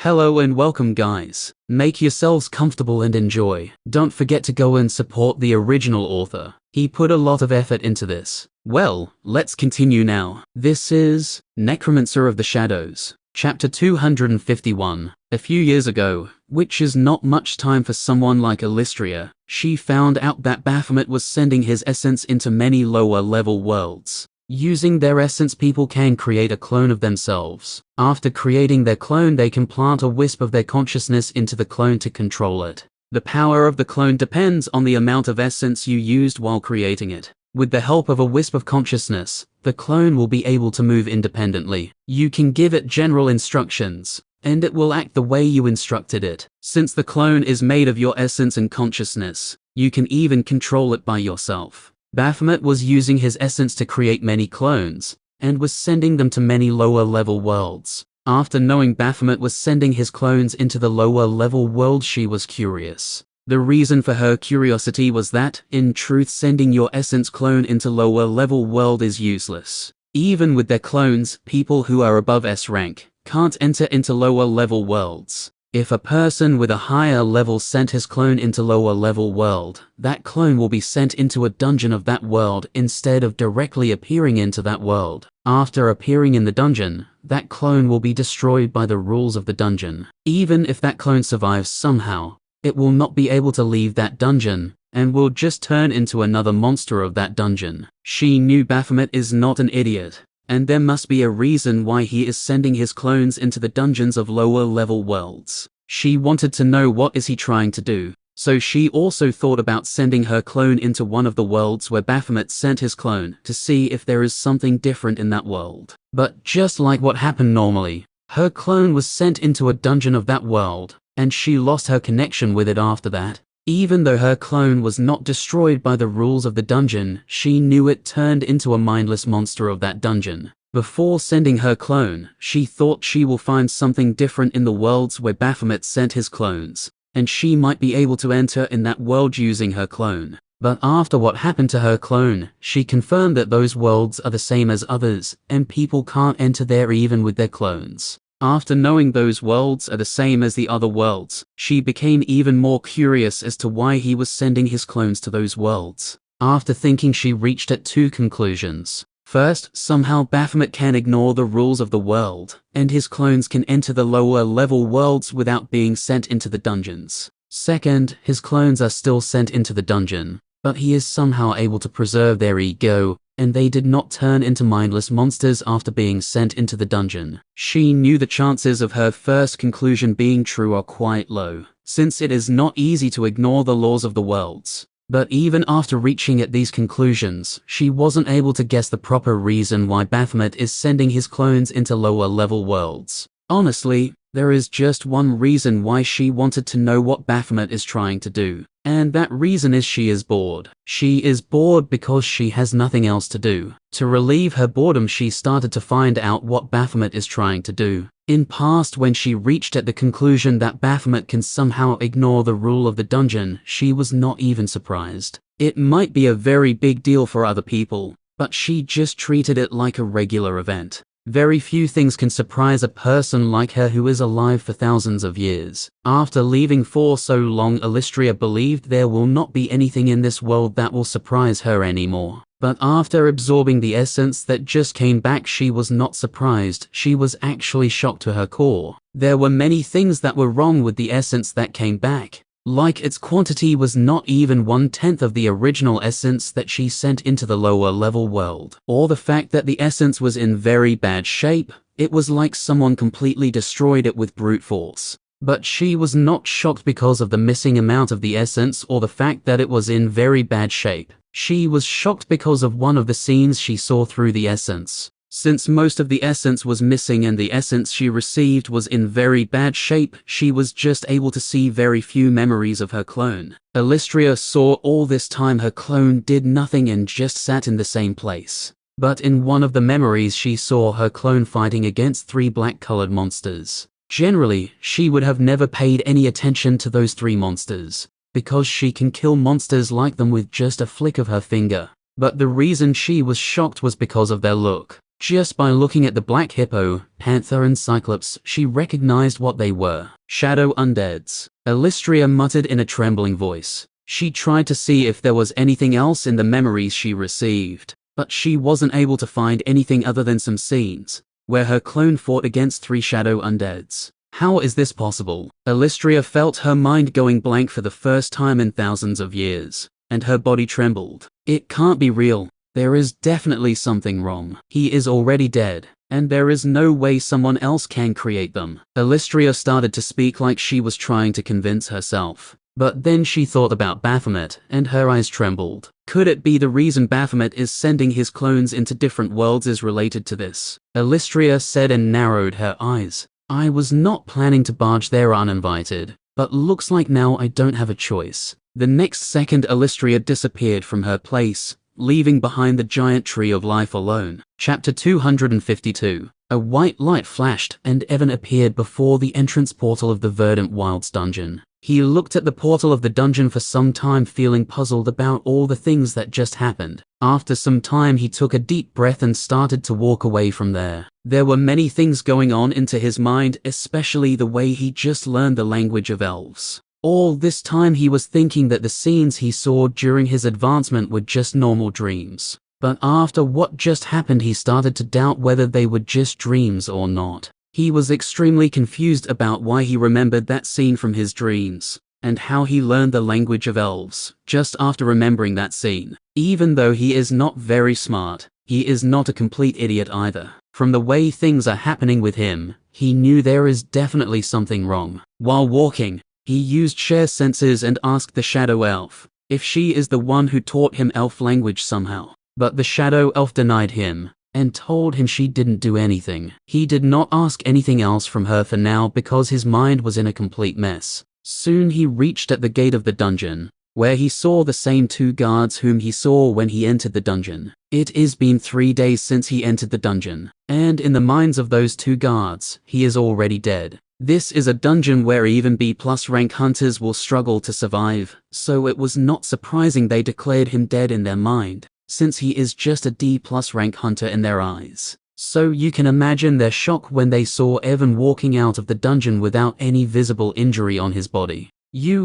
Hello and welcome guys. Make yourselves comfortable and enjoy. Don't forget to go and support the original author. He put a lot of effort into this. Well, let's continue now. This is Necromancer of the Shadows, chapter 251. A few years ago, which is not much time for someone like Alistria, she found out that Baphomet was sending his essence into many lower level worlds. Using their essence, people can create a clone of themselves. After creating their clone, they can plant a wisp of their consciousness into the clone to control it. The power of the clone depends on the amount of essence you used while creating it. With the help of a wisp of consciousness, the clone will be able to move independently. You can give it general instructions, and it will act the way you instructed it. Since the clone is made of your essence and consciousness, you can even control it by yourself. Baphomet was using his essence to create many clones, and was sending them to many lower level worlds. After knowing Baphomet was sending his clones into the lower level world, she was curious. The reason for her curiosity was that, in truth, sending your essence clone into lower level world is useless. Even with their clones, people who are above S rank can't enter into lower level worlds. If a person with a higher level sent his clone into lower level world, that clone will be sent into a dungeon of that world instead of directly appearing into that world. After appearing in the dungeon, that clone will be destroyed by the rules of the dungeon. Even if that clone survives somehow, it will not be able to leave that dungeon, and will just turn into another monster of that dungeon. She knew Baphomet is not an idiot, and there must be a reason why he is sending his clones into the dungeons of lower level worlds. She wanted to know what is he trying to do, so she also thought about sending her clone into one of the worlds where Baphomet sent his clone to see if there is something different in that world. But just like what happened normally, her clone was sent into a dungeon of that world, and she lost her connection with it after that. Even though her clone was not destroyed by the rules of the dungeon, she knew it turned into a mindless monster of that dungeon. Before sending her clone, she thought she will find something different in the worlds where Baphomet sent his clones, and she might be able to enter in that world using her clone. But after what happened to her clone, she confirmed that those worlds are the same as others, and people can't enter there even with their clones. After knowing those worlds are the same as the other worlds, she became even more curious as to why he was sending his clones to those worlds. After thinking, she reached at two conclusions. First, somehow Baphomet can ignore the rules of the world, and his clones can enter the lower level worlds without being sent into the dungeons. Second, his clones are still sent into the dungeon, but he is somehow able to preserve their ego, and they did not turn into mindless monsters after being sent into the dungeon. She knew the chances of her first conclusion being true are quite low, since it is not easy to ignore the laws of the worlds. But even after reaching at these conclusions, she wasn't able to guess the proper reason why Baphomet is sending his clones into lower level worlds. Honestly, there is just one reason why she wanted to know what Baphomet is trying to do. And that reason is she is bored. She is bored because she has nothing else to do. To relieve her boredom, she started to find out what Baphomet is trying to do. In past, when she reached at the conclusion that Baphomet can somehow ignore the rule of the dungeon, she was not even surprised. It might be a very big deal for other people, but she just treated it like a regular event. Very few things can surprise a person like her who is alive for thousands of years. After leaving for so long, Alistria believed there will not be anything in this world that will surprise her anymore. But after absorbing the essence that just came back, she was not surprised. She was actually shocked to her core. There were many things that were wrong with the essence that came back. Like its quantity was not even 1/10 of the original essence that she sent into the lower level world. Or the fact that the essence was in very bad shape. It was like someone completely destroyed it with brute force. But she was not shocked because of the missing amount of the essence or the fact that it was in very bad shape. She was shocked because of one of the scenes she saw through the essence. Since most of the essence was missing and the essence she received was in very bad shape, she was just able to see very few memories of her clone. Alistria saw all this time her clone did nothing and just sat in the same place. But in one of the memories, she saw her clone fighting against 3 black-colored monsters. Generally, she would have never paid any attention to those 3 monsters, because she can kill monsters like them with just a flick of her finger. But the reason she was shocked was because of their look. Just by looking at the black hippo, panther and cyclops, she recognized what they were. Shadow undeads. Alistria muttered in a trembling voice. She tried to see if there was anything else in the memories she received, but she wasn't able to find anything other than some scenes where her clone fought against 3 shadow undeads. How is this possible? Alistria felt her mind going blank for the first time in thousands of years, and her body trembled. It can't be real. There is definitely something wrong. He is already dead, and there is no way someone else can create them. Alistria started to speak like she was trying to convince herself. But then she thought about Baphomet, and her eyes trembled. Could it be the reason Baphomet is sending his clones into different worlds is related to this? Alistria said and narrowed her eyes. I was not planning to barge there uninvited, but looks like now I don't have a choice. The next second Alistria disappeared from her place, leaving behind the giant tree of life alone. Chapter 252. A white light flashed, and Evan appeared before the entrance portal of the Verdant Wilds dungeon. He looked at the portal of the dungeon for some time, feeling puzzled about all the things that just happened. After some time he took a deep breath and started to walk away from there. There were many things going on into his mind, especially the way he just learned the language of elves. All this time he was thinking that the scenes he saw during his advancement were just normal dreams. But after what just happened he started to doubt whether they were just dreams or not. He was extremely confused about why he remembered that scene from his dreams, and how he learned the language of elves just after remembering that scene. Even though he is not very smart, he is not a complete idiot either. From the way things are happening with him, he knew there is definitely something wrong. While walking, he used share senses and asked the shadow elf if she is the one who taught him elf language somehow. But the shadow elf denied him and told him she didn't do anything. He did not ask anything else from her for now because his mind was in a complete mess. Soon he reached at the gate of the dungeon, where he saw the same 2 guards whom he saw when he entered the dungeon. It is been 3 days since he entered the dungeon, and in the minds of those 2 guards, he is already dead. This is a dungeon where even B+ rank hunters will struggle to survive, so it was not surprising they declared him dead in their mind, since he is just a D+ rank hunter in their eyes. So you can imagine their shock when they saw Evan walking out of the dungeon without any visible injury on his body.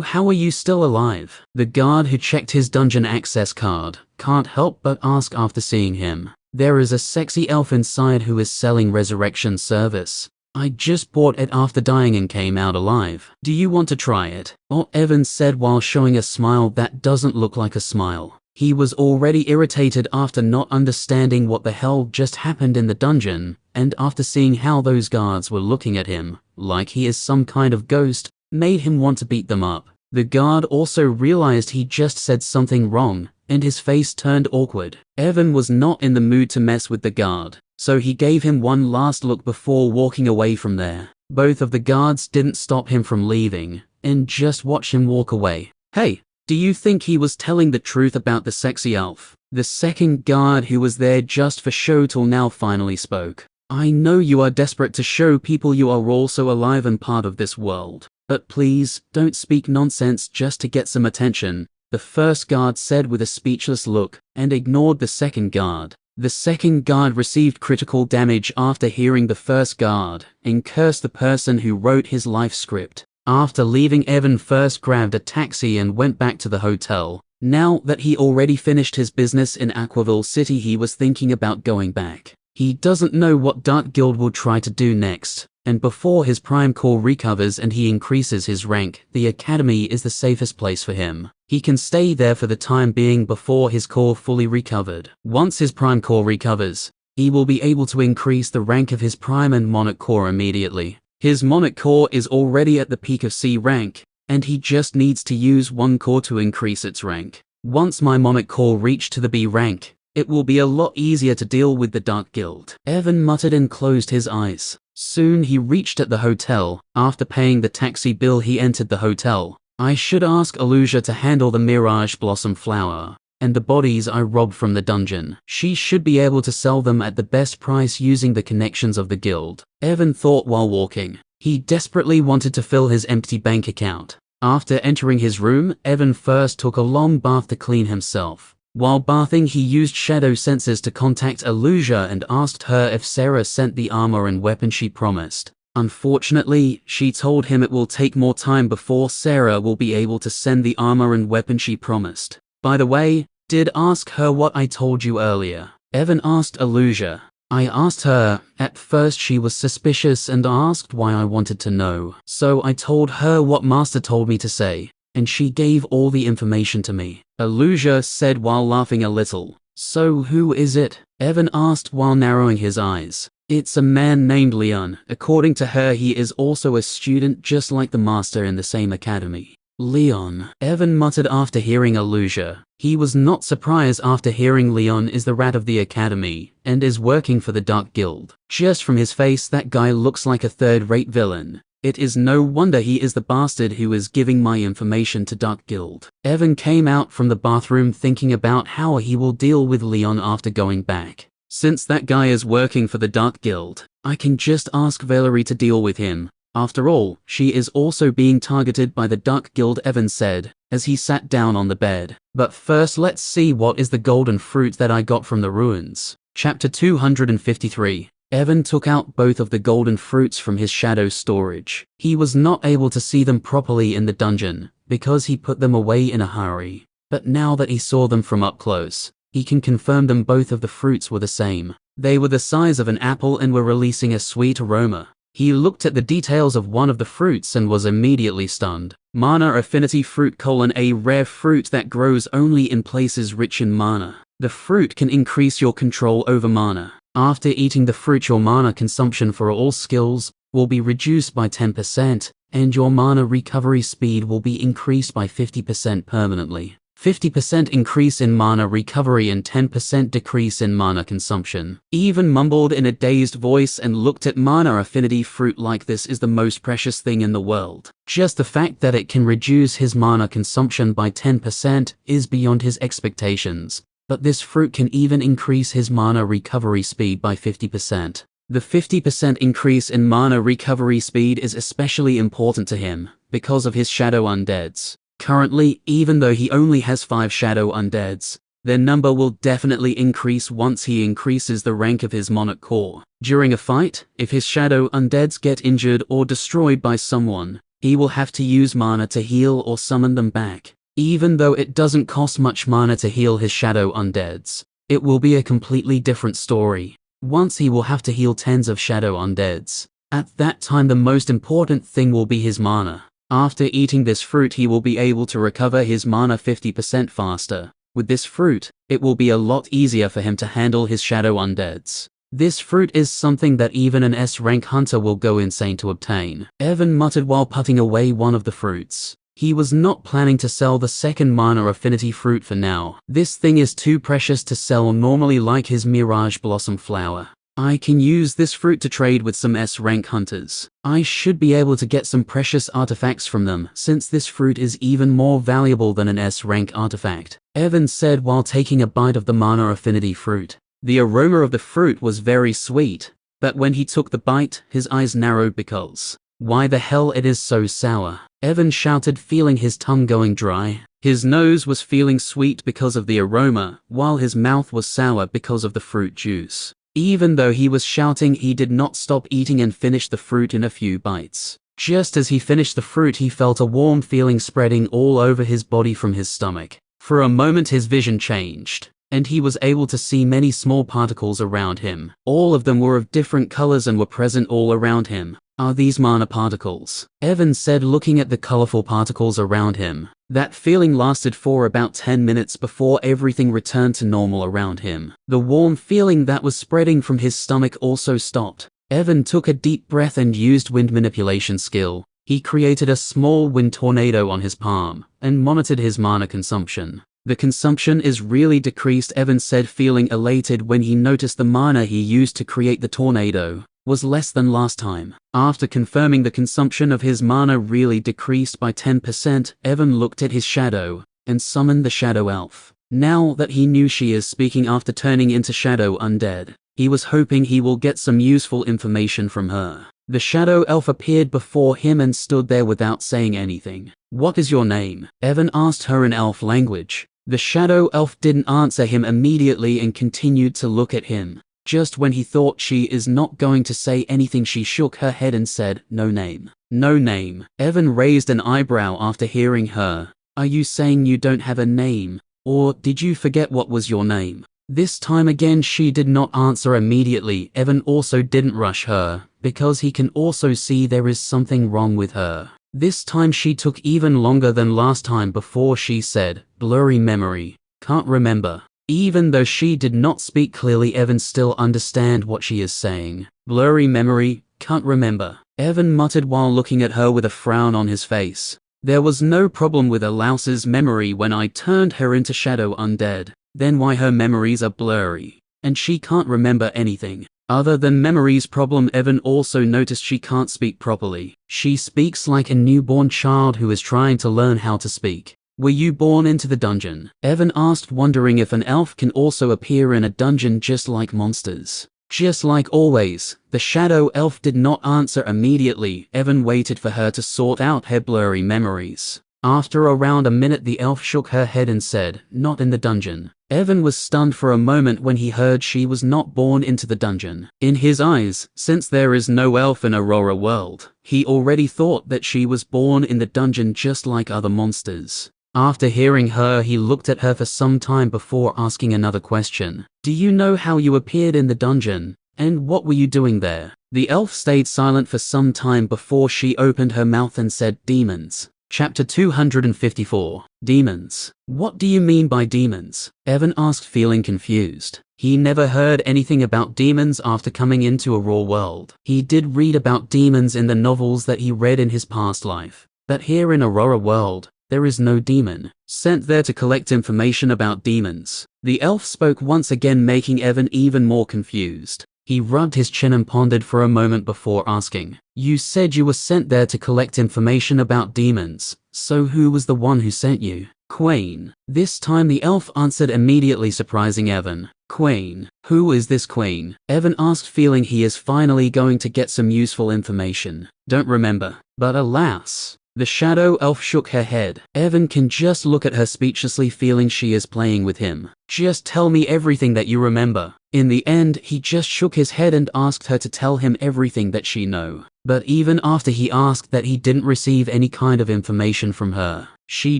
How are you still alive? The guard who checked his dungeon access card can't help but ask after seeing him. There is a sexy elf inside who is selling resurrection service. I just bought it after dying and came out alive. Do you want to try it? Or Evan said while showing a smile that doesn't look like a smile. He was already irritated after not understanding what the hell just happened in the dungeon, and after seeing how those guards were looking at him, like he is some kind of ghost, made him want to beat them up. The guard also realized he just said something wrong, and his face turned awkward. Evan was not in the mood to mess with the guard, so he gave him one last look before walking away from there. Both of the guards didn't stop him from leaving, and just watch him walk away. Hey! Do you think he was telling the truth about the sexy elf? The second guard who was there just for show till now finally spoke. I know you are desperate to show people you are also alive and part of this world. But please, don't speak nonsense just to get some attention, the first guard said with a speechless look, and ignored the second guard. The second guard received critical damage after hearing the first guard, and cursed the person who wrote his life script. After leaving, Evan first grabbed a taxi and went back to the hotel. Now that he already finished his business in Aquaville City, he was thinking about going back. He doesn't know what Dark Guild will try to do next, and before his Prime Core recovers and he increases his rank, the Academy is the safest place for him. He can stay there for the time being before his core fully recovered. Once his Prime Core recovers, he will be able to increase the rank of his Prime and Monarch Core immediately. His Monarch Core is already at the peak of C rank, and he just needs to use 1 core to increase its rank. Once my Monarch Core reach to the B rank, it will be a lot easier to deal with the Dark Guild. Evan muttered and closed his eyes. Soon he reached at the hotel. After paying the taxi bill, he entered the hotel. I should ask Alusia to handle the Mirage Blossom Flower and the bodies I robbed from the dungeon. She should be able to sell them at the best price using the connections of the guild. Evan thought while walking. He desperately wanted to fill his empty bank account. After entering his room, Evan first took a long bath to clean himself. While bathing, he used shadow sensors to contact Aluja and asked her if Sarah sent the armor and weapon she promised. Unfortunately, she told him it will take more time before Sarah will be able to send the armor and weapon she promised. By the way, did ask her what I told you earlier. Evan asked Aluja. I asked her. At first she was suspicious and asked why I wanted to know. So I told her what Master told me to say, and she gave all the information to me. Aluja said while laughing a little. So who is it? Evan asked while narrowing his eyes. It's a man named Leon. According to her, he is also a student just like the Master in the same academy. Leon, Evan muttered after hearing Aluja. He was not surprised after hearing Leon is the rat of the academy and is working for the Dark Guild. Just from his face, that guy looks like a third-rate villain. It is no wonder he is the bastard who is giving my information to Dark Guild. Evan came out from the bathroom thinking about how he will deal with Leon after going back. Since that guy is working for the Dark Guild, I can just ask Valerie to deal with him. After all, she is also being targeted by the Dark Guild, Evan said, as he sat down on the bed. But first let's see what is the golden fruit that I got from the ruins. Chapter 253. Evan took out both of the golden fruits from his shadow storage. He was not able to see them properly in the dungeon, because he put them away in a hurry. But now that he saw them from up close, he can confirm them both of the fruits were the same. They were the size of an apple and were releasing a sweet aroma. He looked at the details of one of the fruits and was immediately stunned. Mana Affinity Fruit: a rare fruit that grows only in places rich in mana. The fruit can increase your control over mana. After eating the fruit, your mana consumption for all skills will be reduced by 10%, and your mana recovery speed will be increased by 50% permanently. 50% increase in mana recovery and 10% decrease in mana consumption. Even mumbled in a dazed voice and looked at Mana Affinity Fruit like this is the most precious thing in the world. Just the fact that it can reduce his mana consumption by 10% is beyond his expectations. But this fruit can even increase his mana recovery speed by 50%. The 50% increase in mana recovery speed is especially important to him because of his shadow undeads. Currently, even though he only has 5 shadow undeads, their number will definitely increase once he increases the rank of his Monarch Core. During a fight, if his shadow undeads get injured or destroyed by someone, he will have to use mana to heal or summon them back. Even though it doesn't cost much mana to heal his shadow undeads, it will be a completely different story. Once he will have to heal tens of shadow undeads. At that time, the most important thing will be his mana. After eating this fruit, he will be able to recover his mana 50% faster. With this fruit, it will be a lot easier for him to handle his shadow undeads. This fruit is something that even an S-rank hunter will go insane to obtain. Evan muttered while putting away one of the fruits. He was not planning to sell the second Mana Affinity Fruit for now. This thing is too precious to sell normally, like his Mirage Blossom Flower. I can use this fruit to trade with some S-rank hunters. I should be able to get some precious artifacts from them, since this fruit is even more valuable than an S-rank artifact, Evan said while taking a bite of the Mana Affinity Fruit. The aroma of the fruit was very sweet, but when he took the bite, his eyes narrowed because, why the hell it is so sour? Evan shouted, feeling his tongue going dry. His nose was feeling sweet because of the aroma, while his mouth was sour because of the fruit juice. Even though he was shouting, he did not stop eating and finished the fruit in a few bites. Just as he finished the fruit, he felt a warm feeling spreading all over his body from his stomach. For a moment his vision changed, and he was able to see many small particles around him. All of them were of different colors and were present all around him. Are these mana particles? Evan said, looking at the colorful particles around him. That feeling lasted for about 10 minutes before everything returned to normal around him. The warm feeling that was spreading from his stomach also stopped. Evan took a deep breath and used wind manipulation skill. He created a small wind tornado on his palm and monitored his mana consumption. The consumption is really decreased, Evan said, feeling elated when he noticed the mana he used to create the tornado was less than last time. After confirming the consumption of his mana really decreased by 10%, Evan looked at his shadow and summoned the Shadow Elf. Now that he knew she is speaking after turning into Shadow Undead, he was hoping he will get some useful information from her. The Shadow Elf appeared before him and stood there without saying anything. What is your name? Evan asked her in elf language. The shadow elf didn't answer him immediately and continued to look at him. Just when he thought she is not going to say anything, she shook her head and said, "No name." "No name." Evan raised an eyebrow after hearing her. "Are you saying you don't have a name? Or did you forget what was your name?" This time again she did not answer immediately. Evan also didn't rush her, because he can also see there is something wrong with her. This time she took even longer than last time before she said, "Blurry memory. Can't remember." Even though she did not speak clearly, Evan still understand what she is saying. "Blurry memory, can't remember." Evan muttered while looking at her with a frown on his face. "There was no problem with Alouse's memory when I turned her into Shadow Undead. Then why her memories are blurry? And she can't remember anything. Other than memories problem." Evan also noticed she can't speak properly. She speaks like a newborn child who is trying to learn how to speak. "Were you born into the dungeon?" Evan asked, wondering if an elf can also appear in a dungeon just like monsters. Just like always, the shadow elf did not answer immediately. Evan waited for her to sort out her blurry memories. After around a minute, the elf shook her head and said, "Not in the dungeon." Evan was stunned for a moment when he heard she was not born into the dungeon. In his eyes, since there is no elf in Aurora world, he already thought that she was born in the dungeon just like other monsters. After hearing her, he looked at her for some time before asking another question. "Do you know how you appeared in the dungeon? And what were you doing there?" The elf stayed silent for some time before she opened her mouth and said, "Demons." Chapter 254. Demons. "What do you mean by demons?" Evan asked, feeling confused. He never heard anything about demons after coming into Aurora world. He did read about demons in the novels that he read in his past life. But here in Aurora world, there is no demon sent there to collect information about demons. The elf spoke once again, making Evan even more confused. He rubbed his chin and pondered for a moment before asking, "You said you were sent there to collect information about demons, so who was the one who sent you?" "Quain." This time the elf answered immediately, surprising Evan. "Quain? Who is this Quain?" Evan asked, feeling he is finally going to get some useful information. "Don't remember." But alas, the shadow elf shook her head. Evan can just look at her speechlessly, feeling she is playing with him. "Just tell me everything that you remember." In the end, he just shook his head and asked her to tell him everything that she know. But even after he asked that, he didn't receive any kind of information from her. She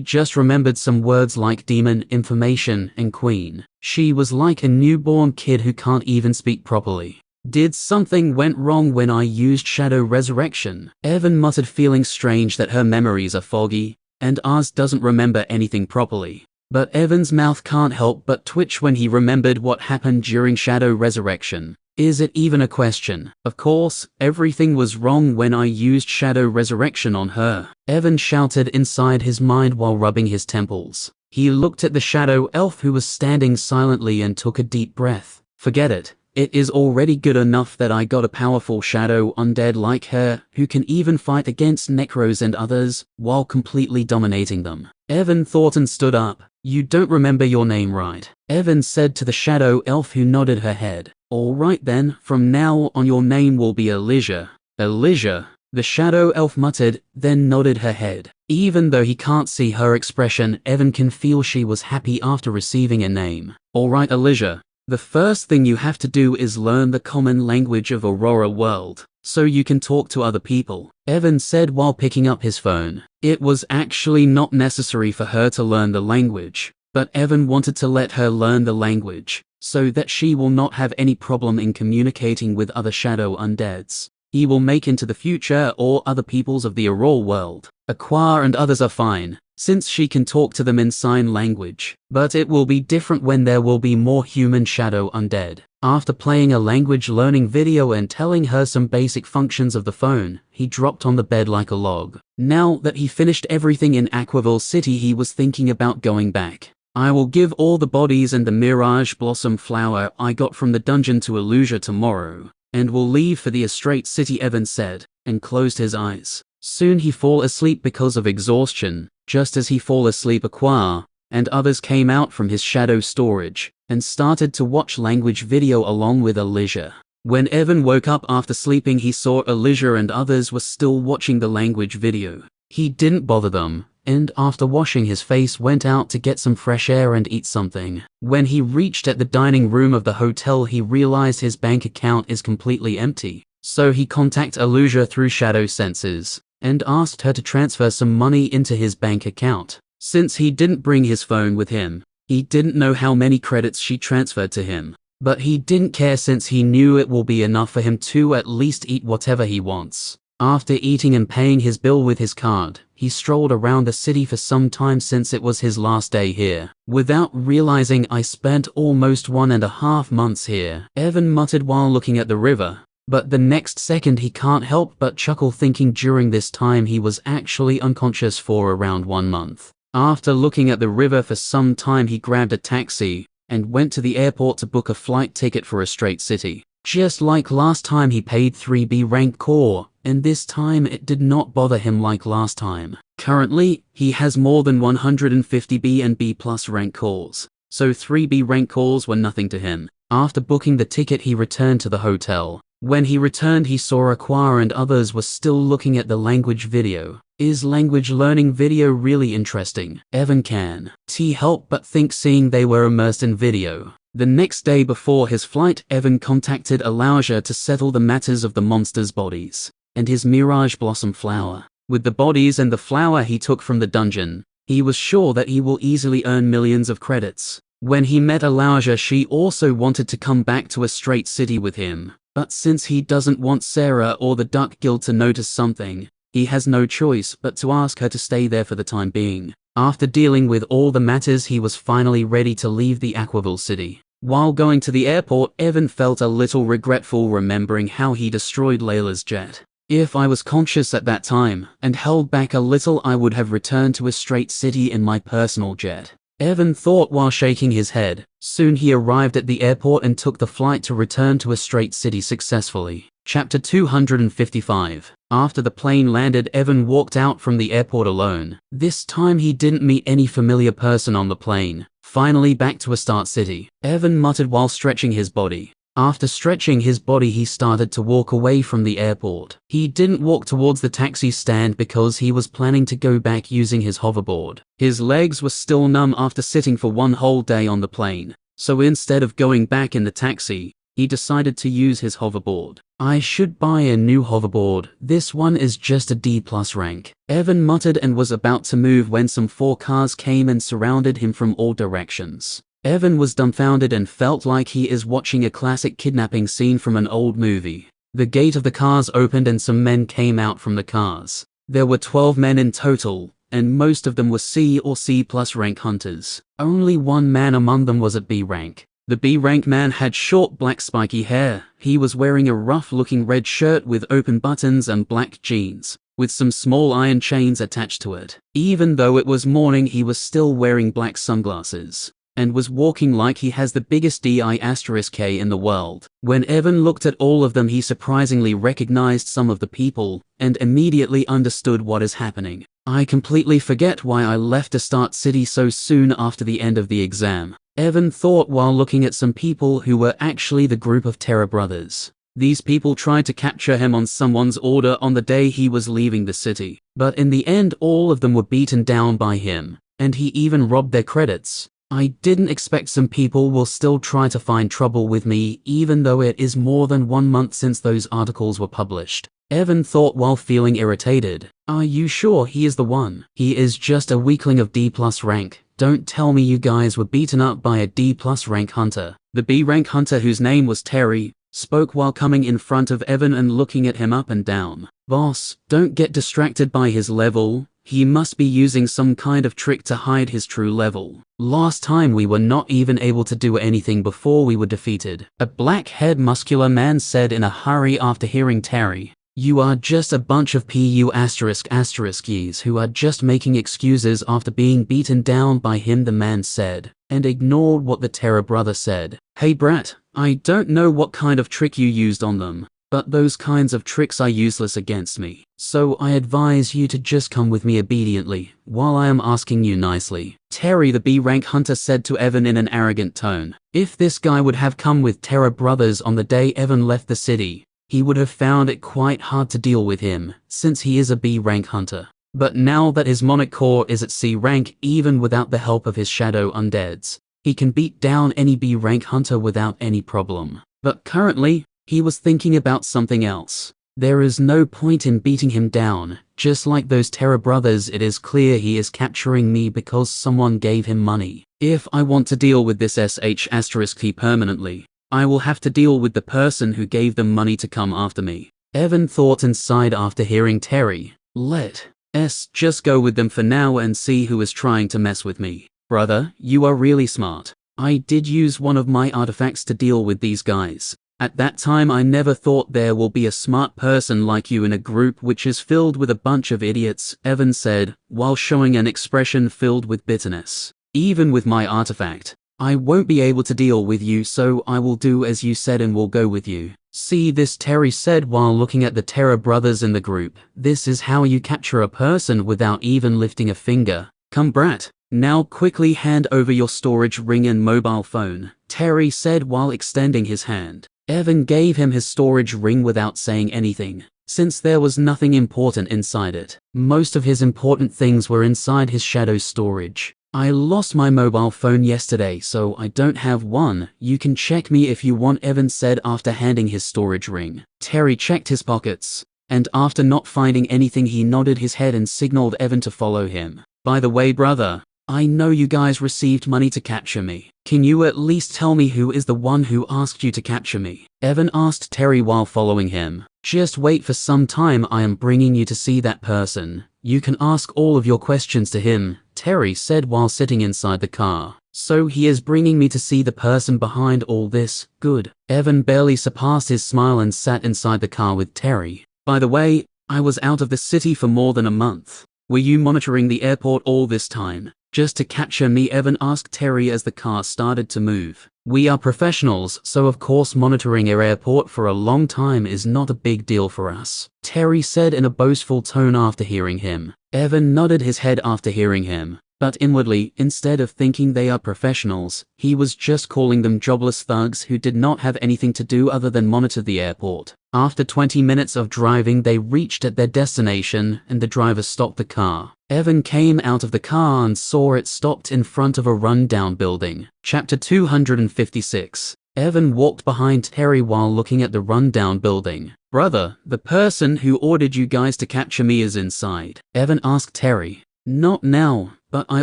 just remembered some words like demon, information, and queen. She was like a newborn kid who can't even speak properly. "Did something went wrong when I used Shadow Resurrection?" Evan muttered, feeling strange that her memories are foggy, and ours doesn't remember anything properly. But Evan's mouth can't help but twitch when he remembered what happened during Shadow Resurrection. Is it even a question? Of course, everything was wrong when I used Shadow Resurrection on her, Evan shouted inside his mind while rubbing his temples. He looked at the shadow elf who was standing silently and took a deep breath. "Forget it. It is already good enough that I got a powerful shadow undead like her, who can even fight against necros and others, while completely dominating them." Evan thought and stood up. "You don't remember your name, right?" Evan said to the shadow elf, who nodded her head. "All right then, from now on your name will be Elijah." "Elijah?" the shadow elf muttered, then nodded her head. Even though he can't see her expression, Evan can feel she was happy after receiving a name. "All right, Elijah. The first thing you have to do is learn the common language of Aurora world, so you can talk to other people," Evan said while picking up his phone. It was actually not necessary for her to learn the language, but Evan wanted to let her learn the language, so that she will not have any problem in communicating with other shadow undeads he will make into the future, or other peoples of the Aurora world. Aqua and others are fine, since she can talk to them in sign language, but it will be different when there will be more human shadow undead. After playing a language learning video and telling her some basic functions of the phone, he dropped on the bed like a log. Now that he finished everything in Aquaville City, he was thinking about going back. "I will give all the bodies and the Mirage Blossom flower I got from the dungeon to Illusia tomorrow, and will leave for the Estrate City," Evan said, and closed his eyes. Soon he fall asleep because of exhaustion. Just as he fall asleep, Aqua and others came out from his shadow storage and started to watch language video along with Elijah. When Evan woke up after sleeping, he saw Elijah and others were still watching the language video. He didn't bother them, and after washing his face went out to get some fresh air and eat something. When he reached at the dining room of the hotel, he realized his bank account is completely empty. So he contacted Aluja through shadow senses and asked her to transfer some money into his bank account. Since he didn't bring his phone with him, he didn't know how many credits she transferred to him. But he didn't care since he knew it will be enough for him to at least eat whatever he wants. After eating and paying his bill with his card, he strolled around the city for some time since it was his last day here. Without realizing, I spent almost 1.5 months here, Evan muttered while looking at the river. But the next second he can't help but chuckle, thinking during this time he was actually unconscious for around 1 month. After looking at the river for some time, he grabbed a taxi and went to the airport to book a flight ticket for a straight city. Just like last time, he paid 3B rank core, and this time it did not bother him like last time. Currently, he has more than 150 B and B plus rank cores, so 3B rank cores were nothing to him. After booking the ticket, he returned to the hotel. When he returned, he saw Aqua and others were still looking at the language video. Is language learning video really interesting? Evan can't help but think, seeing they were immersed in video. The next day before his flight, Evan contacted Aluja to settle the matters of the monsters' bodies and his Mirage Blossom flower. With the bodies and the flower he took from the dungeon, he was sure that he will easily earn millions of credits. When he met Aluja, she also wanted to come back to a straight city with him. But since he doesn't want Sarah or the Duck Guild to notice something, he has no choice but to ask her to stay there for the time being. After dealing with all the matters, he was finally ready to leave the Aquaville city. While going to the airport, Evan felt a little regretful, remembering how he destroyed Layla's jet. If I was conscious at that time and held back a little, I would have returned to a straight city in my personal jet, Evan thought while shaking his head. Soon he arrived at the airport and took the flight to return to a straight city successfully. Chapter 255. After the plane landed, Evan walked out from the airport alone. This time he didn't meet any familiar person on the plane. Finally back to a start city, Evan muttered while stretching his body. After stretching his body, he started to walk away from the airport. He didn't walk towards the taxi stand because he was planning to go back using his hoverboard. His legs were still numb after sitting for 1 whole day on the plane, so instead of going back in the taxi, he decided to use his hoverboard. I should buy a new hoverboard, this one is just a D+ rank, Evan muttered and was about to move when some 4 cars came and surrounded him from all directions. Evan was dumbfounded and felt like he is watching a classic kidnapping scene from an old movie. The gate of the cars opened and some men came out from the cars. There were 12 men in total, and most of them were C or C+ rank hunters. Only one man among them was at B rank. The B rank man had short black spiky hair. He was wearing a rough-looking red shirt with open buttons and black jeans, with some small iron chains attached to it. Even though it was morning, he was still wearing black sunglasses and was walking like he has the biggest DI*K in the world. When Evan looked at all of them, he surprisingly recognized some of the people and immediately understood what is happening. I completely forget why I left a start city so soon after the end of the exam, Evan thought while looking at some people who were actually the group of Terror Brothers. These people tried to capture him on someone's order on the day he was leaving the city, but in the end all of them were beaten down by him, and he even robbed their credits. I didn't expect some people will still try to find trouble with me even though it is more than 1 month since those articles were published, Evan thought while feeling irritated. Are you sure he is the one? He is just a weakling of D+ rank. Don't tell me you guys were beaten up by a D+ rank hunter. The B rank hunter, whose name was Terry, spoke while coming in front of Evan and looking at him up and down. Boss, don't get distracted by his level. He must be using some kind of trick to hide his true level. Last time we were not even able to do anything before we were defeated, a black-haired muscular man said in a hurry after hearing Terry. You are just a bunch of PU******s who are just making excuses after being beaten down by him, the man said, and ignored what the Terror Brother said. Hey brat, I don't know what kind of trick you used on them, but those kinds of tricks are useless against me. So I advise you to just come with me obediently, while I am asking you nicely. Terry the B rank hunter said to Evan in an arrogant tone. If this guy would have come with Terror Brothers on the day Evan left the city, he would have found it quite hard to deal with him, since he is a B rank hunter. But now that his Monarch Core is at C rank, even without the help of his shadow undeads, he can beat down any B rank hunter without any problem. But currently, he was thinking about something else. There is no point in beating him down. Just like those Terror brothers, it is clear he is capturing me because someone gave him money. If I want to deal with this sh*T permanently, I will have to deal with the person who gave them money to come after me. Evan thought and sighed after hearing Terry. Let's just go with them for now and see who is trying to mess with me. Brother, you are really smart. I did use one of my artifacts to deal with these guys. At that time I never thought there will be a smart person like you in a group which is filled with a bunch of idiots, Evan said, while showing an expression filled with bitterness. Even with my artifact, I won't be able to deal with you, so I will do as you said and will go with you. See this, Terry said while looking at the Terror brothers in the group. This is how you capture a person without even lifting a finger. Come brat, now quickly hand over your storage ring and mobile phone, Terry said while extending his hand. Evan gave him his storage ring without saying anything, since there was nothing important inside it. Most of his important things were inside his shadow storage. I lost my mobile phone yesterday, so I don't have one. You can check me if you want, Evan said after handing his storage ring. Terry checked his pockets, and after not finding anything he nodded his head and signaled Evan to follow him. By the way, brother, I know you guys received money to capture me. Can you at least tell me who is the one who asked you to capture me? Evan asked Terry while following him. Just wait for some time, I am bringing you to see that person. You can ask all of your questions to him, Terry said while sitting inside the car. So he is bringing me to see the person behind all this, good. Evan barely surpassed his smile and sat inside the car with Terry. By the way, I was out of the city for more than a month. Were you monitoring the airport all this time, just to capture me? Evan asked Terry as the car started to move. We are professionals, so of course monitoring our airport for a long time is not a big deal for us, Terry said in a boastful tone after hearing him. Evan nodded his head after hearing him, but inwardly, instead of thinking they are professionals, he was just calling them jobless thugs who did not have anything to do other than monitor the airport. After 20 minutes of driving, they reached at their destination and the driver stopped the car. Evan came out of the car and saw it stopped in front of a run-down building. Chapter 256. Evan walked behind Terry while looking at the run-down building. Brother, the person who ordered you guys to capture me is inside, Evan asked Terry. Not now, but I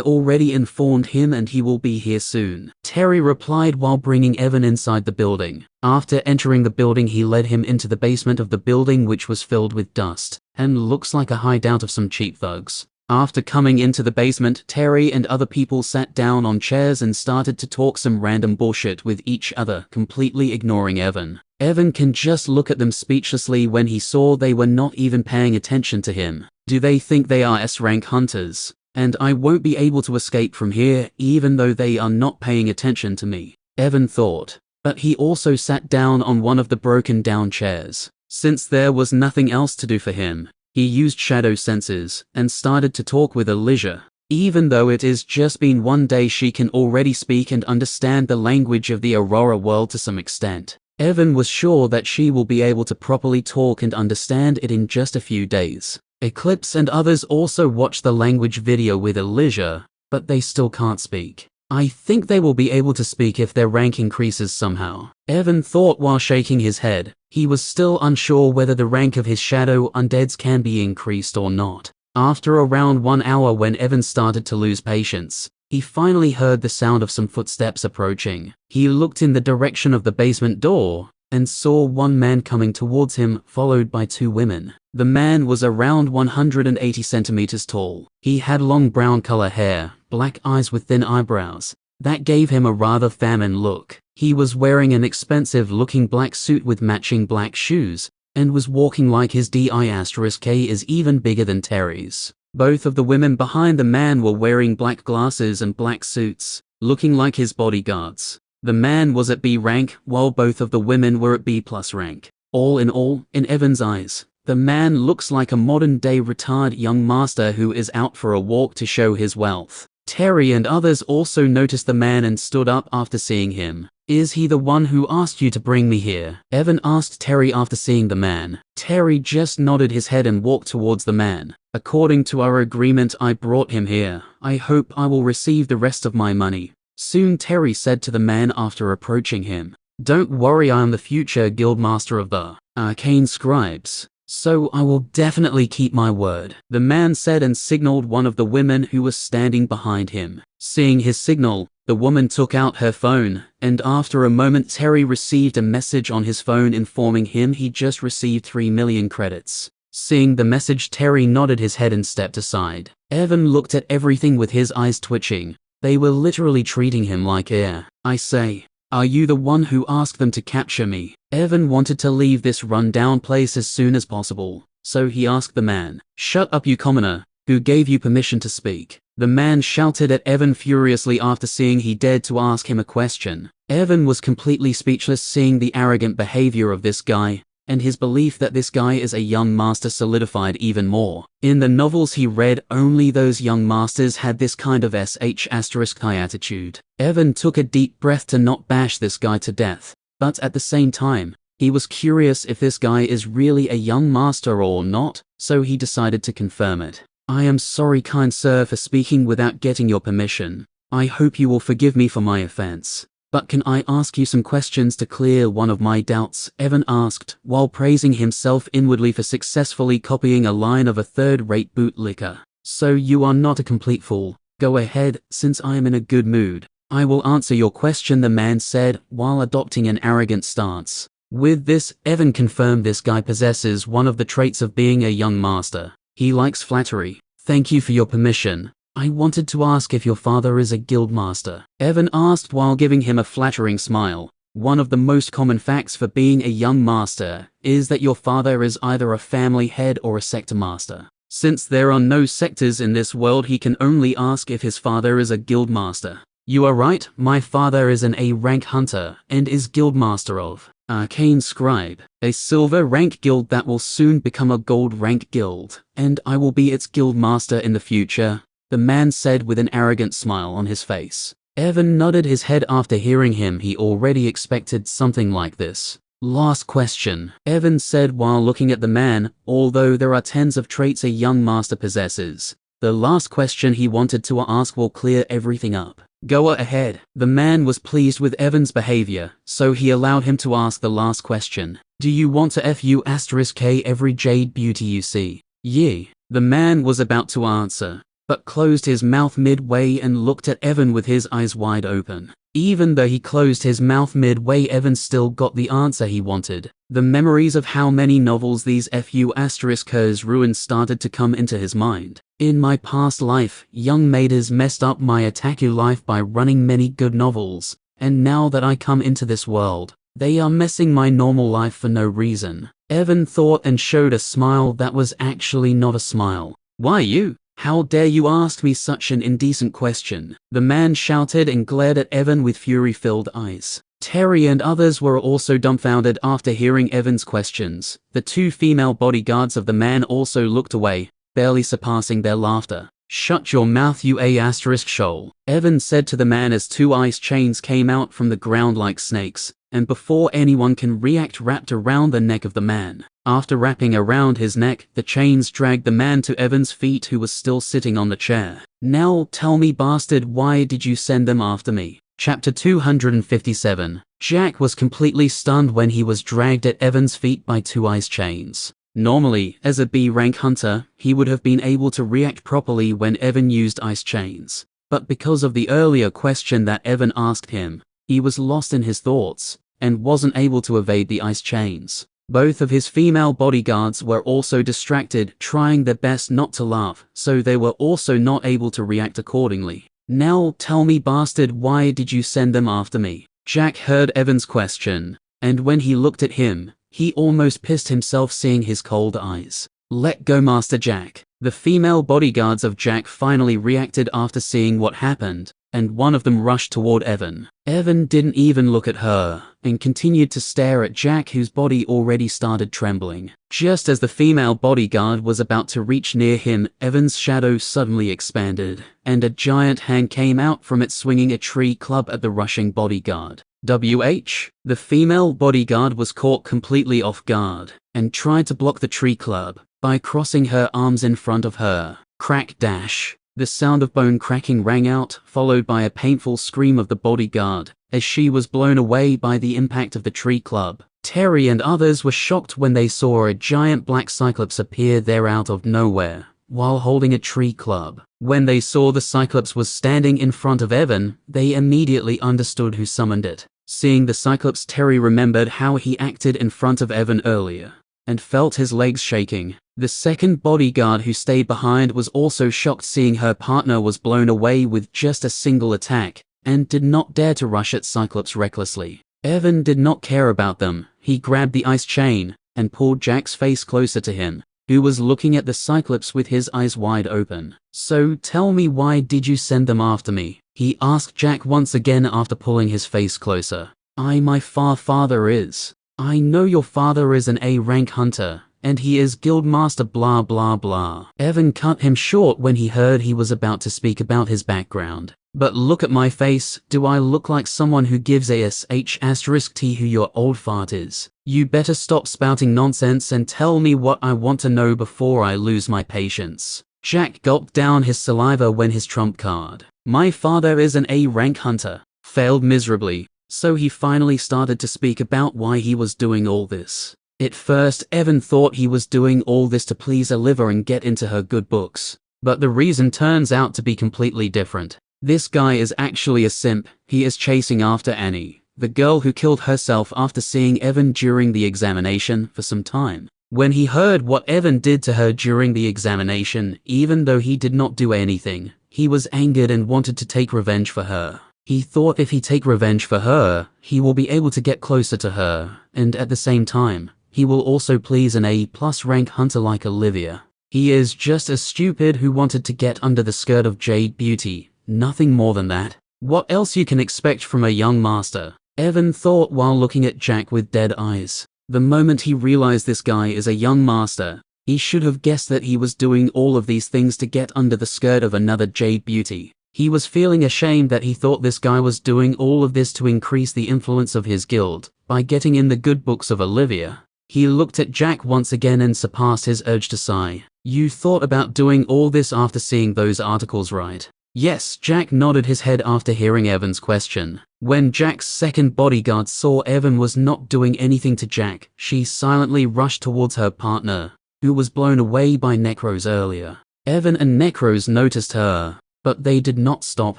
already informed him and he will be here soon, Terry replied while bringing Evan inside the building. After entering the building, he led him into the basement of the building, which was filled with dust and looks like a hideout of some cheap thugs. After coming into the basement, Terry and other people sat down on chairs and started to talk some random bullshit with each other, completely ignoring Evan. Evan can just look at them speechlessly when he saw they were not even paying attention to him. Do they think they are S-rank hunters? And I won't be able to escape from here, even though they are not paying attention to me, Evan thought. But he also sat down on one of the broken down chairs. Since there was nothing else to do for him, he used shadow senses and started to talk with Elijah. Even though it is just been one day, she can already speak and understand the language of the Aurora world to some extent. Evan was sure that she will be able to properly talk and understand it in just a few days. Eclipse and others also watched the language video with Elijah, but they still can't speak. I think they will be able to speak if their rank increases somehow, Evan thought while shaking his head. He was still unsure whether the rank of his shadow undeads can be increased or not. After around 1 hour, when Evan started to lose patience, he finally heard the sound of some footsteps approaching. He looked in the direction of the basement door and saw one man coming towards him, followed by 2 women. The man was around 180 centimeters tall. He had long brown color hair, black eyes with thin eyebrows. That gave him a rather famine look. He was wearing an expensive looking black suit with matching black shoes, and was walking like his D.I*K is even bigger than Terry's. Both of the women behind the man were wearing black glasses and black suits, looking like his bodyguards. The man was at B rank, while both of the women were at B+ rank. All in all, in Evan's eyes, the man looks like a modern-day retired young master who is out for a walk to show his wealth. Terry and others also noticed the man and stood up after seeing him. Is he the one who asked you to bring me here? Evan asked Terry after seeing the man. Terry just nodded his head and walked towards the man. According to our agreement, I brought him here. I hope I will receive the rest of my money soon, Terry said to the man after approaching him. Don't worry, I am the future guildmaster of the Arcane Scribes, so I will definitely keep my word, the man said and signaled one of the women who was standing behind him. Seeing his signal, the woman took out her phone, and after a moment Terry received a message on his phone informing him he just received 3 million credits. Seeing the message, Terry nodded his head and stepped aside. Evan looked at everything with his eyes twitching. They were literally treating him like air. I say, are you the one who asked them to capture me? Evan wanted to leave this rundown place as soon as possible, so he asked the man, shut up you commoner, who gave you permission to speak? The man shouted at Evan furiously after seeing he dared to ask him a question. Evan was completely speechless seeing the arrogant behavior of this guy, and his belief that this guy is a young master solidified even more. In the novels he read, only those young masters had this kind of sh**i attitude. Evan took a deep breath to not bash this guy to death, but at the same time, he was curious if this guy is really a young master or not, so he decided to confirm it. I am sorry, kind sir, for speaking without getting your permission. I hope you will forgive me for my offense. But can I ask you some questions to clear one of my doubts? Evan asked, while praising himself inwardly for successfully copying a line of a third-rate bootlicker. So you are not a complete fool. Go ahead, since I am in a good mood. I will answer your question, the man said, while adopting an arrogant stance. With this, Evan confirmed this guy possesses one of the traits of being a young master. He likes flattery. Thank you for your permission. I wanted to ask if your father is a guildmaster, Evan asked while giving him a flattering smile. One of the most common facts for being a young master is that your father is either a family head or a sector master. Since there are no sectors in this world, he can only ask if his father is a guildmaster. You are right, my father is an A-rank hunter and is guildmaster of Arcane Scribe, a silver rank guild that will soon become a gold rank guild, and I will be its guildmaster in the future, the man said with an arrogant smile on his face. Evan nodded his head after hearing him. He already expected something like this. Last question, Evan said while looking at the man. Although there are tens of traits a young master possesses, the last question he wanted to ask will clear everything up. Go ahead. The man was pleased with Evan's behavior, so he allowed him to ask the last question. Do you want to **k every jade beauty you see? Yeah. The man was about to answer, but closed his mouth midway and looked at Evan with his eyes wide open. Even though he closed his mouth midway, Evan still got the answer he wanted. The memories of how many novels these **kers ruined started to come into his mind. In my past life, young maidens messed up my otaku life by running many good novels, and now that I come into this world, they are messing my normal life for no reason. Evan thought and showed a smile that was actually not a smile. Why you? How dare you ask me such an indecent question? The man shouted and glared at Evan with fury-filled eyes. Terry and others were also dumbfounded after hearing Evan's questions. The two female bodyguards of the man also looked away, barely surpassing their laughter. Shut your mouth, you **shoal, Evan said to the man as two ice chains came out from the ground like snakes, and before anyone can react, wrapped around the neck of the man. After wrapping around his neck, the chains dragged the man to Evan's feet, who was still sitting on the chair. Now tell me, bastard, why did you send them after me? Chapter 257. Jack was completely stunned when he was dragged at Evan's feet by two ice chains. Normally, as a B-rank hunter, he would have been able to react properly when Evan used ice chains. But because of the earlier question that Evan asked him, he was lost in his thoughts, and wasn't able to evade the ice chains. Both of his female bodyguards were also distracted, trying their best not to laugh, so they were also not able to react accordingly. Now tell me, bastard, why did you send them after me? Jack heard Evan's question, and when he looked at him, he almost pissed himself seeing his cold eyes. Let go, Master Jack. The female bodyguards of Jack finally reacted after seeing what happened, and one of them rushed toward Evan. Evan didn't even look at her, and continued to stare at Jack, whose body already started trembling. Just as the female bodyguard was about to reach near him, Evan's shadow suddenly expanded, and a giant hand came out from it swinging a tree club at the rushing bodyguard. The female bodyguard was caught completely off guard and tried to block the tree club by crossing her arms in front of her. Crack dash. The sound of bone cracking rang out, followed by a painful scream of the bodyguard as she was blown away by the impact of the tree club. Terry and others were shocked when they saw a giant black cyclops appear there out of nowhere while holding a tree club. When they saw the cyclops was standing in front of Evan, they immediately understood who summoned it. Seeing the cyclops, Terry remembered how he acted in front of Evan earlier and felt his legs shaking. The second bodyguard who stayed behind was also shocked, seeing her partner was blown away with just a single attack and did not dare to rush at Cyclops recklessly. Evan did not care about them. He grabbed the ice chain and pulled Jack's face closer to him, who was looking at the Cyclops with his eyes wide open. "So tell me, why did you send them after me?" he asked Jack once again after pulling his face closer. My father is. I know your father is an A-rank hunter, and he is guildmaster blah blah blah. Evan cut him short when he heard he was about to speak about his background. "But look at my face. Do I look like someone who gives a sh*t who your old fart is? You better stop spouting nonsense and tell me what I want to know before I lose my patience." Jack gulped down his saliva when his trump card, "My father is an A-rank hunter," failed miserably, so he finally started to speak about why he was doing all this. At first, Evan thought he was doing all this to please Olivia and get into her good books, but the reason turns out to be completely different. This guy is actually a simp. He is chasing after Annie, the girl who killed herself after seeing Evan during the examination for some time. When he heard what Evan did to her during the examination, even though he did not do anything, he was angered and wanted to take revenge for her. He thought if he take revenge for her, he will be able to get closer to her, and at the same time, he will also please an A+ rank hunter like Olivia. He is just a stupid who wanted to get under the skirt of Jade Beauty, nothing more than that. What else you can expect from a young master? Evan thought while looking at Jack with dead eyes. The moment he realized this guy is a young master, he should have guessed that he was doing all of these things to get under the skirt of another Jade Beauty. He was feeling ashamed that he thought this guy was doing all of this to increase the influence of his guild by getting in the good books of Olivia. He looked at Jack once again and surpassed his urge to sigh. "You thought about doing all this after seeing those articles, right?" Yes, Jack nodded his head after hearing Evan's question. When Jack's second bodyguard saw Evan was not doing anything to Jack, she silently rushed towards her partner, who was blown away by Necros earlier. Evan and Necros noticed her, but they did not stop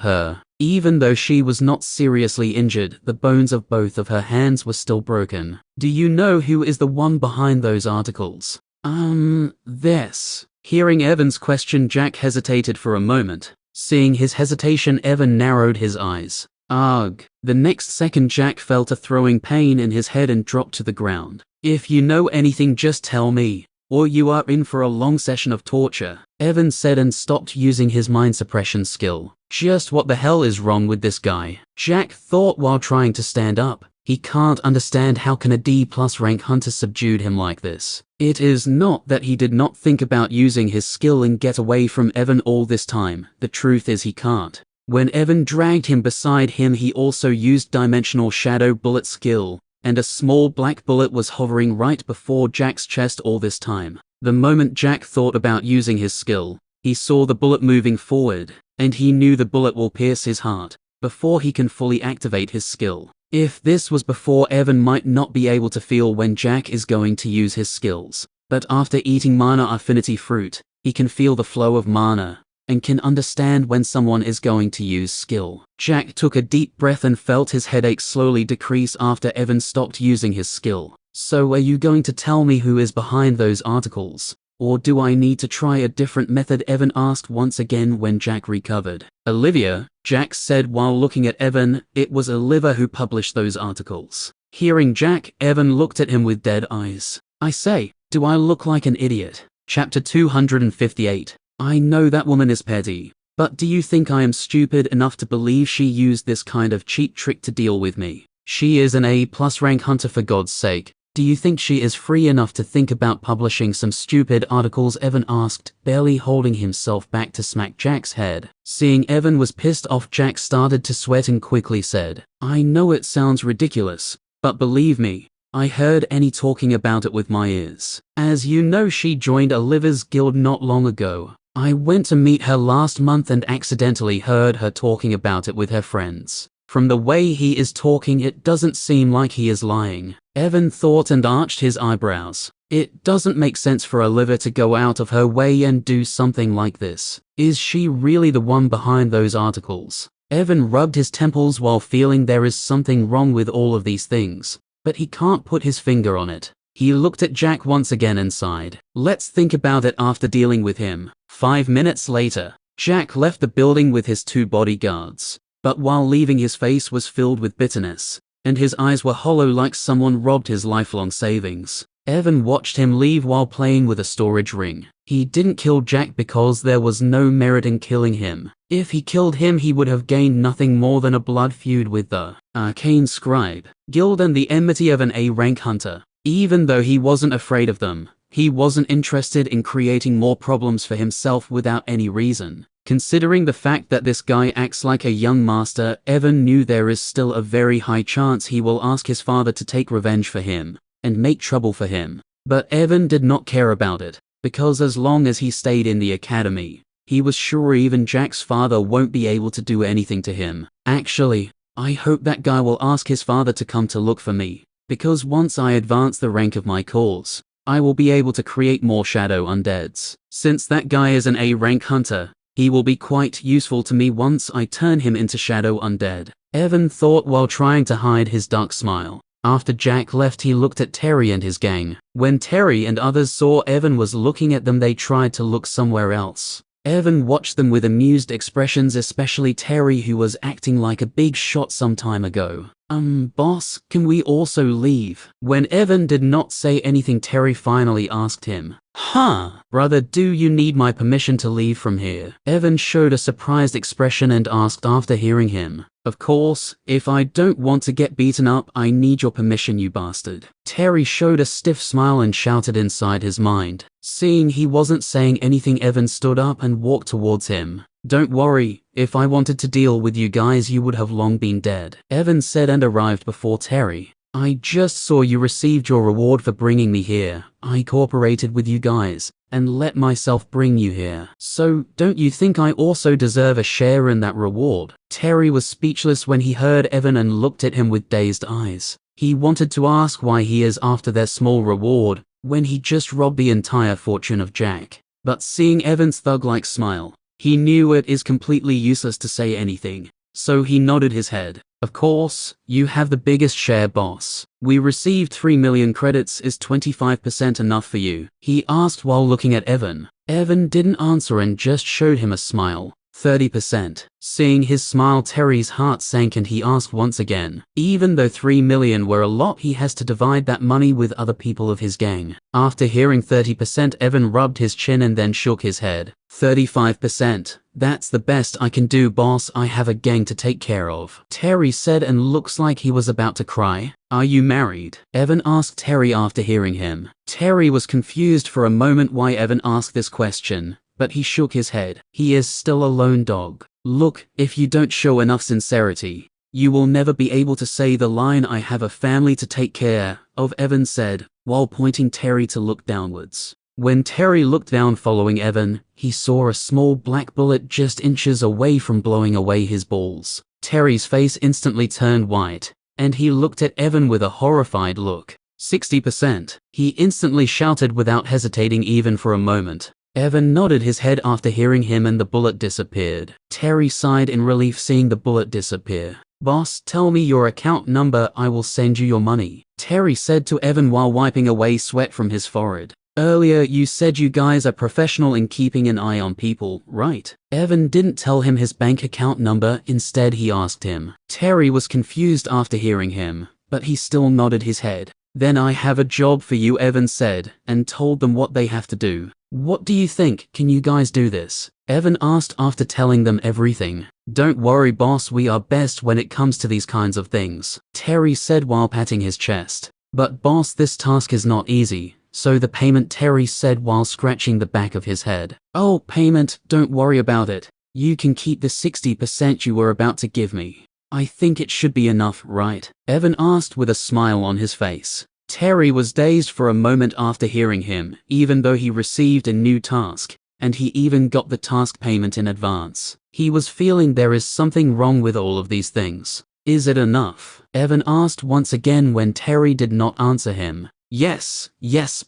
her. Even though she was not seriously injured, the bones of both of her hands were still broken. "Do you know who is the one behind those articles?" This. Hearing Evan's question, Jack hesitated for a moment. Seeing his hesitation, Evan narrowed his eyes. Ugh. The next second, Jack felt a throwing pain in his head and dropped to the ground. "If you know anything, just tell me, or you are in for a long session of torture," Evan said and stopped using his mind suppression skill. Just what the hell is wrong with this guy? Jack thought while trying to stand up. He can't understand how can a D+ rank hunter subdued him like this. It is not that he did not think about using his skill and get away from Evan all this time. The truth is he can't. When Evan dragged him beside him, he also used Dimensional Shadow Bullet skill, and a small black bullet was hovering right before Jack's chest all this time. The moment Jack thought about using his skill, he saw the bullet moving forward, and he knew the bullet will pierce his heart before he can fully activate his skill. If this was before, Evan might not be able to feel when Jack is going to use his skills, but after eating mana affinity fruit, he can feel the flow of mana, and can understand when someone is going to use skill. Jack took a deep breath and felt his headache slowly decrease after Evan stopped using his skill. "So are you going to tell me who is behind those articles? Or do I need to try a different method?" Evan asked once again when Jack recovered. "Olivia," Jack said while looking at Evan. "It was Olivia who published those articles." Hearing Jack, Evan looked at him with dead eyes. "I say, do I look like an idiot?" Chapter 258. "I know that woman is petty, but do you think I am stupid enough to believe she used this kind of cheap trick to deal with me? She is an A+ rank hunter, for God's sake. Do you think she is free enough to think about publishing some stupid articles? Evan asked, barely holding himself back to smack Jack's head. Seeing Evan was pissed off, Jack started to sweat and quickly said, I know it sounds ridiculous, but believe me, I heard Annie talking about it with my ears. As you know, she joined a Livers Guild not long ago. I went to meet her last month and accidentally heard her talking about it with her friends. From the way he is talking, it doesn't seem like he is lying. Evan thought and arched his eyebrows. It doesn't make sense for a liver to go out of her way and do something like this. Is she really the one behind those articles? Evan rubbed his temples while feeling there is something wrong with all of these things, but he can't put his finger on it. He looked at Jack once again and sighed. Let's think about it after dealing with him. 5 minutes later, Jack left the building with his 2 bodyguards. But while leaving, his face was filled with bitterness, and his eyes were hollow like someone robbed his lifelong savings. Evan watched him leave while playing with a storage ring. He didn't kill Jack because there was no merit in killing him. If he killed him, he would have gained nothing more than a blood feud with the Arcane Scribe Guild and the enmity of an A-rank hunter. Even though he wasn't afraid of them, he wasn't interested in creating more problems for himself without any reason. Considering the fact that this guy acts like a young master, Evan knew there is still a very high chance he will ask his father to take revenge for him and make trouble for him. But Evan did not care about it, because as long as he stayed in the academy, he was sure even Jack's father won't be able to do anything to him. Actually, I hope that guy will ask his father to come to look for me, because once I advance the rank of my cause, I will be able to create more shadow undeads. Since that guy is an A-rank hunter, he will be quite useful to me once I turn him into shadow undead. Evan thought while trying to hide his dark smile. After Jack left, he looked at Terry and his gang. When Terry and others saw Evan was looking at them, they tried to look somewhere else. Evan watched them with amused expressions, especially Terry, who was acting like a big shot some time ago. Boss, can we also leave? When Evan did not say anything, Terry finally asked him, brother, do you need my permission to leave from here? Evan showed a surprised expression and asked after hearing him. Of course, if I don't want to get beaten up, I need your permission, you bastard. Terry showed a stiff smile and shouted inside his mind. Seeing he wasn't saying anything, Evan stood up and walked towards him. Don't worry, if I wanted to deal with you guys, you would have long been dead, Evan said and arrived before Terry. I just saw you received your reward for bringing me here. I cooperated with you guys and let myself bring you here. So, don't you think I also deserve a share in that reward? Terry was speechless when he heard Evan and looked at him with dazed eyes. He wanted to ask why he is after their small reward when he just robbed the entire fortune of Jack. But seeing Evan's thug-like smile, he knew it is completely useless to say anything, so he nodded his head. Of course, you have the biggest share, boss. We received 3 million credits. Is 25% enough for you? He asked while looking at Evan. Evan didn't answer and just showed him a smile. 30%. Seeing his smile, Terry's heart sank and he asked once again. Even though 3 million were a lot, he has to divide that money with other people of his gang. After hearing 30%, Evan rubbed his chin and then shook his head. 35%. That's the best I can do, boss. I have a gang to take care of, Terry said, and looks like he was about to cry. Are you married? Evan asked Terry after hearing him. Terry was confused for a moment why Evan asked this question, but he shook his head. He is still a lone dog. Look, if you don't show enough sincerity, you will never be able to say the line, I have a family to take care of, Evan said, while pointing Terry to look downwards. When Terry looked down following Evan, he saw a small black bullet just inches away from blowing away his balls. Terry's face instantly turned white, and he looked at Evan with a horrified look. 60%. He instantly shouted without hesitating even for a moment. Evan nodded his head after hearing him and the bullet disappeared. Terry sighed in relief seeing the bullet disappear. Boss, tell me your account number, I will send you your money, Terry said to Evan while wiping away sweat from his forehead. Earlier you said you guys are professional in keeping an eye on people, right? Evan didn't tell him his bank account number, instead he asked him. Terry was confused after hearing him, but he still nodded his head. Then I have a job for you, Evan said, and told them what they have to do. What do you think? Can you guys do this? Evan asked after telling them everything. Don't worry, boss, we are best when it comes to these kinds of things, Terry said while patting his chest. But boss, this task is not easy. So the payment, Terry said while scratching the back of his head. Oh, payment, don't worry about it. You can keep the 60% you were about to give me. I think it should be enough, right? Evan asked with a smile on his face. Terry was dazed for a moment after hearing him, even though he received a new task, and he even got the task payment in advance. He was feeling there is something wrong with all of these things. Is it enough? Evan asked once again when Terry did not answer him. Yes,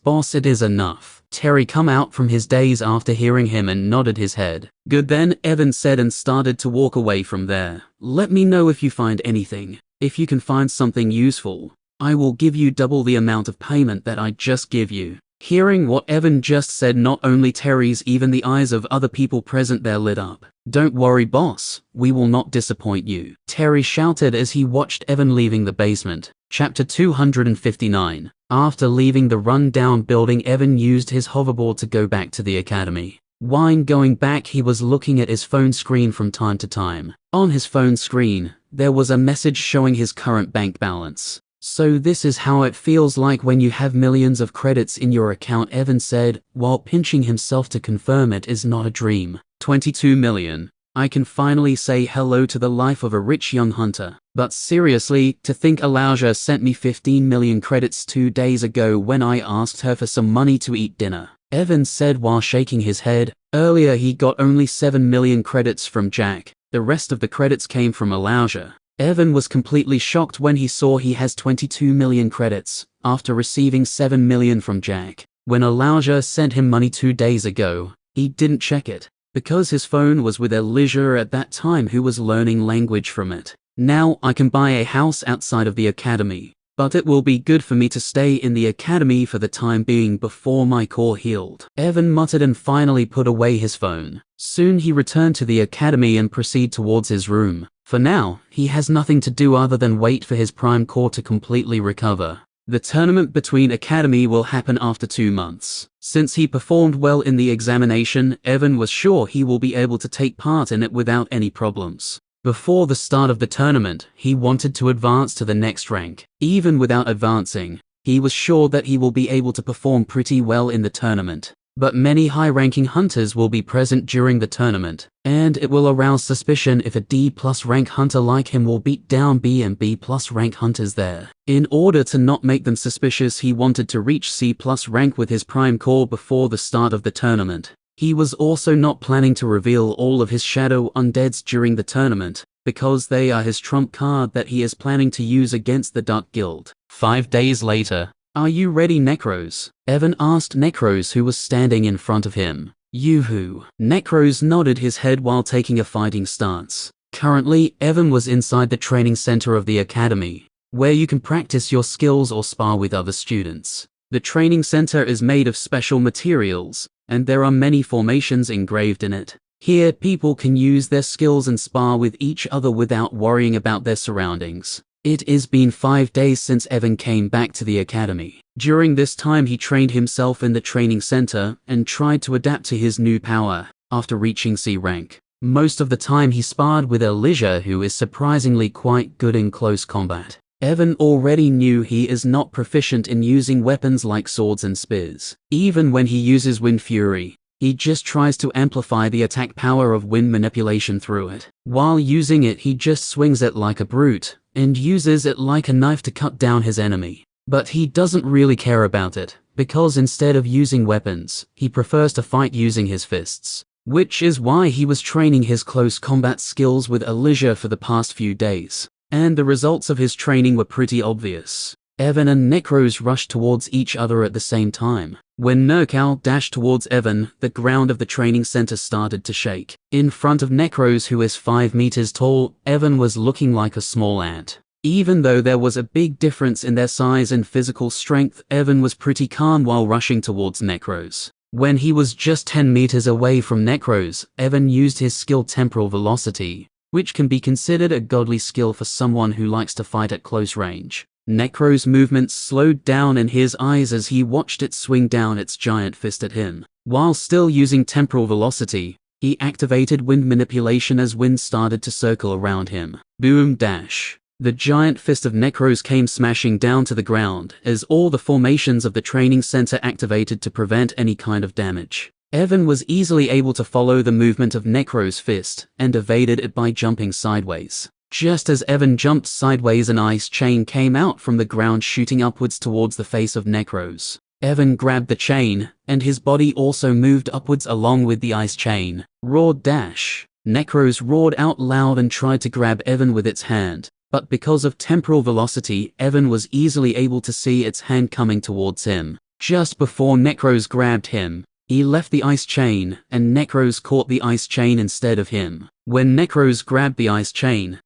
boss, it is enough. Terry come out from his daze after hearing him and nodded his head. Good then, Evan said and started to walk away from there. Let me know if you find anything. If you can find something useful, I will give you double the amount of payment that I just give you. Hearing what Evan just said, not only Terry's, even the eyes of other people present there lit up. Don't worry, boss, we will not disappoint you, Terry shouted as he watched Evan leaving the basement. Chapter 259. After leaving the run-down building, Evan used his hoverboard to go back to the academy. While going back, he was looking at his phone screen from time to time. On his phone screen, there was a message showing his current bank balance. So this is how it feels like when you have millions of credits in your account, Evan said, while pinching himself to confirm it is not a dream. 22 million. I can finally say hello to the life of a rich young hunter. But seriously, to think Elijah sent me 15 million credits 2 days ago when I asked her for some money to eat dinner, Evan said while shaking his head. Earlier he got only 7 million credits from Jack. The rest of the credits came from Elijah. Evan was completely shocked when he saw he has 22 million credits, after receiving 7 million from Jack. When Elijah sent him money 2 days ago, he didn't check it, because his phone was with Elijah at that time, who was learning language from it. Now I can buy a house outside of the academy, but it will be good for me to stay in the academy for the time being before my core healed, Evan muttered and finally put away his phone. Soon he returned to the academy and proceeded towards his room. For now, he has nothing to do other than wait for his prime core to completely recover. The tournament between academy will happen after 2 months. Since he performed well in the examination, Evan was sure he will be able to take part in it without any problems. Before the start of the tournament, he wanted to advance to the next rank. Even without advancing, he was sure that he will be able to perform pretty well in the tournament. But many high-ranking hunters will be present during the tournament, and it will arouse suspicion if a D+ rank hunter like him will beat down B and B+ rank hunters there. In order to not make them suspicious, he wanted to reach C+ rank with his prime core before the start of the tournament. He was also not planning to reveal all of his shadow undeads during the tournament, because they are his trump card that he is planning to use against the Dark Guild. 5 days later. Are you ready, Necros? Evan asked Necros, who was standing in front of him. Yoo-hoo. Necros nodded his head while taking a fighting stance. Currently, Evan was inside the training center of the academy, where you can practice your skills or spar with other students. The training center is made of special materials, and there are many formations engraved in it. Here, people can use their skills and spar with each other without worrying about their surroundings. It has been 5 days since Evan came back to the academy. During this time he trained himself in the training center and tried to adapt to his new power after reaching C rank. Most of the time he sparred with Elijah, who is surprisingly quite good in close combat. Evan already knew he is not proficient in using weapons like swords and spears. Even when he uses Wind Fury, he just tries to amplify the attack power of wind manipulation through it. While using it, he just swings it like a brute and uses it like a knife to cut down his enemy. But he doesn't really care about it, because instead of using weapons, he prefers to fight using his fists. Which is why he was training his close combat skills with Elijah for the past few days. And the results of his training were pretty obvious. Evan and Necros rushed towards each other at the same time. When Nurkal dashed towards Evan, the ground of the training center started to shake. In front of Necros, who is 5 meters tall, Evan was looking like a small ant. Even though there was a big difference in their size and physical strength, Evan was pretty calm while rushing towards Necros. When he was just 10 meters away from Necros, Evan used his skill Temporal Velocity, which can be considered a godly skill for someone who likes to fight at close range. Necros' movements slowed down in his eyes as he watched it swing down its giant fist at him. While still using Temporal Velocity, he activated wind manipulation as wind started to circle around him. Boom dash. The giant fist of Necros came smashing down to the ground as all the formations of the training center activated to prevent any kind of damage. Evan was easily able to follow the movement of Necros' fist and evaded it by jumping sideways. Just as Evan jumped sideways, an ice chain came out from the ground shooting upwards towards the face of Necros. Evan grabbed the chain, and his body also moved upwards along with the ice chain. Roared dash. Necros roared out loud and tried to grab Evan with its hand, but because of temporal velocity, Evan was easily able to see its hand coming towards him. Just before Necros grabbed him, he left the ice chain, and Necros caught the ice chain instead of him. When Necros grabbed the ice chain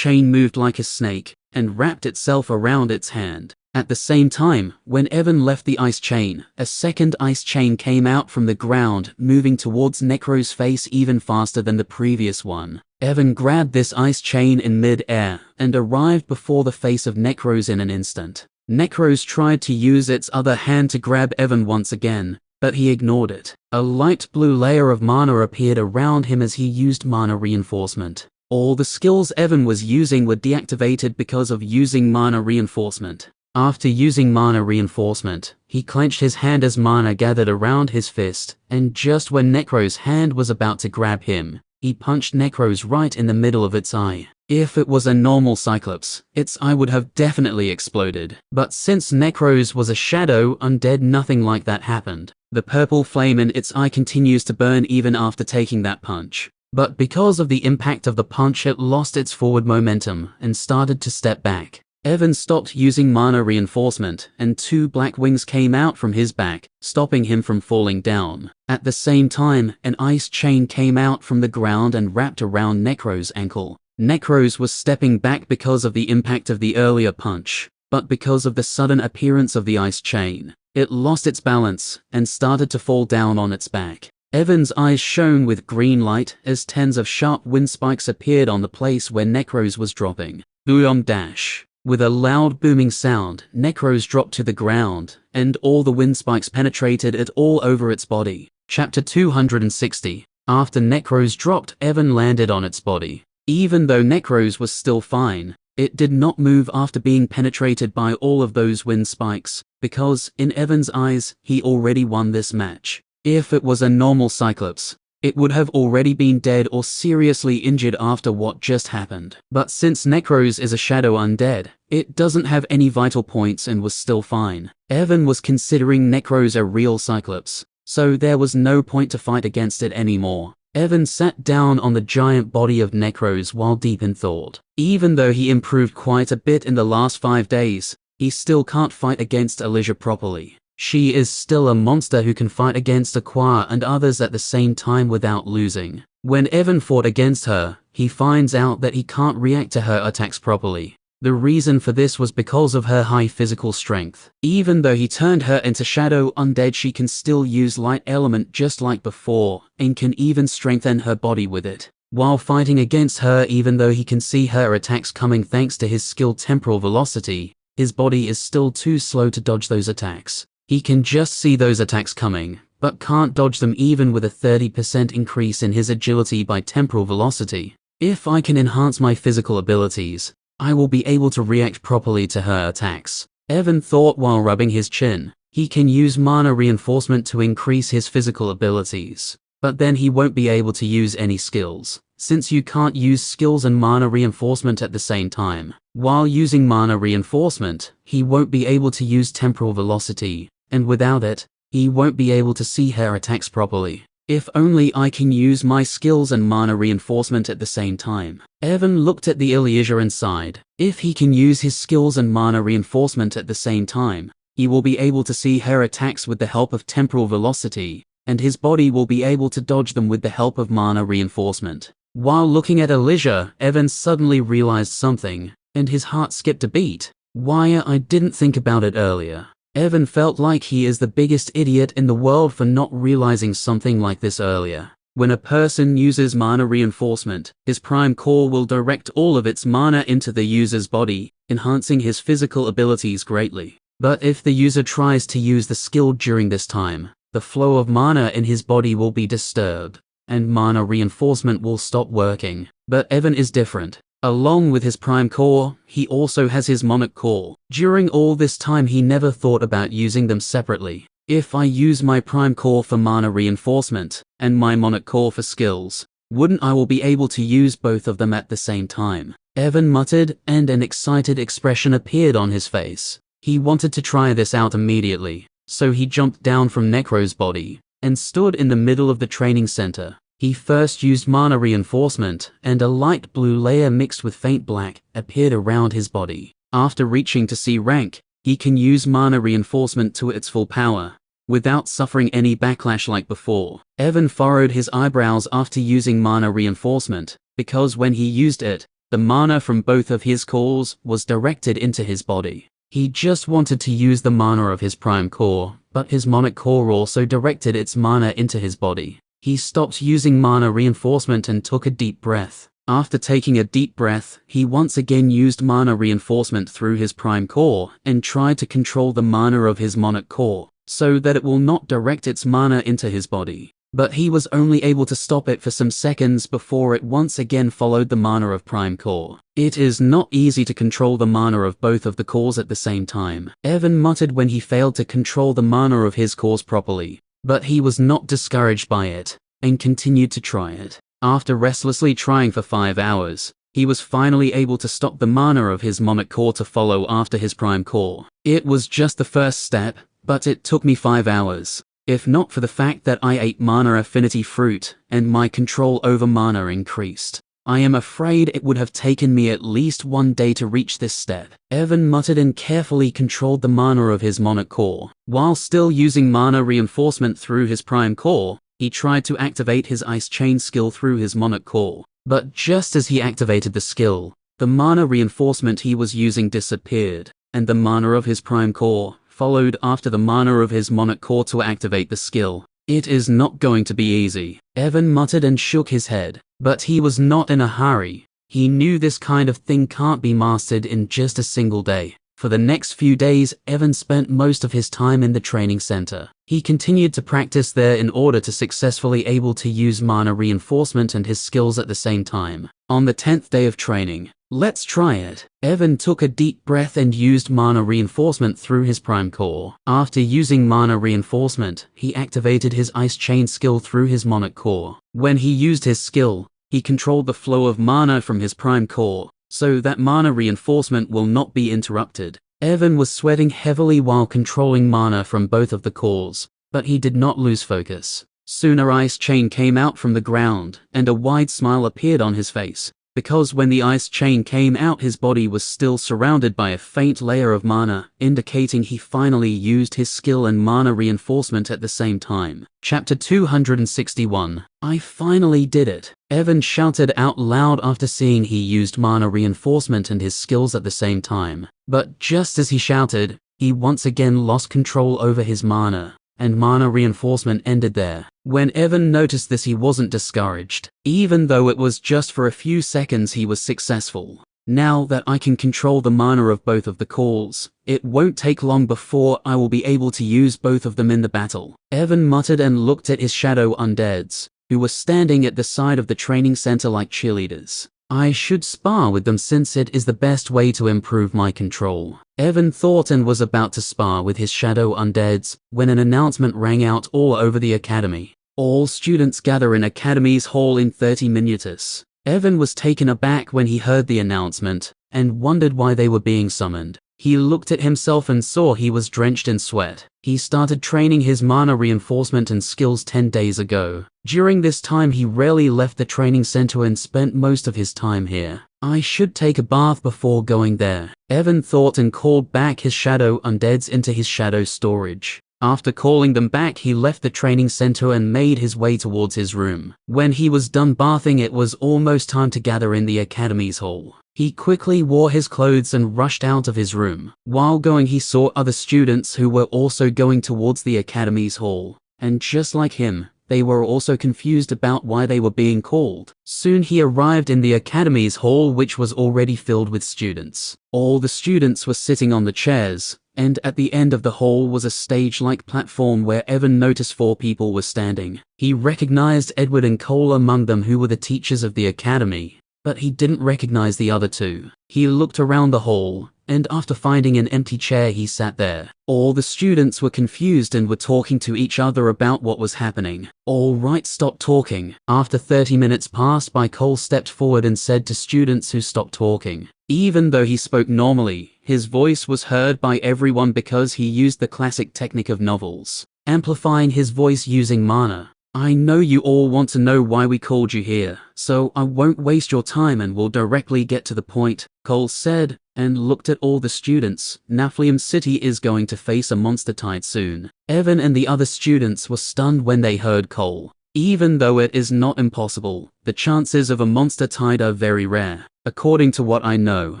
moved like a snake, and wrapped itself around its hand. At the same time, when Evan left the ice chain, a second ice chain came out from the ground, moving towards Necros' face even faster than the previous one. Evan grabbed this ice chain in mid-air, and arrived before the face of Necros in an instant. Necros tried to use its other hand to grab Evan once again, but he ignored it. A light blue layer of mana appeared around him as he used mana reinforcement. All the skills Evan was using were deactivated because of using mana reinforcement. After using mana reinforcement, he clenched his hand as mana gathered around his fist, and just when Necros' hand was about to grab him, he punched Necros right in the middle of its eye. If it was a normal Cyclops, its eye would have definitely exploded. But since Necros was a shadow undead, nothing like that happened. The purple flame in its eye continues to burn even after taking that punch. But because of the impact of the punch, it lost its forward momentum and started to step back. Evan stopped using mana reinforcement, and two black wings came out from his back, stopping him from falling down. At the same time, an ice chain came out from the ground and wrapped around Necros' ankle. Necros was stepping back because of the impact of the earlier punch, but because of the sudden appearance of the ice chain, it lost its balance and started to fall down on its back. Evan's eyes shone with green light as tens of sharp wind spikes appeared on the place where Necros was dropping. Boom dash. With a loud booming sound, Necros dropped to the ground, and all the wind spikes penetrated it all over its body. Chapter 260. After Necros dropped, Evan landed on its body. Even though Necros was still fine, it did not move after being penetrated by all of those wind spikes, because, in Evan's eyes, he already won this match. If it was a normal Cyclops, it would have already been dead or seriously injured after what just happened. But since Necros is a shadow undead, it doesn't have any vital points and was still fine. Evan was considering Necros a real Cyclops, so there was no point to fight against it anymore. Evan sat down on the giant body of Necros while deep in thought. Even though he improved quite a bit in the last 5 days, he still can't fight against Elijah properly. She is still a monster who can fight against Aqua and others at the same time without losing. When Evan fought against her, he finds out that he can't react to her attacks properly. The reason for this was because of her high physical strength. Even though he turned her into Shadow Undead, she can still use Light Element just like before, and can even strengthen her body with it. While fighting against her, even though he can see her attacks coming thanks to his skill Temporal Velocity, his body is still too slow to dodge those attacks. He can just see those attacks coming, but can't dodge them even with a 30% increase in his agility by Temporal Velocity. If I can enhance my physical abilities, I will be able to react properly to her attacks. Evan thought while rubbing his chin. He can use mana reinforcement to increase his physical abilities, but then he won't be able to use any skills, since you can't use skills and mana reinforcement at the same time. While using mana reinforcement, he won't be able to use Temporal Velocity, and without it, he won't be able to see her attacks properly. If only I can use my skills and mana reinforcement at the same time. Evan looked at the Elijah and sighed. If he can use his skills and mana reinforcement at the same time, he will be able to see her attacks with the help of Temporal Velocity, and his body will be able to dodge them with the help of mana reinforcement. While looking at Elijah, Evan suddenly realized something, and his heart skipped a beat. Why I didn't think about it earlier. Evan felt like he is the biggest idiot in the world for not realizing something like this earlier. When a person uses mana reinforcement, his prime core will direct all of its mana into the user's body, enhancing his physical abilities greatly. But if the user tries to use the skill during this time, the flow of mana in his body will be disturbed, and mana reinforcement will stop working. But Evan is different. Along with his Prime Core, he also has his Monarch Core. During all this time he never thought about using them separately. If I use my Prime Core for mana reinforcement, and my Monarch Core for skills, wouldn't I will be able to use both of them at the same time? Evan muttered, and an excited expression appeared on his face. He wanted to try this out immediately, so he jumped down from Necro's body, and stood in the middle of the training center. He first used mana reinforcement, and a light blue layer mixed with faint black appeared around his body. After reaching to C rank, he can use mana reinforcement to its full power, without suffering any backlash like before. Evan furrowed his eyebrows after using mana reinforcement, because when he used it, the mana from both of his cores was directed into his body. He just wanted to use the mana of his Prime Core, but his Monarch Core also directed its mana into his body. He stopped using mana reinforcement and took a deep breath. After taking a deep breath, he once again used mana reinforcement through his Prime Core and tried to control the mana of his Monarch Core, so that it will not direct its mana into his body. But he was only able to stop it for some seconds before it once again followed the mana of Prime Core. It is not easy to control the mana of both of the cores at the same time. Evan muttered when he failed to control the mana of his cores properly. But he was not discouraged by it, and continued to try it. After restlessly trying for 5 hours, he was finally able to stop the mana of his Monarch Core to follow after his Prime Core. It was just the first step, but it took me 5 hours. If not for the fact that I ate mana affinity fruit, and my control over mana increased, I am afraid it would have taken me at least 1 day to reach this step. Evan muttered and carefully controlled the mana of his Monarch Core. While still using mana reinforcement through his Prime Core, he tried to activate his Ice Chain skill through his Monarch Core. But just as he activated the skill, the mana reinforcement he was using disappeared, and the mana of his Prime Core followed after the mana of his Monarch Core to activate the skill. It is not going to be easy, Evan muttered and shook his head. But he was not in a hurry. He knew this kind of thing can't be mastered in just a single day. For the next few days, Evan spent most of his time in the training center. He continued to practice there in order to successfully able to use mana reinforcement and his skills at the same time. On the 10th day of training, let's try it. Evan took a deep breath and used mana reinforcement through his Prime Core. After using mana reinforcement, he activated his Ice Chain skill through his Monarch Core. When he used his skill, he controlled the flow of mana from his Prime Core, so that mana reinforcement will not be interrupted. Evan was sweating heavily while controlling mana from both of the cores, but he did not lose focus. Soon a Ice Chain came out from the ground, and a wide smile appeared on his face, because when the Ice Chain came out his body was still surrounded by a faint layer of mana, indicating he finally used his skill and mana reinforcement at the same time. Chapter 261. I finally did it. Evan shouted out loud after seeing he used mana reinforcement and his skills at the same time. But just as he shouted, he once again lost control over his mana, and mana reinforcement ended there. When Evan noticed this, he wasn't discouraged. Even though it was just for a few seconds, he was successful. Now that I can control the mana of both of the cores, it won't take long before I will be able to use both of them in the battle. Evan muttered and looked at his shadow undeads, who were standing at the side of the training center like cheerleaders. I should spar with them since it is the best way to improve my control. Evan thought and was about to spar with his shadow undeads when an announcement rang out all over the academy. All students gather in Academy's hall in 30 minutes. Evan was taken aback when he heard the announcement, and wondered why they were being summoned. He looked at himself and saw he was drenched in sweat. He started training his mana reinforcement and skills 10 days ago. During this time he rarely left the training center and spent most of his time here. I should take a bath before going there, Evan thought, and called back his shadow undeads into his shadow storage. After calling them back, he left the training center and made his way towards his room. When he was done bathing, it was almost time to gather in the Academy's hall. He quickly wore his clothes and rushed out of his room. While going, he saw other students who were also going towards the Academy's hall. And just like him, they were also confused about why they were being called. Soon he arrived in the Academy's hall, which was already filled with students. All the students were sitting on the chairs, and at the end of the hall was a stage-like platform where Evan noticed 4 people were standing. He recognized Edward and Cole among them, who were the teachers of the Academy. but he didn't recognize the other two. He looked around the hall, and after finding an empty chair he sat there. All the students were confused and were talking to each other about what was happening. All right, stop talking. After 30 minutes passed by, Cole stepped forward and said to students who stopped talking. Even though he spoke normally, his voice was heard by everyone because he used the classic technique of novels, amplifying his voice using mana. I know you all want to know why we called you here, so I won't waste your time and will directly get to the point, Cole said, and looked at all the students. Nephilim City is going to face a monster tide soon. Evan and the other students were stunned when they heard Cole. Even though it is not impossible, the chances of a monster tide are very rare. According to what I know,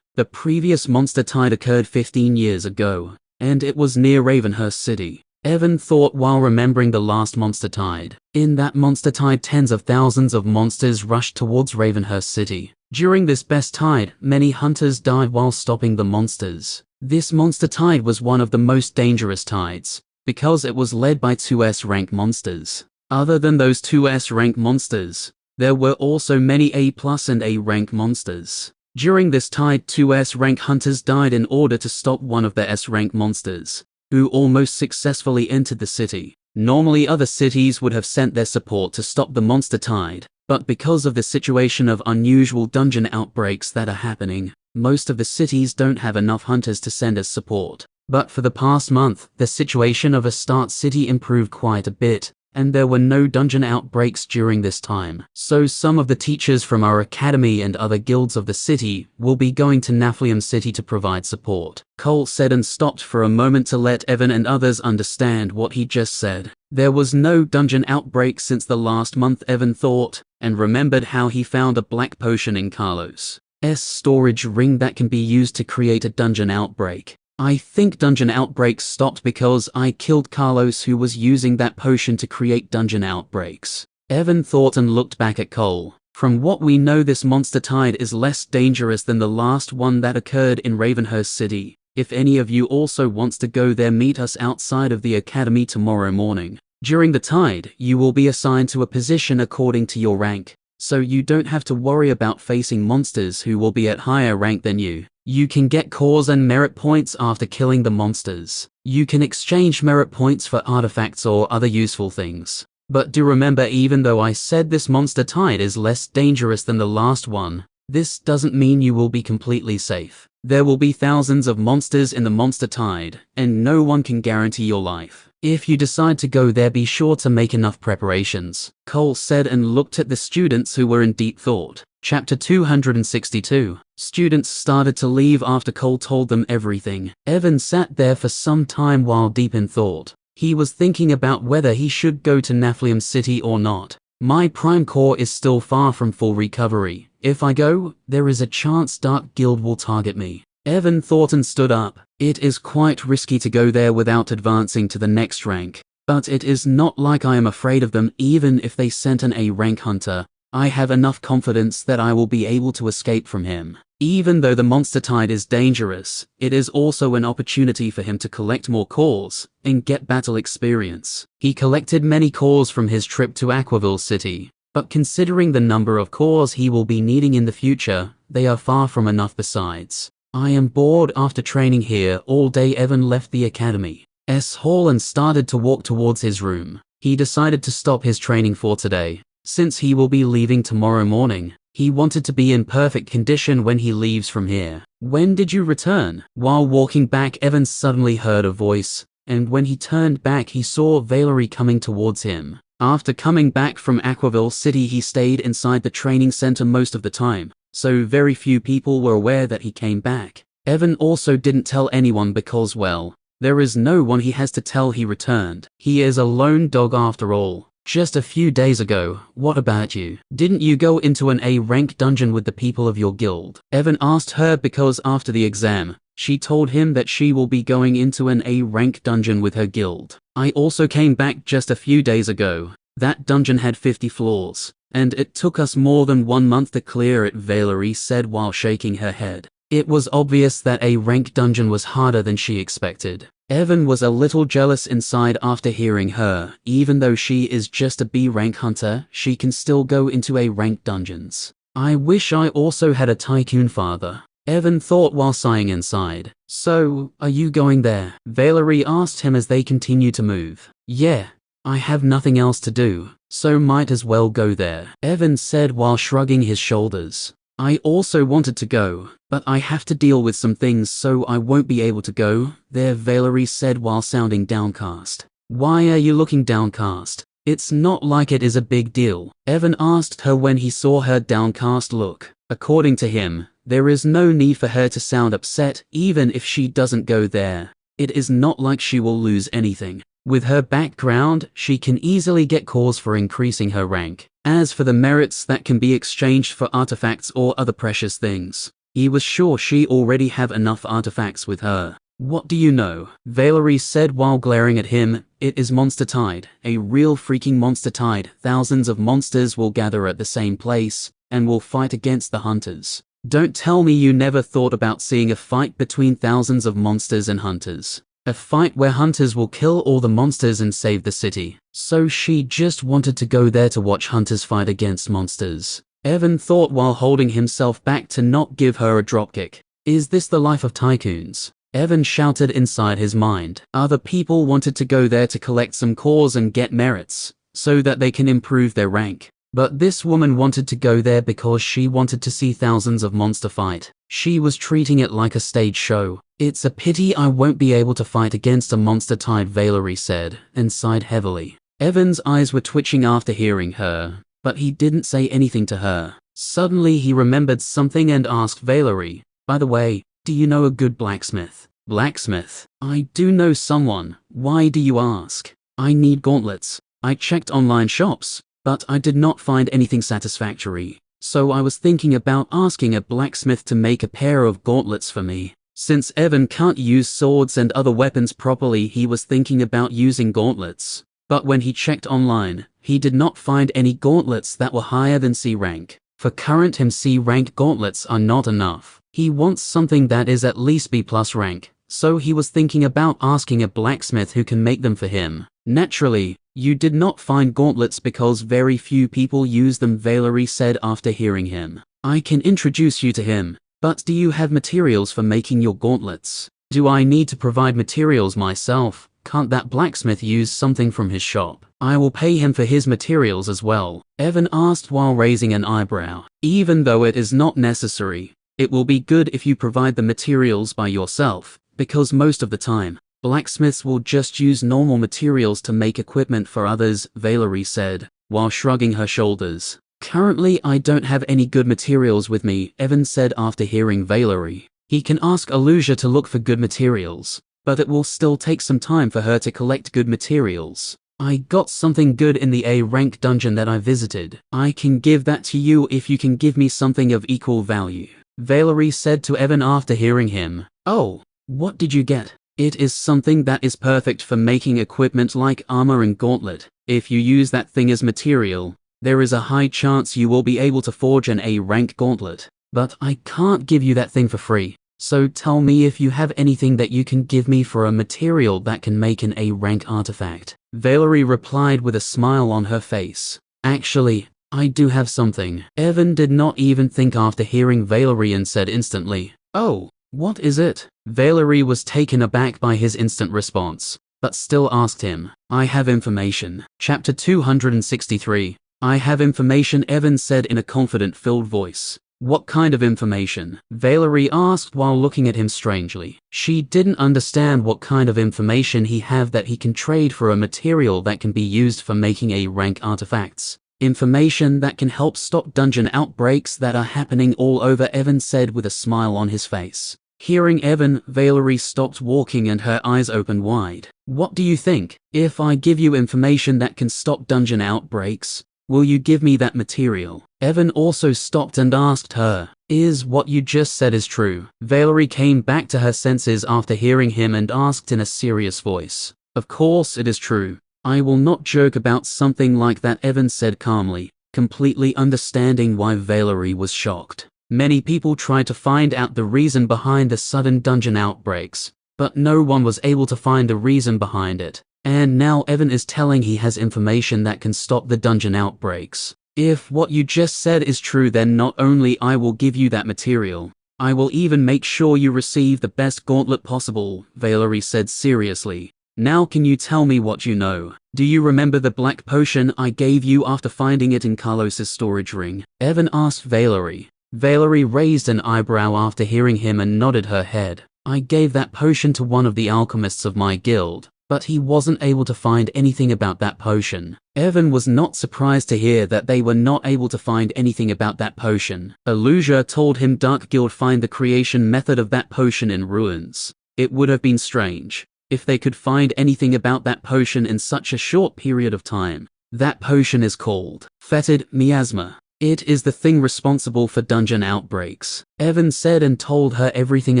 the previous monster tide occurred 15 years ago, and it was near Ravenhurst City. Evan thought while remembering the last monster tide. In that monster tide, tens of thousands of monsters rushed towards Ravenhurst City. During this best tide, many hunters died while stopping the monsters. This monster tide was one of the most dangerous tides, because it was led by 2S rank monsters. Other than those 2S rank monsters, there were also many A+ and A rank monsters. During this tide, 2S rank hunters died in order to stop one of the S rank monsters, who almost successfully entered the city. Normally other cities would have sent their support to stop the monster tide, but because of the situation of unusual dungeon outbreaks that are happening, most of the cities don't have enough hunters to send as support. But for the past month, the situation of Astarte City improved quite a bit, and there were no dungeon outbreaks during this time. So some of the teachers from our academy and other guilds of the city will be going to Nephilim City to provide support, Cole said, and stopped for a moment to let Evan and others understand what he just said. There was no dungeon outbreak since the last month, Evan thought, and remembered how he found a black potion in Carlos' storage ring that can be used to create a dungeon outbreak. I think dungeon outbreaks stopped because I killed Carlos, who was using that potion to create dungeon outbreaks, Evan thought, and looked back at Cole. From what we know, this monster tide is less dangerous than the last one that occurred in Ravenhurst City. If any of you also wants to go there, meet us outside of the academy tomorrow morning. During the tide, you will be assigned to a position according to your rank, so you don't have to worry about facing monsters who will be at higher rank than you. You can get cores and merit points after killing the monsters. You can exchange merit points for artifacts or other useful things. But do remember, even though I said this monster tide is less dangerous than the last one, this doesn't mean you will be completely safe. There will be thousands of monsters in the monster tide, and no one can guarantee your life. If you decide to go there, be sure to make enough preparations, Cole said, and looked at the students who were in deep thought. Chapter 262. Students started to leave after Cole told them everything. Evan sat there for some time while deep in thought. He was thinking about whether he should go to Nephilim City or not. My prime core is still far from full recovery. If I go, there is a chance Dark Guild will target me, Evan thought, and stood up. It is quite risky to go there without advancing to the next rank, but it is not like I am afraid of them. Even if they sent an A rank hunter, I have enough confidence that I will be able to escape from him. Even though the monster tide is dangerous, it is also an opportunity for him to collect more cores and get battle experience. He collected many cores from his trip to Aquaville City, but considering the number of cores he will be needing in the future, they are far from enough. Besides, I am bored after training here all day. Evan left the academy's hall and started to walk towards his room. He decided to stop his training for today, since he will be leaving tomorrow morning. He wanted to be in perfect condition when he leaves from here. When did you return? While walking back, Evan suddenly heard a voice, and when he turned back he saw Valerie coming towards him. After coming back from Aquaville City, he stayed inside the training center most of the time, so very few people were aware that he came back. Evan also didn't tell anyone because, well, there is no one he has to tell he returned. He is a lone dog after all. Just a few days ago, what about you? Didn't you go into an A-rank dungeon with the people of your guild? Evan asked her because after the exam, she told him that she will be going into an A-rank dungeon with her guild. I also came back just a few days ago. That dungeon had 50 floors, and it took us more than 1 month to clear it, Valerie said while shaking her head. It was obvious that A-rank dungeon was harder than she expected. Evan was a little jealous inside after hearing her. Even though she is just a B-rank hunter, she can still go into A-rank dungeons. I wish I also had a tycoon father, Evan thought while sighing inside. So, are you going there? Valerie asked him as they continued to move. Yeah, I have nothing else to do, so might as well go there, Evan said while shrugging his shoulders. I also wanted to go, but I have to deal with some things so I won't be able to go there, Valerie said while sounding downcast. Why are you looking downcast? It's not like it is a big deal, Evan asked her when he saw her downcast look. According to him, there is no need for her to sound upset even if she doesn't go there. It is not like she will lose anything. With her background, she can easily get cause for increasing her rank. As for the merits that can be exchanged for artifacts or other precious things, he was sure she already have enough artifacts with her. What do you know? Valerie said while glaring at him. It is Monster Tide, a real freaking Monster Tide. Thousands of monsters will gather at the same place and will fight against the hunters. Don't tell me you never thought about seeing a fight between thousands of monsters and hunters. A fight where hunters will kill all the monsters and save the city. So she just wanted to go there to watch hunters fight against monsters, Evan thought while holding himself back to not give her a dropkick. Is this the life of tycoons? Evan shouted inside his mind. Other people wanted to go there to collect some cores and get merits, so that they can improve their rank. But this woman wanted to go there because she wanted to see thousands of monster fight. She was treating it like a stage show. It's a pity I won't be able to fight against a monster tide, Valerie said, and sighed heavily. Evan's eyes were twitching after hearing her, but he didn't say anything to her. Suddenly he remembered something and asked Valerie, by the way, do you know a good blacksmith? Blacksmith? I do know someone. Why do you ask? I need gauntlets. I checked online shops, but I did not find anything satisfactory. So I was thinking about asking a blacksmith to make a pair of gauntlets for me. Since Evan can't use swords and other weapons properly, he was thinking about using gauntlets. But when he checked online, he did not find any gauntlets that were higher than C rank. For current him, C rank gauntlets are not enough. He wants something that is at least B+ rank. So he was thinking about asking a blacksmith who can make them for him. Naturally, you did not find gauntlets because very few people use them, Valerie said after hearing him. I can introduce you to him, but do you have materials for making your gauntlets? Do I need to provide materials myself? Can't that blacksmith use something from his shop? I will pay him for his materials as well, Evan asked while raising an eyebrow. Even though it is not necessary, it will be good if you provide the materials by yourself, because most of the time, blacksmiths will just use normal materials to make equipment for others, Valerie said, while shrugging her shoulders. Currently I don't have any good materials with me, Evan said after hearing Valerie. He can ask Alusia to look for good materials, but it will still take some time for her to collect good materials. I got something good in the A rank dungeon that I visited. I can give that to you if you can give me something of equal value, Valerie said to Evan after hearing him. Oh, what did you get? It is something that is perfect for making equipment like armor and gauntlet. If you use that thing as material, there is a high chance you will be able to forge an A rank gauntlet. But I can't give you that thing for free. So tell me if you have anything that you can give me for a material that can make an A rank artifact. Valerie replied with a smile on her face. Actually, I do have something. Evan did not even think after hearing Valerie and said instantly, oh, what is it? Valerie was taken aback by his instant response, but still asked him. I have information. Chapter 263. I have information, Evan said in a confident-filled voice. What kind of information? Valerie asked while looking at him strangely. She didn't understand what kind of information he have that he can trade for a material that can be used for making A rank artifacts. Information that can help stop dungeon outbreaks that are happening all over, Evan said with a smile on his face. Hearing Evan, Valerie stopped walking and her eyes opened wide. What do you think? If I give you information that can stop dungeon outbreaks, will you give me that material? Evan also stopped and asked her, is what you just said is true? Valerie came back to her senses after hearing him and asked in a serious voice. Of course it is true. I will not joke about something like that, Evan said calmly, completely understanding why Valerie was shocked. Many people tried to find out the reason behind the sudden dungeon outbreaks, but no one was able to find the reason behind it. And now Evan is telling he has information that can stop the dungeon outbreaks. If what you just said is true, then not only I will give you that material, I will even make sure you receive the best gauntlet possible, Valerie said seriously. Now can you tell me what you know? Do you remember the black potion I gave you after finding it in Carlos's storage ring? Evan asked Valerie. Valerie raised an eyebrow after hearing him and nodded her head. I gave that potion to one of the alchemists of my guild, but he wasn't able to find anything about that potion. Evan was not surprised to hear that they were not able to find anything about that potion. Illusia told him Dark Guild find the creation method of that potion in ruins. It would have been strange if they could find anything about that potion in such a short period of time. That potion is called Fetid Miasma. It is the thing responsible for dungeon outbreaks. Evan said and told her everything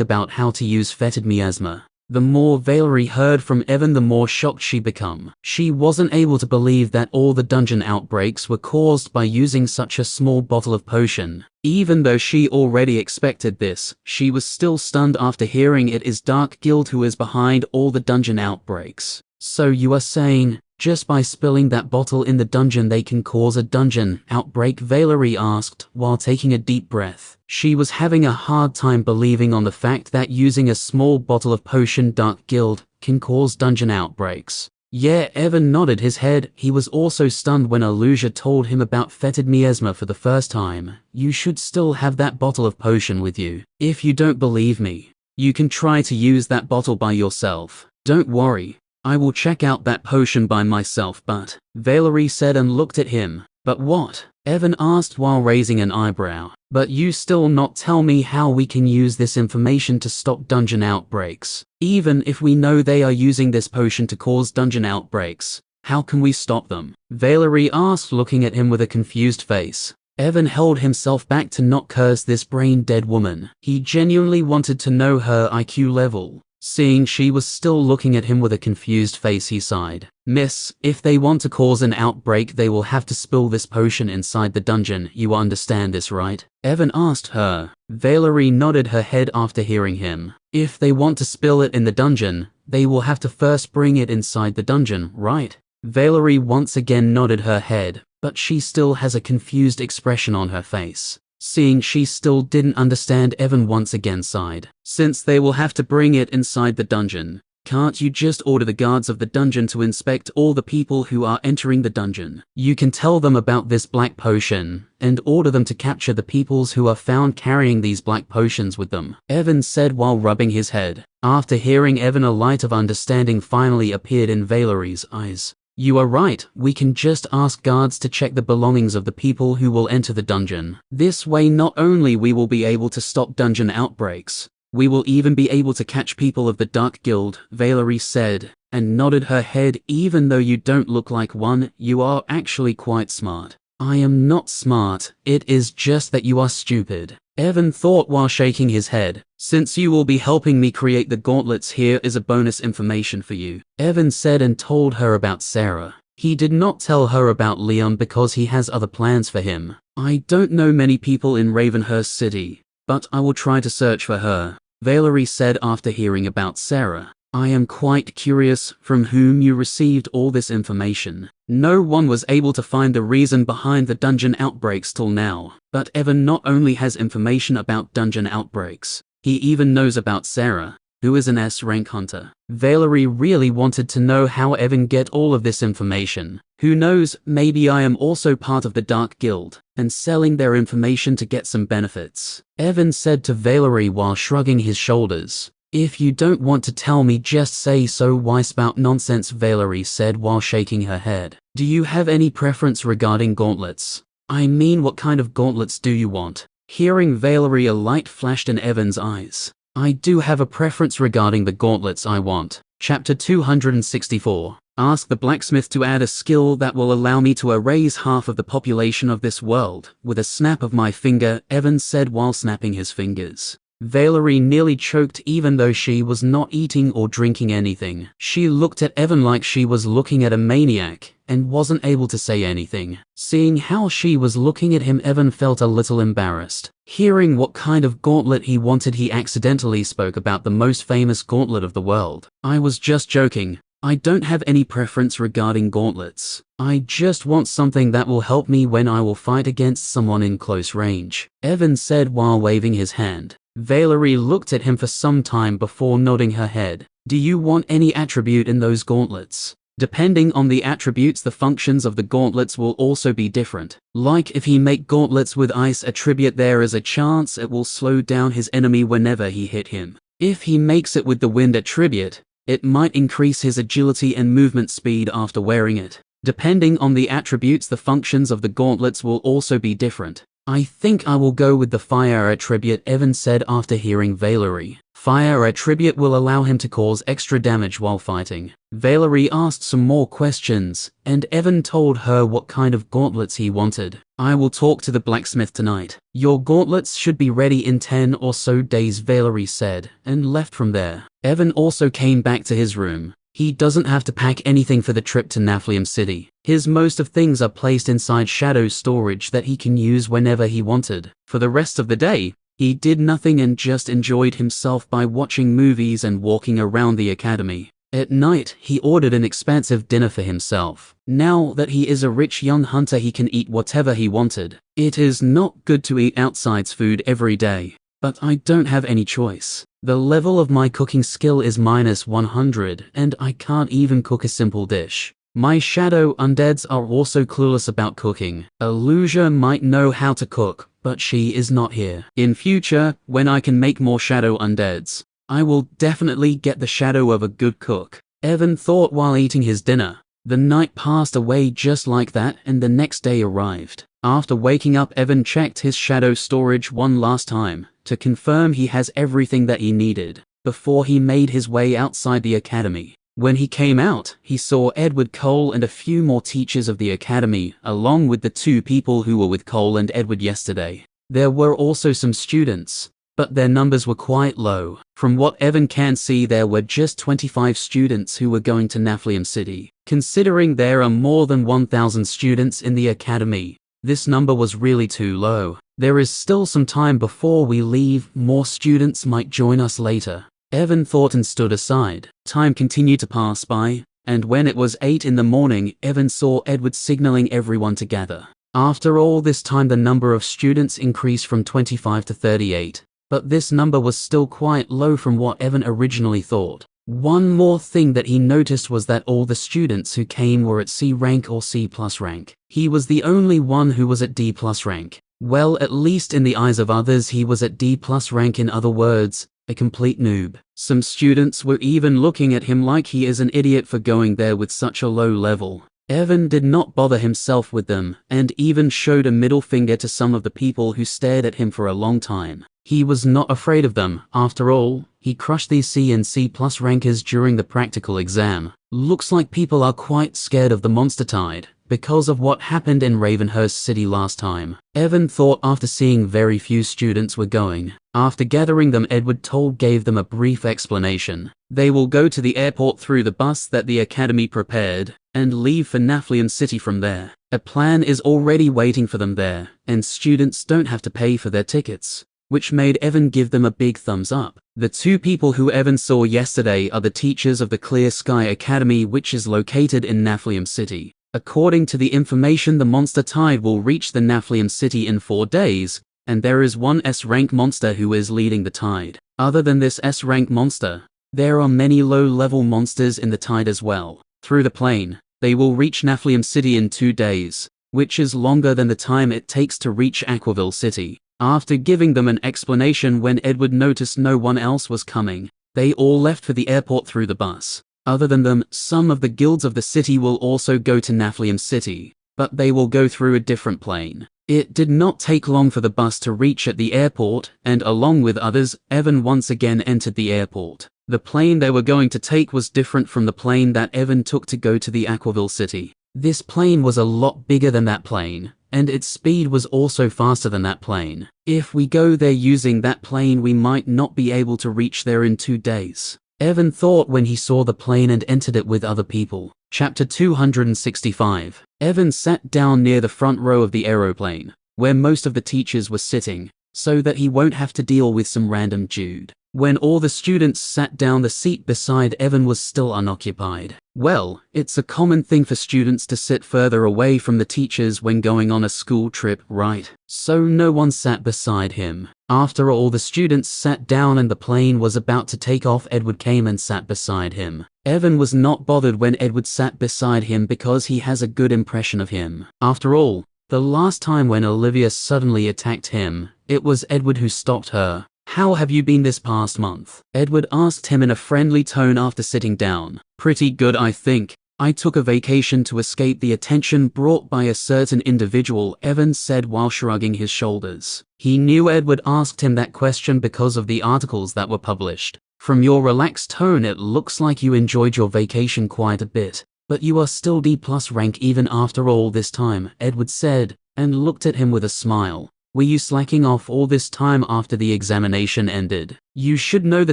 about how to use Fetid Miasma. The more Valerie heard from Evan, the more shocked she became. She wasn't able to believe that all the dungeon outbreaks were caused by using such a small bottle of potion. Even though she already expected this, she was still stunned after hearing it is Dark Guild who is behind all the dungeon outbreaks. So you are saying, just by spilling that bottle in the dungeon they can cause a dungeon outbreak? Valerie asked while taking a deep breath. She was having a hard time believing on the fact that using a small bottle of potion Dark Guild can cause dungeon outbreaks. Yeah, Evan nodded his head. He was also stunned when Illusia told him about Fetid Miasma for the first time. You should still have that bottle of potion with you. If you don't believe me, you can try to use that bottle by yourself. Don't worry, I will check out that potion by myself. But, Valerie said and looked at him. But what? Evan asked while raising an eyebrow. But you still not tell me how we can use this information to stop dungeon outbreaks. Even if we know they are using this potion to cause dungeon outbreaks, how can we stop them? Valerie asked, looking at him with a confused face. Evan held himself back to not curse this brain-dead woman. He genuinely wanted to know her IQ level. Seeing she was still looking at him with a confused face, he sighed. Miss, if they want to cause an outbreak, they will have to spill this potion inside the dungeon. You understand this, right? Evan asked her. Valerie nodded her head after hearing him. If they want to spill it in the dungeon, they will have to first bring it inside the dungeon, right? Valerie once again nodded her head, but she still has a confused expression on her face. Seeing she still didn't understand, Evan once again sighed. Since they will have to bring it inside the dungeon, can't you just order the guards of the dungeon to inspect all the people who are entering the dungeon? You can tell them about this black potion, and order them to capture the peoples who are found carrying these black potions with them, Evan said while rubbing his head. After hearing Evan, a light of understanding finally appeared in Valerie's eyes. You are right, we can just ask guards to check the belongings of the people who will enter the dungeon. This way not only we will be able to stop dungeon outbreaks, we will even be able to catch people of the Dark Guild, Valerie said, and nodded her head. Even though you don't look like one, you are actually quite smart. I am not smart, it is just that you are stupid, Evan thought while shaking his head. Since you will be helping me create the gauntlets, here is a bonus information for you, Evan said and told her about Sarah. He did not tell her about Leon because he has other plans for him. I don't know many people in Ravenhurst City, but I will try to search for her, Valerie said after hearing about Sarah. I am quite curious from whom you received all this information. No one was able to find the reason behind the dungeon outbreaks till now, but Evan not only has information about dungeon outbreaks, he even knows about Sarah, who is an S-rank hunter. Valerie really wanted to know how Evan get all of this information. Who knows, maybe I am also part of the Dark Guild, and selling their information to get some benefits, Evan said to Valerie while shrugging his shoulders. If you don't want to tell me, just say so. Why spout nonsense? Valerie said while shaking her head. Do you have any preference regarding gauntlets? I mean, what kind of gauntlets do you want? Hearing Valerie, a light flashed in Evan's eyes. I do have a preference regarding the gauntlets I want. Chapter 264. Ask the blacksmith to add a skill that will allow me to erase half of the population of this world with a snap of my finger, Evan said while snapping his fingers. Valerie nearly choked even though she was not eating or drinking anything. She looked at Evan like she was looking at a maniac and wasn't able to say anything. Seeing how she was looking at him, Evan felt a little embarrassed. Hearing what kind of gauntlet he wanted, he accidentally spoke about the most famous gauntlet of the world. I was just joking. I don't have any preference regarding gauntlets. I just want something that will help me when I will fight against someone in close range, Evan said while waving his hand. Valerie looked at him for some time before nodding her head. Do you want any attribute in those gauntlets? Depending on the attributes, the functions of the gauntlets will also be different. Like if he make gauntlets with ice attribute, there is a chance it will slow down his enemy whenever he hit him. If he makes it with the wind attribute, it might increase his agility and movement speed after wearing it. Depending on the attributes, the functions of the gauntlets will also be different. I think I will go with the fire attribute, Evan said after hearing Valerie. Fire attribute will allow him to cause extra damage while fighting. Valerie asked some more questions, and Evan told her what kind of gauntlets he wanted. I will talk to the blacksmith tonight. Your gauntlets should be ready in 10 or so days, Valerie said, and left from there. Evan also came back to his room. He doesn't have to pack anything for the trip to Nephilim City. His most of things are placed inside shadow storage that he can use whenever he wanted. For the rest of the day, he did nothing and just enjoyed himself by watching movies and walking around the academy. At night, he ordered an expensive dinner for himself. Now that he is a rich young hunter, he can eat whatever he wanted. It is not good to eat outside's food every day, but I don't have any choice. The level of my cooking skill is -100, and I can't even cook a simple dish. My shadow undeads are also clueless about cooking. Illusia might know how to cook, but she is not here. In future, when I can make more shadow undeads, I will definitely get the shadow of a good cook, Evan thought while eating his dinner. The night passed away just like that, and the next day arrived. After waking up, Evan checked his shadow storage one last time to confirm he has everything that he needed before he made his way outside the academy. When he came out, he saw Edward Cole and a few more teachers of the academy, along with the 2 people who were with Cole and Edward yesterday. There were also some students, but their numbers were quite low. From what Evan can see, there were just 25 students who were going to Nephilim City. Considering there are more than 1,000 students in the academy, this number was really too low. There is still some time before we leave. More students might join us later, Evan thought and stood aside. Time continued to pass by, and when it was 8 in the morning, Evan saw Edward signaling everyone to gather. After all this time, the number of students increased from 25 to 38, but this number was still quite low from what Evan originally thought. One more thing that he noticed was that all the students who came were at C rank or C+ rank. He was the only one who was at D+ rank. Well, at least in the eyes of others, he was at D+ rank, in other words, a complete noob. Some students were even looking at him like he is an idiot for going there with such a low level. Evan did not bother himself with them, and even showed a middle finger to some of the people who stared at him for a long time. He was not afraid of them. After all, he crushed these C and C+ rankers during the practical exam. Looks like people are quite scared of the monster tide because of what happened in Ravenhurst City last time, Evan thought after seeing very few students were going. After gathering them, Edward gave them a brief explanation. They will go to the airport through the bus that the academy prepared, and leave for Nephilim City from there. A plan is already waiting for them there, and students don't have to pay for their tickets, which made Evan give them a big thumbs up. The 2 people who Evan saw yesterday are the teachers of the Clear Sky Academy, which is located in Nephilim City. According to the information, the monster tide will reach the Nephilim City in 4 days, and there is one S-rank monster who is leading the tide. Other than this S-rank monster, there are many low-level monsters in the tide as well. Through the plane, they will reach Nephilim City in 2 days, which is longer than the time it takes to reach Aquaville City. After giving them an explanation, when Edward noticed no one else was coming, they all left for the airport through the bus. Other than them, some of the guilds of the city will also go to Nephilim City, but they will go through a different plane. It did not take long for the bus to reach at the airport, and along with others, Evan once again entered the airport. The plane they were going to take was different from the plane that Evan took to go to the Aquaville City. This plane was a lot bigger than that plane, and its speed was also faster than that plane. If we go there using that plane, we might not be able to reach there in 2 days, Evan thought when he saw the plane and entered it with other people. Chapter 265. Evan sat down near the front row of the aeroplane, where most of the teachers were sitting, so that he won't have to deal with some random dude. When all the students sat down, the seat beside Evan was still unoccupied. Well, it's a common thing for students to sit further away from the teachers when going on a school trip, right? So no one sat beside him. After all the students sat down and the plane was about to take off, Edward came and sat beside him. Evan was not bothered when Edward sat beside him because he has a good impression of him. After all, the last time when Olivia suddenly attacked him, it was Edward who stopped her. "How have you been this past month?" Edward asked him in a friendly tone after sitting down. "Pretty good, I think. I took a vacation to escape the attention brought by a certain individual," Evan said while shrugging his shoulders. He knew Edward asked him that question because of the articles that were published. "From your relaxed tone, it looks like you enjoyed your vacation quite a bit. But you are still D+ rank even after all this time," Edward said, and looked at him with a smile. "Were you slacking off all this time after the examination ended? You should know the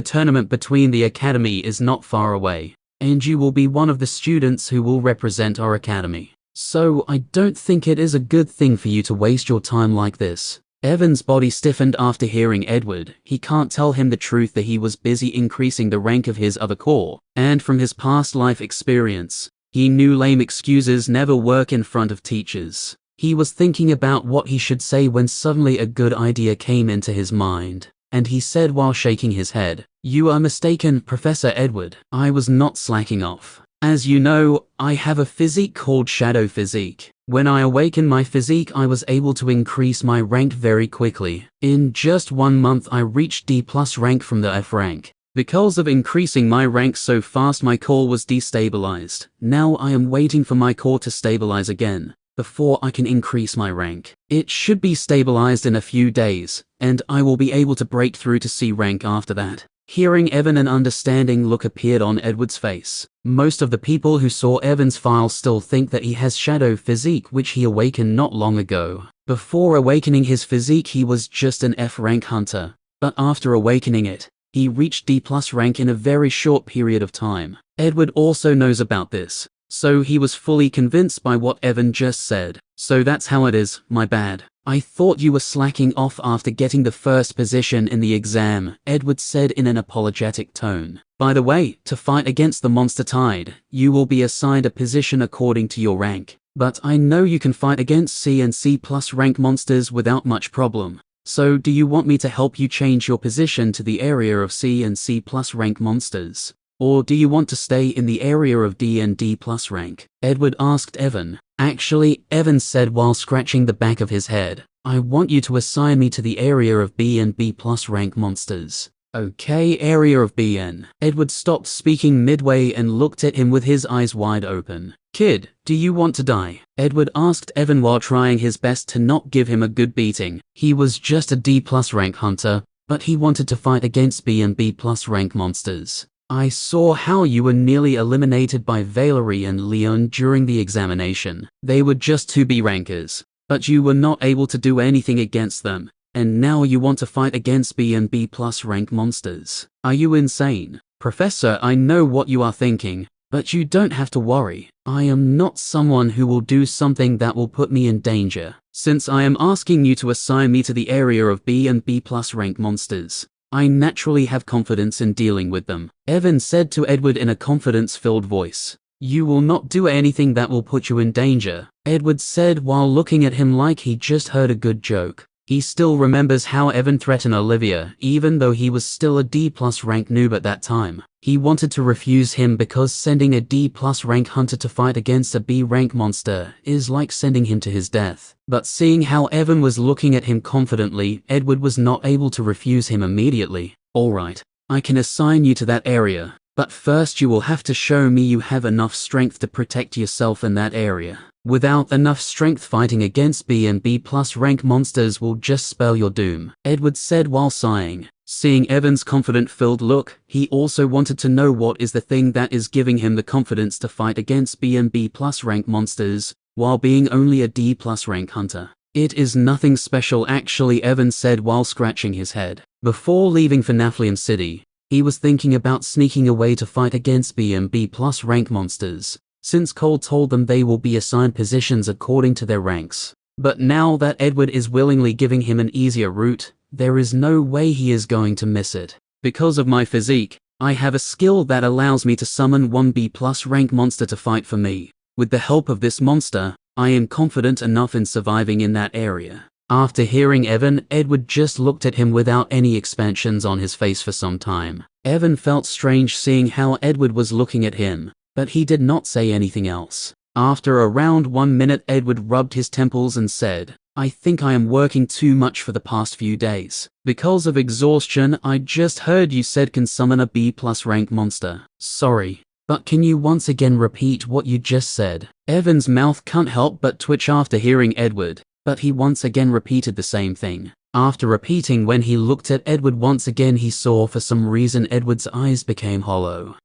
tournament between the academy is not far away, and you will be one of the students who will represent our academy. So I don't think it is a good thing for you to waste your time like this." Evan's body stiffened after hearing Edward. He can't tell him the truth that he was busy increasing the rank of his other corps, and from his past life experience, he knew lame excuses never work in front of teachers. He was thinking about what he should say when suddenly a good idea came into his mind, and he said while shaking his head, "You are mistaken, Professor Edward. I was not slacking off. As you know, I have a physique called Shadow Physique. When I awakened my physique, I was able to increase my rank very quickly. In just 1 month, I reached D+ rank from the F rank. Because of increasing my rank so fast, my core was destabilized. Now I am waiting for my core to stabilize again before I can increase my rank. It should be stabilized in a few days, and I will be able to break through to C rank after that." Hearing Evan, an understanding look appeared on Edward's face. Most of the people who saw Evan's file still think that he has Shadow Physique, which he awakened not long ago. Before awakening his physique, he was just an F rank hunter, but after awakening it, he reached D+ rank in a very short period of time. Edward also knows about this, so he was fully convinced by what Evan just said. "So that's how it is, my bad. I thought you were slacking off after getting the first position in the exam," Edward said in an apologetic tone. "By the way, to fight against the monster tide, you will be assigned a position according to your rank. But I know you can fight against C and C+ rank monsters without much problem. So do you want me to help you change your position to the area of C and C+ rank monsters? Or do you want to stay in the area of D and D+ rank?" Edward asked Evan. "Actually," Evan said while scratching the back of his head, "I want you to assign me to the area of B and B+ rank monsters." "Okay, area of BN." Edward stopped speaking midway and looked at him with his eyes wide open. "Kid, do you want to die?" Edward asked Evan while trying his best to not give him a good beating. He was just a D+ rank hunter, but he wanted to fight against B and B+ rank monsters. "I saw how you were nearly eliminated by Valerie and Leon during the examination. They were just 2 B rankers, but you were not able to do anything against them, and now you want to fight against B and B+ rank monsters. Are you insane?" "Professor, I know what you are thinking, but you don't have to worry. I am not someone who will do something that will put me in danger. Since I am asking you to assign me to the area of B and B+ rank monsters, I naturally have confidence in dealing with them," Evan said to Edward in a confidence-filled voice. "You will not do anything that will put you in danger," Edward said while looking at him like he just heard a good joke. He still remembers how Evan threatened Olivia, even though he was still a D+ rank noob at that time. He wanted to refuse him because sending a D+ rank hunter to fight against a B rank monster is like sending him to his death. But seeing how Evan was looking at him confidently, Edward was not able to refuse him immediately. "Alright, I can assign you to that area, but first you will have to show me you have enough strength to protect yourself in that area. Without enough strength, fighting against B and B+ rank monsters will just spell your doom," Edward said while sighing. Seeing Evan's confident-filled look, he also wanted to know what is the thing that is giving him the confidence to fight against B and B+ rank monsters, while being only a D+ rank hunter. "It is nothing special actually," Evan said while scratching his head. Before leaving for Naflium City, he was thinking about sneaking away to fight against B and B+ rank monsters, since Cole told them they will be assigned positions according to their ranks. But now that Edward is willingly giving him an easier route, there is no way he is going to miss it. "Because of my physique, I have a skill that allows me to summon one B+ rank monster to fight for me. With the help of this monster, I am confident enough in surviving in that area." After hearing Evan, Edward just looked at him without any expansions on his face for some time. Evan felt strange seeing how Edward was looking at him, but he did not say anything else. After around 1 minute, Edward rubbed his temples and said, "I think I am working too much for the past few days. Because of exhaustion, I just heard you said can summon a B+ rank monster. Sorry, but can you once again repeat what you just said?" Evan's mouth can't help but twitch after hearing Edward, but he once again repeated the same thing. After repeating, when he looked at Edward once again, he saw for some reason Edward's eyes became hollow.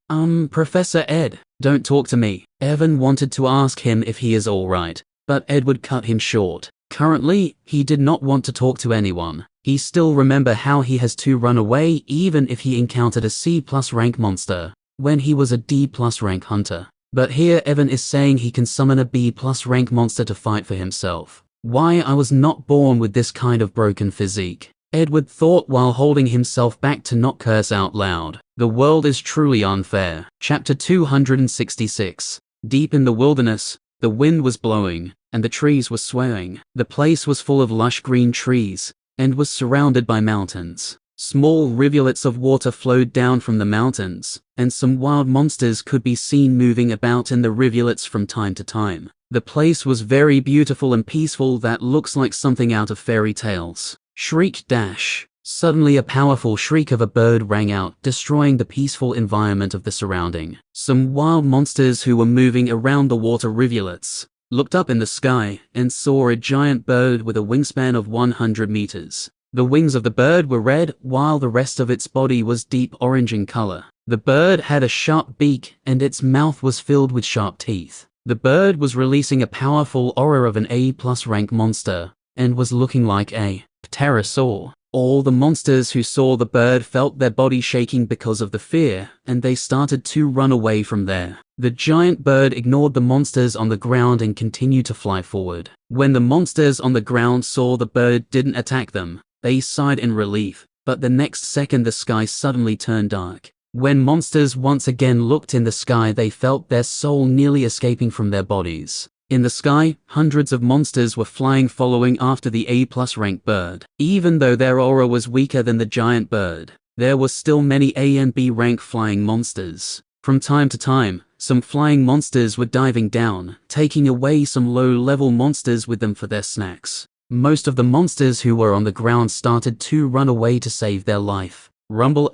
Professor Ed, don't talk to me." Evan wanted to ask him if he is alright, but Edward cut him short. Currently, he did not want to talk to anyone. He still remember how he has to run away even if he encountered a C+ rank monster when he was a D+ rank hunter. But here Evan is saying he can summon a B+ rank monster to fight for himself. Why I was not born with this kind of broken physique, Edward thought while holding himself back to not curse out loud. The world is truly unfair. Chapter 266. Deep in the wilderness, the wind was blowing, and the trees were swaying. The place was full of lush green trees, and was surrounded by mountains. Small rivulets of water flowed down from the mountains, and some wild monsters could be seen moving about in the rivulets from time to time. The place was very beautiful and peaceful, that looks like something out of fairy tales. Shriek dash. Suddenly a powerful shriek of a bird rang out, destroying the peaceful environment of the surrounding. Some wild monsters who were moving around the water rivulets looked up in the sky and saw a giant bird with a wingspan of 100 meters. The wings of the bird were red, while the rest of its body was deep orange in color. The bird had a sharp beak, and its mouth was filled with sharp teeth. The bird was releasing a powerful aura of an A+ rank monster, and was looking like a pterosaur. All the monsters who saw the bird felt their body shaking because of the fear, and they started to run away from there. The giant bird ignored the monsters on the ground and continued to fly forward. When the monsters on the ground saw the bird didn't attack them, they sighed in relief, but the next second the sky suddenly turned dark. When monsters once again looked in the sky, they felt their soul nearly escaping from their bodies. In the sky, hundreds of monsters were flying, following after the A+ rank bird. Even though their aura was weaker than the giant bird, there were still many A and B rank flying monsters. From time to time, some flying monsters were diving down, taking away some low-level monsters with them for their snacks. Most of the monsters who were on the ground started to run away to save their life. Rumble!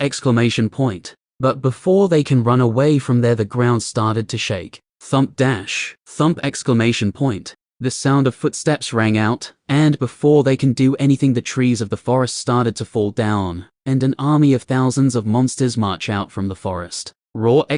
But before they can run away from there, the ground started to shake. Thump dash. Thump! The sound of footsteps rang out, and before they can do anything, the trees of the forest started to fall down, and an army of thousands of monsters march out from the forest. Roar! Roar!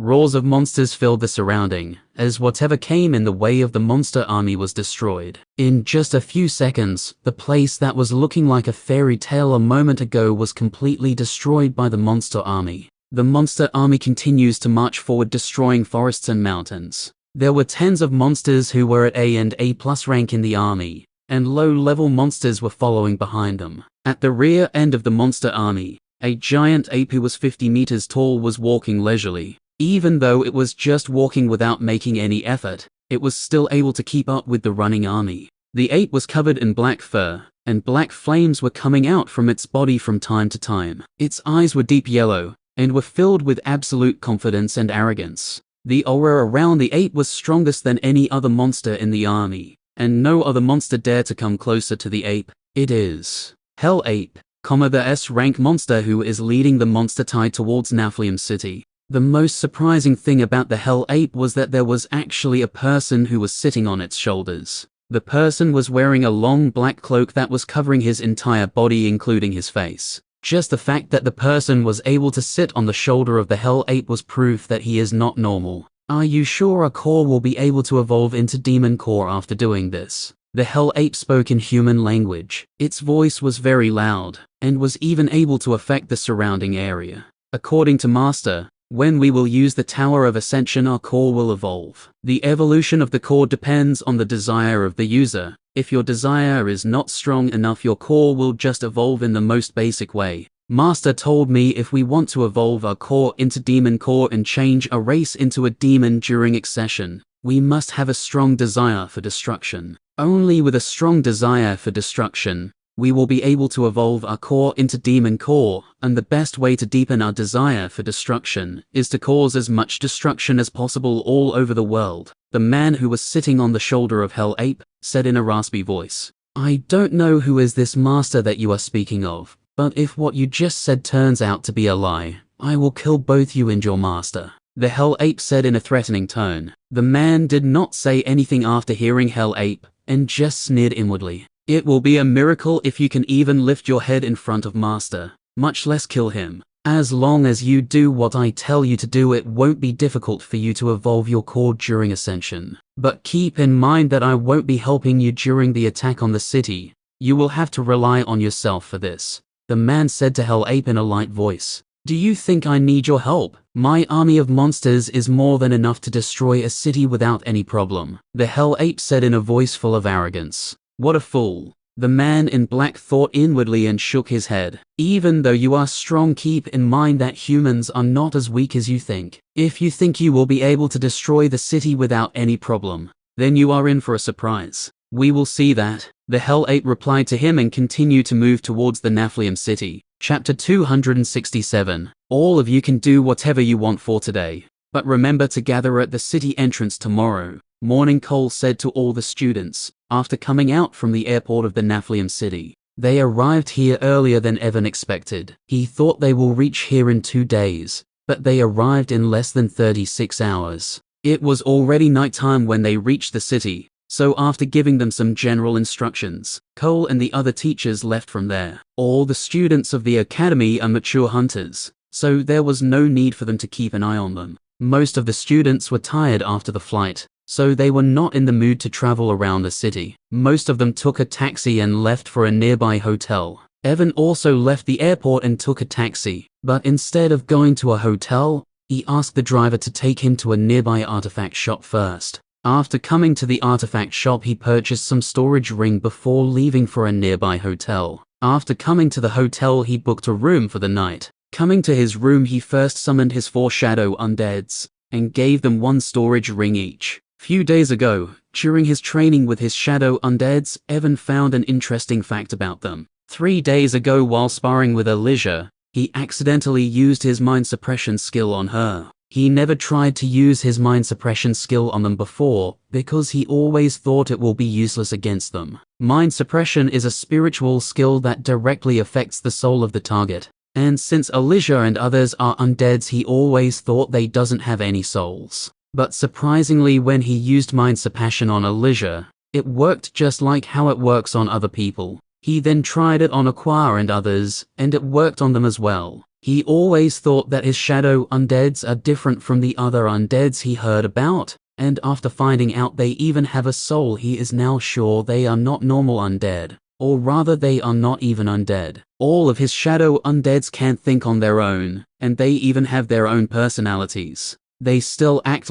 Roars of monsters filled the surrounding, as whatever came in the way of the monster army was destroyed. In just a few seconds, the place that was looking like a fairy tale a moment ago was completely destroyed by the monster army. The monster army continues to march forward, destroying forests and mountains. There were tens of monsters who were at A and A+ rank in the army, and low-level monsters were following behind them. At the rear end of the monster army, a giant ape who was 50 meters tall was walking leisurely. Even though it was just walking without making any effort, it was still able to keep up with the running army. The ape was covered in black fur, and black flames were coming out from its body from time to time. Its eyes were deep yellow, and were filled with absolute confidence and arrogance. The aura around the ape was strongest than any other monster in the army, and no other monster dared to come closer to the ape. It is Hell Ape, the S-rank monster who is leading the monster tide towards Naflium City. The most surprising thing about the Hell Ape was that there was actually a person who was sitting on its shoulders. The person was wearing a long black cloak that was covering his entire body, including his face. Just the fact that the person was able to sit on the shoulder of the Hell Ape was proof that he is not normal. Are you sure a core will be able to evolve into Demon Core after doing this? The Hell Ape spoke in human language. Its voice was very loud, and was even able to affect the surrounding area. According to Master, When we will use the Tower of Ascension, our core will evolve. The evolution of the core depends on the desire of the user. If your desire is not strong enough, your core will just evolve in the most basic way. Master told me if we want to evolve our core into demon core and change a race into a demon during accession, we must have a strong desire for destruction. Only with a strong desire for destruction, we will be able to evolve our core into demon core, and the best way to deepen our desire for destruction is to cause as much destruction as possible all over the world. The man who was sitting on the shoulder of Hell Ape said in a raspy voice, "I don't know who is this master that you are speaking of, but if what you just said turns out to be a lie, I will kill both you and your master." The Hell Ape said in a threatening tone. The man did not say anything after hearing Hell Ape, and just sneered inwardly. It will be a miracle if you can even lift your head in front of Master, much less kill him. As long as you do what I tell you to do, it won't be difficult for you to evolve your core during Ascension. But keep in mind that I won't be helping you during the attack on the city. You will have to rely on yourself for this. The man said to Hell Ape in a light voice. Do you think I need your help? My army of monsters is more than enough to destroy a city without any problem. The Hell Ape said in a voice full of arrogance. What a fool. The man in black thought inwardly and shook his head. Even though you are strong, keep in mind that humans are not as weak as you think. If you think you will be able to destroy the city without any problem, then you are in for a surprise. We will see that. The Hell Ape replied to him and continued to move towards the Nephilim city. Chapter 267. All of you can do whatever you want for today, but remember to gather at the city entrance tomorrow morning, Cole said to all the students, after coming out from the airport of the Nephilim city. They arrived here earlier than Evan expected. He thought they will reach here in 2 days, but they arrived in less than 36 hours. It was already nighttime when they reached the city, so after giving them some general instructions, Cole and the other teachers left from there. All the students of the academy are mature hunters, so there was no need for them to keep an eye on them. Most of the students were tired after the flight, so they were not in the mood to travel around the city. Most of them took a taxi and left for a nearby hotel. Evan also left the airport and took a taxi, but instead of going to a hotel, he asked the driver to take him to a nearby artifact shop first. After coming to the artifact shop, he purchased some storage ring before leaving for a nearby hotel. After coming to the hotel, he booked a room for the night. Coming to his room, he first summoned his 4 shadow undeads and gave them 1 storage ring each. Few days ago, during his training with his shadow undeads, Evan found an interesting fact about them. 3 days ago, while sparring with Alicia, he accidentally used his mind suppression skill on her. He never tried to use his mind suppression skill on them before, because he always thought it will be useless against them. Mind suppression is a spiritual skill that directly affects the soul of the target. And since Alicia and others are undeads, he always thought they doesn't have any souls. But surprisingly, when he used mind suppression on Alicia, it worked just like how it works on other people. He then tried it on Aqua and others, and it worked on them as well. He always thought that his shadow undeads are different from the other undeads he heard about, and after finding out they even have a soul, he is now sure they are not normal undead, or rather they are not even undead. All of his shadow undeads can't think on their own, and they even have their own personalities. They still act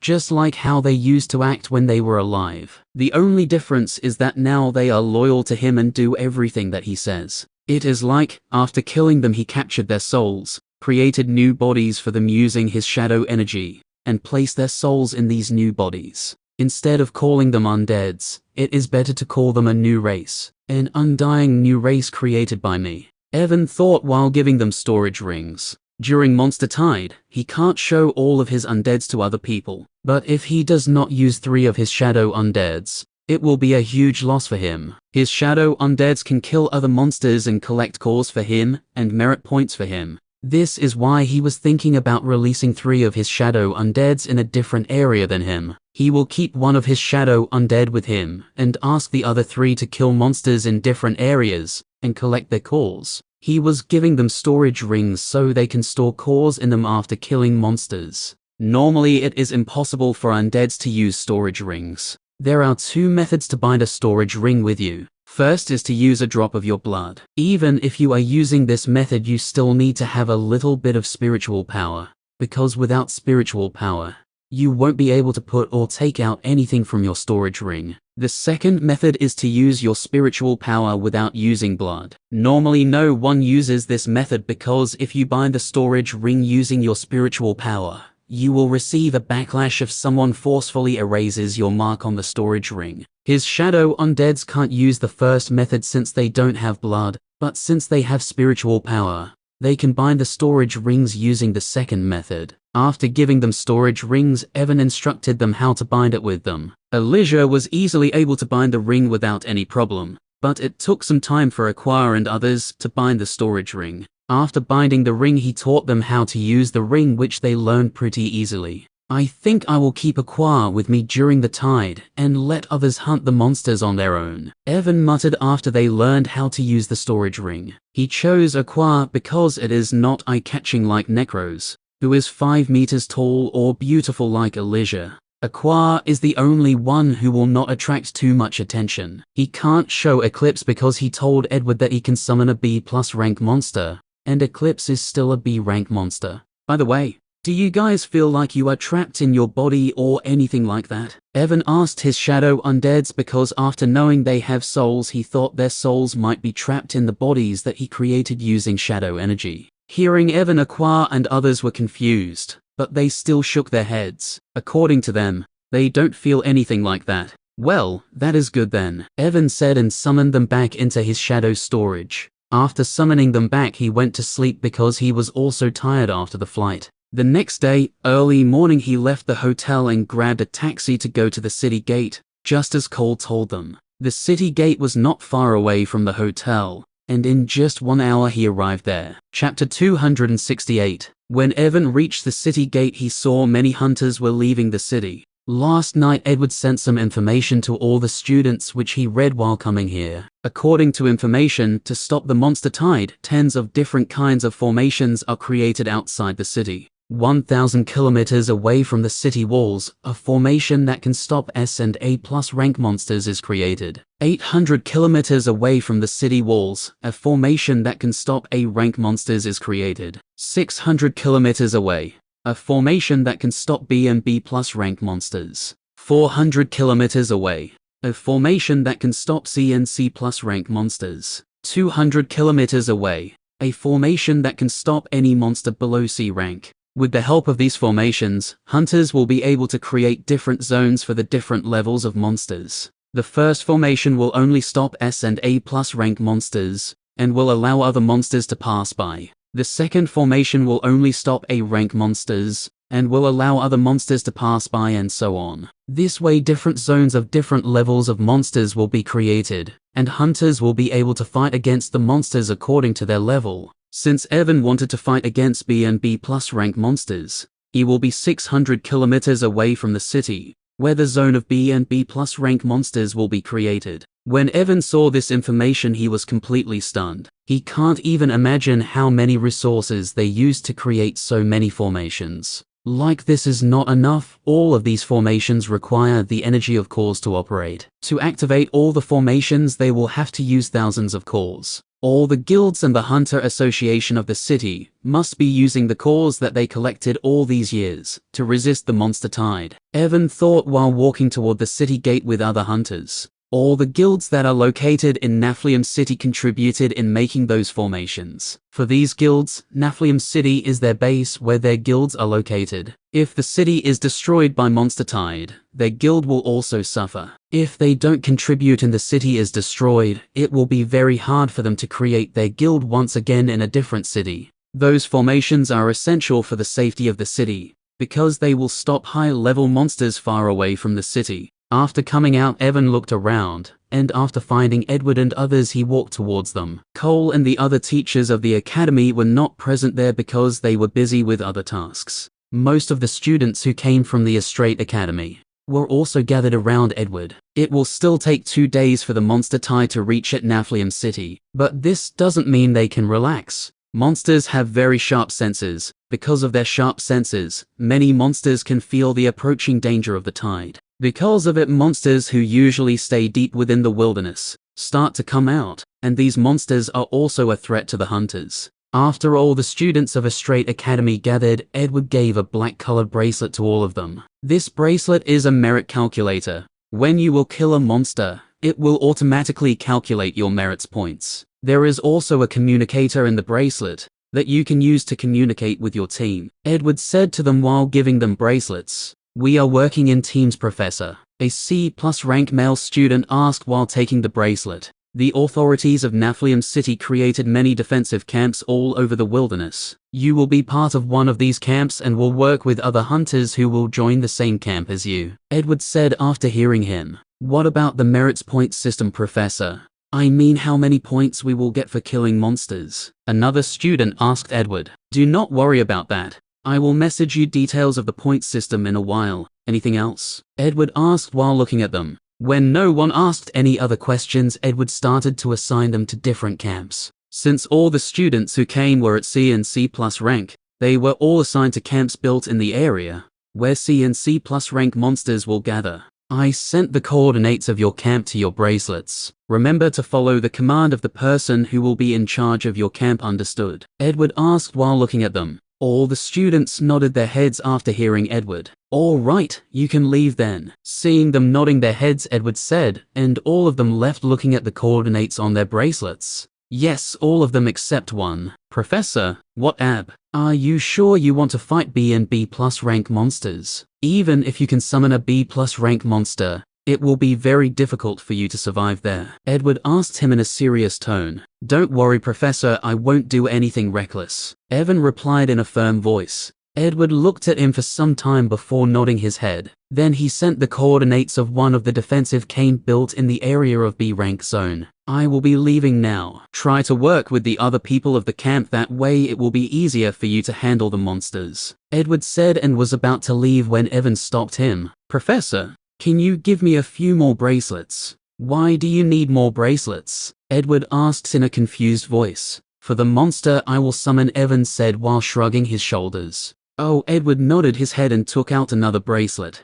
just like how they used to act when they were alive. The only difference is that now they are loyal to him and do everything that he says. It is like, after killing them, he captured their souls, created new bodies for them using his shadow energy, and placed their souls in these new bodies. Instead of calling them undeads, it is better to call them a new race, an undying new race created by me. Evan thought while giving them storage rings. During Monster Tide, he can't show all of his undeads to other people, but if he does not use 3 of his shadow undeads, it will be a huge loss for him. His shadow undeads can kill other monsters and collect cores for him and merit points for him. This is why he was thinking about releasing 3 of his shadow undeads in a different area than him. He will keep 1 of his shadow undead with him and ask the other 3 to kill monsters in different areas and collect their cores. He was giving them storage rings so they can store cores in them after killing monsters. Normally it is impossible for undeads to use storage rings. There are 2 methods to bind a storage ring with you. First is to use a drop of your blood. Even if you are using this method, you still need to have a little bit of spiritual power. because without spiritual power, you won't be able to put or take out anything from your storage ring. The second method is to use your spiritual power without using blood. Normally no one uses this method because if you bind the storage ring using your spiritual power, you will receive a backlash if someone forcefully erases your mark on the storage ring. His shadow undeads can't use the first method since they don't have blood, but since they have spiritual power, they can bind the storage rings using the second method. After giving them storage rings, Evan instructed them how to bind it with them. Elijah was easily able to bind the ring without any problem, but it took some time for Aqua and others to bind the storage ring. After binding the ring, he taught them how to use the ring, which they learned pretty easily. I think I will keep Aqua with me during the tide and let others hunt the monsters on their own, Evan muttered after they learned how to use the storage ring. He chose Aqua because it is not eye-catching like Necros, who is 5 meters tall, or beautiful like Elijah. Aqua is the only one who will not attract too much attention. He can't show Eclipse because he told Edward that he can summon a B+ rank monster, and Eclipse is still a B rank monster. By the way, do you guys feel like you are trapped in your body or anything like that? Evan asked his shadow undeads because after knowing they have souls, he thought their souls might be trapped in the bodies that he created using shadow energy. Hearing Evan, Aqua and others were confused, but they still shook their heads. According to them, they don't feel anything like that. Well, that is good then, Evan said and summoned them back into his shadow storage. After summoning them back, he went to sleep because he was also tired after the flight. The next day, early morning, he left the hotel and grabbed a taxi to go to the city gate, just as Cole told them. The city gate was not far away from the hotel, and in just 1 hour he arrived there. Chapter 268. When Evan reached the city gate, he saw many hunters were leaving the city. Last night Edward sent some information to all the students which he read while coming here. According to information, to stop the monster tide, tens of different kinds of formations are created outside the city. 1,000 kilometers away from the city walls, a formation that can stop S and A+ rank monsters is created. 800 kilometers away from the city walls, a formation that can stop A rank monsters is created. 600 kilometers away, a formation that can stop B and B+ rank monsters. 400 kilometers away, a formation that can stop C and C+ rank monsters. 200 kilometers away, a formation that can stop any monster below C rank. With the help of these formations, hunters will be able to create different zones for the different levels of monsters. The first formation will only stop S and A+ rank monsters, and will allow other monsters to pass by. The second formation will only stop A rank monsters, and will allow other monsters to pass by, and so on. This way different zones of different levels of monsters will be created, and hunters will be able to fight against the monsters according to their level. Since Evan wanted to fight against B and B+ rank monsters, he will be 600 kilometers away from the city, where the zone of B and B+ rank monsters will be created. When Evan saw this information, he was completely stunned. He can't even imagine how many resources they used to create so many formations. Like this is not enough, all of these formations require the energy of cores to operate. To activate all the formations, they will have to use thousands of cores. All the guilds and the Hunter Association of the city must be using the cores that they collected all these years to resist the monster tide. Evan thought while walking toward the city gate with other hunters. All the guilds that are located in Naflium City contributed in making those formations. For these guilds, Naflium City is their base where their guilds are located. If the city is destroyed by monster tide, their guild will also suffer. If they don't contribute and the city is destroyed, it will be very hard for them to create their guild once again in a different city. Those formations are essential for the safety of the city, because they will stop high-level monsters far away from the city. After coming out, Evan looked around, and after finding Edward and others, he walked towards them. Cole and the other teachers of the academy were not present there because they were busy with other tasks. Most of the students who came from the Estrate Academy were also gathered around Edward. It will still take 2 days for the monster tide to reach at Naflium City, but this doesn't mean they can relax. Monsters have very sharp senses. Because of their sharp senses, many monsters can feel the approaching danger of the tide. Because of it, monsters who usually stay deep within the wilderness start to come out, and these monsters are also a threat to the hunters. After all the students of a straight academy gathered, Edward gave a black-colored bracelet to all of them. This bracelet is a merit calculator. When you will kill a monster, it will automatically calculate your merits points. There is also a communicator in the bracelet that you can use to communicate with your team. Edward said to them while giving them bracelets, "We are working in teams, Professor," a C+ rank male student asked while taking the bracelet. The authorities of Naflium City created many defensive camps all over the wilderness. You will be part of one of these camps and will work with other hunters who will join the same camp as you, Edward said after hearing him. What about the merits point system, Professor? I mean, how many points we will get for killing monsters? Another student asked Edward. Do not worry about that. I will message you details of the point system in a while. Anything else? Edward asked while looking at them. When no one asked any other questions, Edward started to assign them to different camps. Since all the students who came were at C and C+ rank, they were all assigned to camps built in the area where C and C+ rank monsters will gather. I sent the coordinates of your camp to your bracelets. Remember to follow the command of the person who will be in charge of your camp, understood? Edward asked while looking at them. All the students nodded their heads after hearing Edward. All right, you can leave then. Seeing them nodding their heads, Edward said, and all of them left looking at the coordinates on their bracelets. Yes, all of them except one. Professor, what ab? Are you sure you want to fight B and B+ rank monsters? Even if you can summon a B+ rank monster, it will be very difficult for you to survive there. Edward asked him in a serious tone. Don't worry, Professor, I won't do anything reckless. Evan replied in a firm voice. Edward looked at him for some time before nodding his head. Then he sent the coordinates of one of the defensive camp built in the area of B rank zone. I will be leaving now. Try to work with the other people of the camp, that way it will be easier for you to handle the monsters, Edward said and was about to leave when Evan stopped him. Professor, can you give me a few more bracelets? Why do you need more bracelets? Edward asked in a confused voice. For the monster I will summon, Evan said while shrugging his shoulders. Oh, Edward nodded his head and took out another bracelet.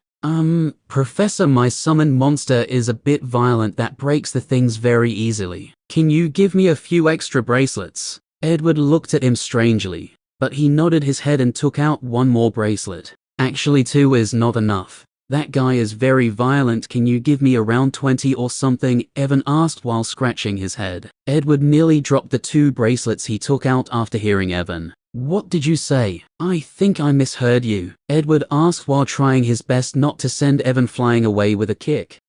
Professor, my summoned monster is a bit violent, that breaks the things very easily. Can you give me a few extra bracelets? Edward looked at him strangely, but he nodded his head and took out one more bracelet. Actually, 2 is not enough. That guy is very violent, can you give me around 20 or something? Evan asked while scratching his head. Edward nearly dropped the 2 bracelets he took out after hearing Evan. What did you say? I think I misheard you, Edward asked while trying his best not to send Evan flying away with a kick.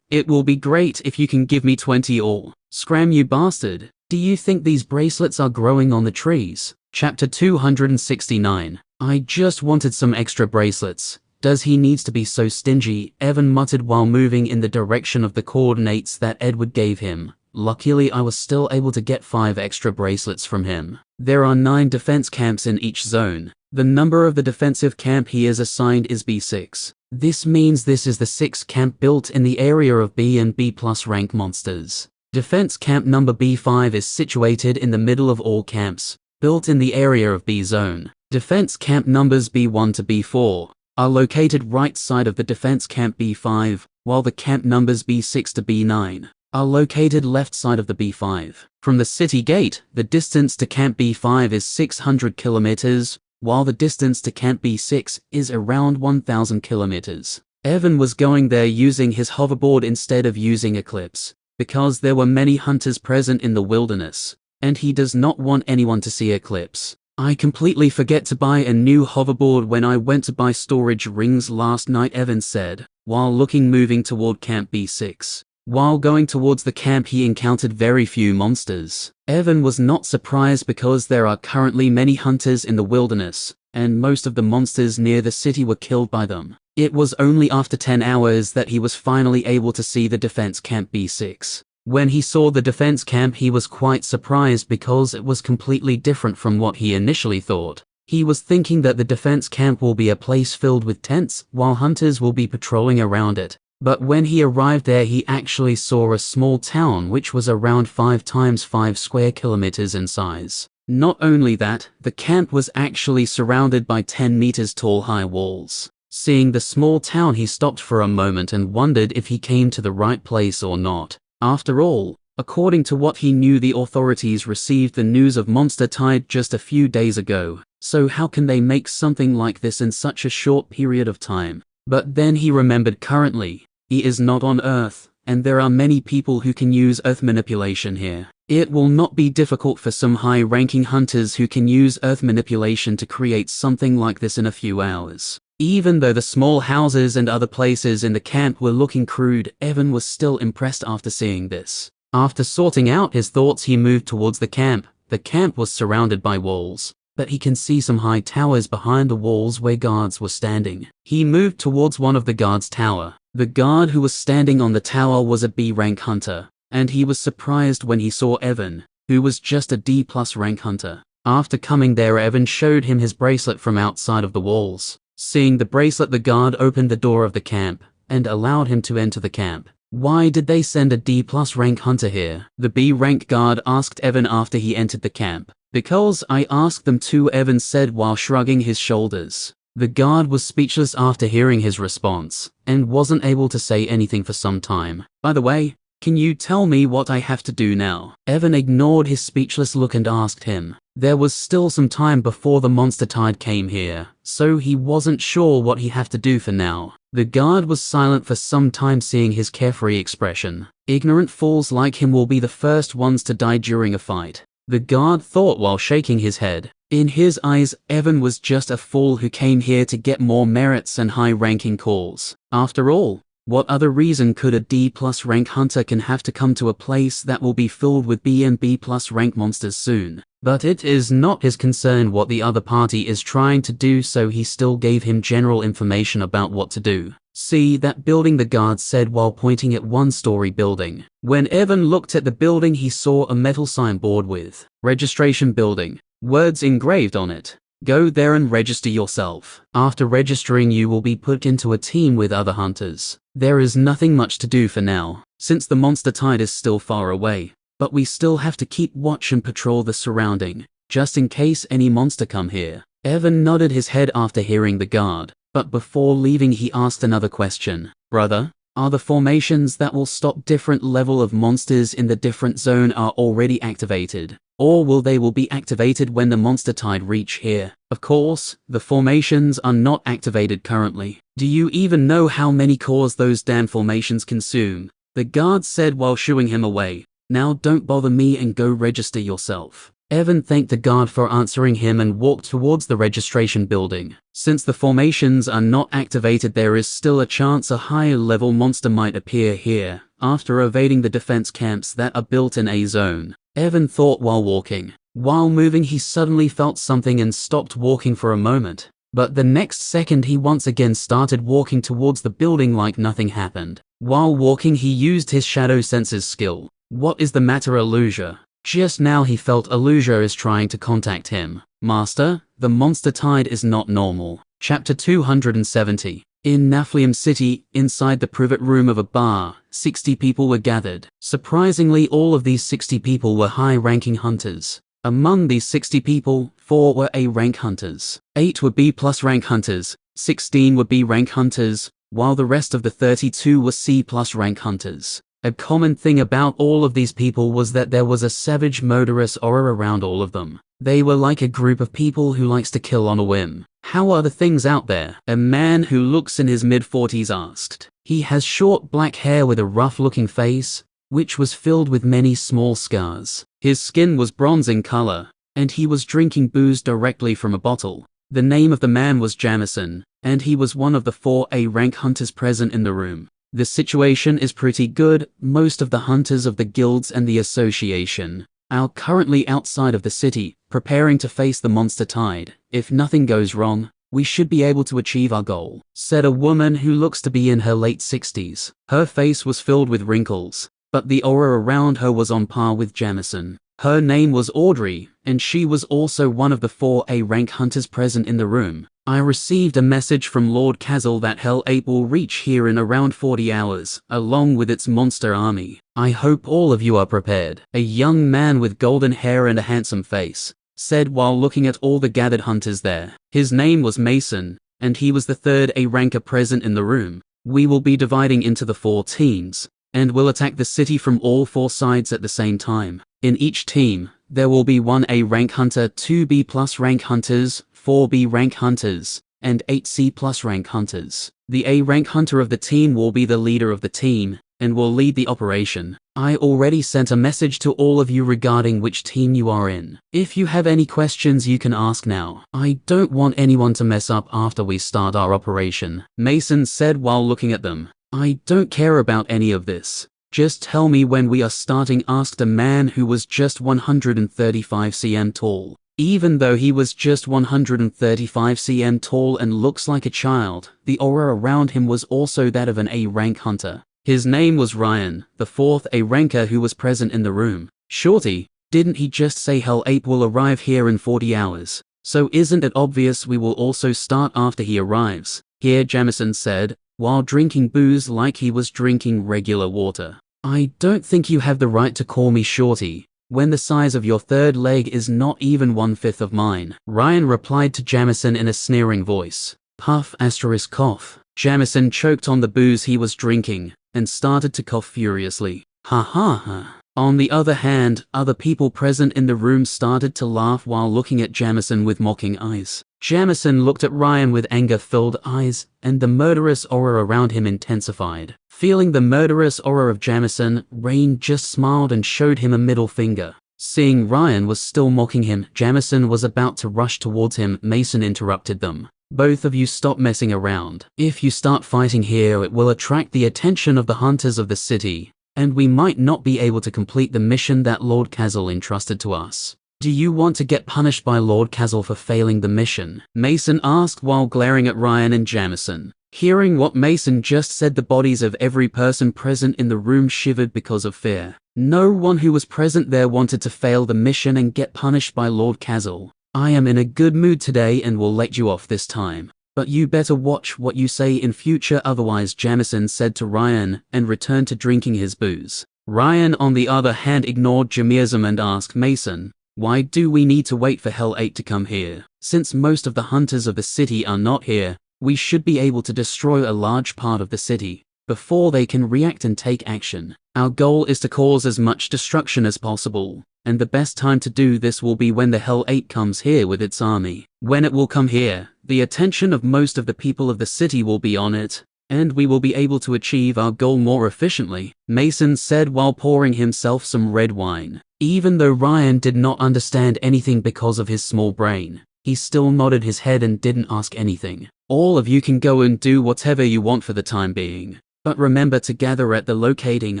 It will be great if you can give me 20 all. Scram, you bastard. Do you think these bracelets are growing on the trees? Chapter 269. I just wanted some extra bracelets. Does he needs to be so stingy? Evan muttered while moving in the direction of the coordinates that Edward gave him. Luckily, I was still able to get 5 extra bracelets from him. There are 9 defense camps in each zone. The number of the defensive camp he is assigned is B6. This means this is the 6th camp built in the area of B and B+ rank monsters. Defense camp number B5 is situated in the middle of all camps, built in the area of B zone. Defense camp numbers B1 to B4 are located right side of the defense camp B5, while the camp numbers B6 to B9 are located left side of the B5. From the city gate, the distance to camp B5 is 600 kilometers, while the distance to camp B6 is around 1000 kilometers. Evan was going there using his hoverboard instead of using Eclipse, because there were many hunters present in the wilderness, and he does not want anyone to see Eclipse. I completely forget to buy a new hoverboard when I went to buy storage rings last night, Evan said, while moving toward camp B6. While going towards the camp, he encountered very few monsters. Evan was not surprised because there are currently many hunters in the wilderness, and most of the monsters near the city were killed by them. It was only after 10 hours that he was finally able to see the defense camp B6. When he saw the defense camp, he was quite surprised because it was completely different from what he initially thought. He was thinking that the defense camp will be a place filled with tents, while hunters will be patrolling around it. But when he arrived there, he actually saw a small town which was around 5 times 5 square kilometers in size. Not only that, the camp was actually surrounded by 10 meters tall high walls. Seeing the small town, he stopped for a moment and wondered if he came to the right place or not. After all, According to what he knew, the authorities received the news of Monster Tide just a few days ago, so how can they make something like this in such a short period of time? But then he remembered currently, he is not on Earth, and there are many people who can use Earth manipulation here. It will not be difficult for some high-ranking hunters who can use Earth manipulation to create something like this in a few hours. Even though the small houses and other places in the camp were looking crude, Evan was still impressed after seeing this. After sorting out his thoughts, he moved towards the camp. The camp was surrounded by walls, but he can see some high towers behind the walls where guards were standing. He moved towards one of the guards' tower. The guard who was standing on the tower was a B-rank hunter, and he was surprised when he saw Evan, who was just a D+ rank hunter. After coming there, Evan showed him his bracelet from outside of the walls. Seeing the bracelet, the guard opened the door of the camp and allowed him to enter the camp. Why did they send a D+ rank hunter here? The B rank guard asked Evan after he entered the camp. Because I asked them to, Evan said while shrugging his shoulders. The guard was speechless after hearing his response, and wasn't able to say anything for some time. By the way, can you tell me what I have to do now? Evan ignored his speechless look and asked him. There was still some time before the Monster Tide came here, so he wasn't sure what he had to do for now. The guard was silent for some time, seeing his carefree expression. Ignorant fools like him will be the first ones to die during a fight, the guard thought while shaking his head. In his eyes, Evan was just a fool who came here to get more merits and high-ranking calls. After all, what other reason could a D+ rank hunter can have to come to a place that will be filled with B and B+ rank monsters soon? But it is not his concern what the other party is trying to do, so he still gave him general information about what to do. See that building, the guard said while pointing at one-story building. When Evan looked at the building, he saw a metal signboard with registration building, words engraved on it. Go there and register yourself. After registering, you will be put into a team with other hunters. There is nothing much to do for now, since the Monster Tide is still far away, but we still have to keep watch and patrol the surrounding, just in case any monster come here. Evan nodded his head after hearing the guard, but before leaving he asked another question. Brother, are the formations that will stop different level of monsters in the different zone are already activated? Or will be activated when the Monster Tide reach here? Of course, the formations are not activated currently. Do you even know how many cores those damn formations consume? The guard said while shooing him away. Now don't bother me and go register yourself. Evan thanked the guard for answering him and walked towards the registration building. Since the formations are not activated, there is still a chance a higher level monster might appear here, after evading the defense camps that are built in a zone. Evan thought while walking. While moving, he suddenly felt something and stopped walking for a moment. But the next second he once again started walking towards the building like nothing happened. While walking, he used his shadow senses skill. What is the matter, Illusia? Just now he felt Illusia is trying to contact him. Master, the Monster Tide is not normal. Chapter 270. In Naflium City, inside the private room of a bar, 60 people were gathered. Surprisingly, all of these 60 people were high-ranking hunters. Among these 60 people, 4 were A-rank hunters, 8 were B+ rank hunters, 16 were B-rank hunters, while the rest of the 32 were C+ rank hunters. A common thing about all of these people was that there was a savage, murderous aura around all of them. They were like a group of people who likes to kill on a whim. How are the things out there? A man who looks in his mid-40s asked. He has short black hair with a rough-looking face, which was filled with many small scars. His skin was bronze in color, and he was drinking booze directly from a bottle. The name of the man was Jamison, and he was one of the 4 A-rank hunters present in the room. The situation is pretty good. Most of the hunters of the guilds and the association are currently outside of the city, preparing to face the Monster Tide. If nothing goes wrong, we should be able to achieve our goal, said a woman who looks to be in her late 60s. Her face was filled with wrinkles, but the aura around her was on par with Jamison. Her name was Audrey, and she was also one of the 4 A-rank hunters present in the room. I received a message from Lord Kazal that Hell Ape will reach here in around 40 hours, along with its monster army. I hope all of you are prepared. A young man with golden hair and a handsome face said while looking at all the gathered hunters there. His name was Mason, and he was the 3rd A-ranker present in the room. We will be dividing into the 4 teams. and will attack the city from all 4 sides at the same time. In each team, there will be 1 A rank hunter, 2 B+ rank hunters, 4 B rank hunters, and 8 C+ rank hunters. The A rank hunter of the team will be the leader of the team, and will lead the operation. I already sent a message to all of you regarding which team you are in. If you have any questions you can ask now. I don't want anyone to mess up after we start our operation, Mason said while looking at them. I don't care about any of this. Just tell me when we are starting, asked a man who was just 135 cm tall. Even though he was just 135 cm tall and looks like a child, the aura around him was also that of an A rank hunter. His name was Ryan, the 4th A ranker who was present in the room. Shorty, didn't he just say Hell 8 will arrive here in 40 hours? So isn't it obvious we will also start after he arrives? Here, Jamison said, while drinking booze like he was drinking regular water. I don't think you have the right to call me Shorty, when the size of your 3rd leg is not even 1/5 of mine. Ryan replied to Jamison in a sneering voice. Puff * cough. Jamison choked on the booze he was drinking, and started to cough furiously. Ha ha ha. On the other hand, other people present in the room started to laugh while looking at Jamison with mocking eyes. Jamison looked at Ryan with anger-filled eyes, and the murderous aura around him intensified. Feeling the murderous aura of Jamison, Rain just smiled and showed him a middle finger. Seeing Ryan was still mocking him, Jamison was about to rush towards him. Mason interrupted them. Both of you stop messing around. If you start fighting here, it will attract the attention of the hunters of the city, and we might not be able to complete the mission that Lord Kazal entrusted to us. Do you want to get punished by Lord Kazal for failing the mission? Mason asked while glaring at Ryan and Jamison. Hearing what Mason just said, the bodies of every person present in the room shivered because of fear. No one who was present there wanted to fail the mission and get punished by Lord Kazal. I am in a good mood today and will let you off this time. But you better watch what you say in future, otherwise, Jamison said to Ryan, and returned to drinking his booze. Ryan, on the other hand, ignored Jamirism and asked Mason, why do we need to wait for Hell 8 to come here? Since most of the hunters of the city are not here, we should be able to destroy a large part of the city before they can react and take action. Our goal is to cause as much destruction as possible, and the best time to do this will be when the Hell 8 comes here with its army. When it will come here, the attention of most of the people of the city will be on it, and we will be able to achieve our goal more efficiently, Mason said while pouring himself some red wine. Even though Ryan did not understand anything because of his small brain, he still nodded his head and didn't ask anything. All of you can go and do whatever you want for the time being. But remember to gather at the locating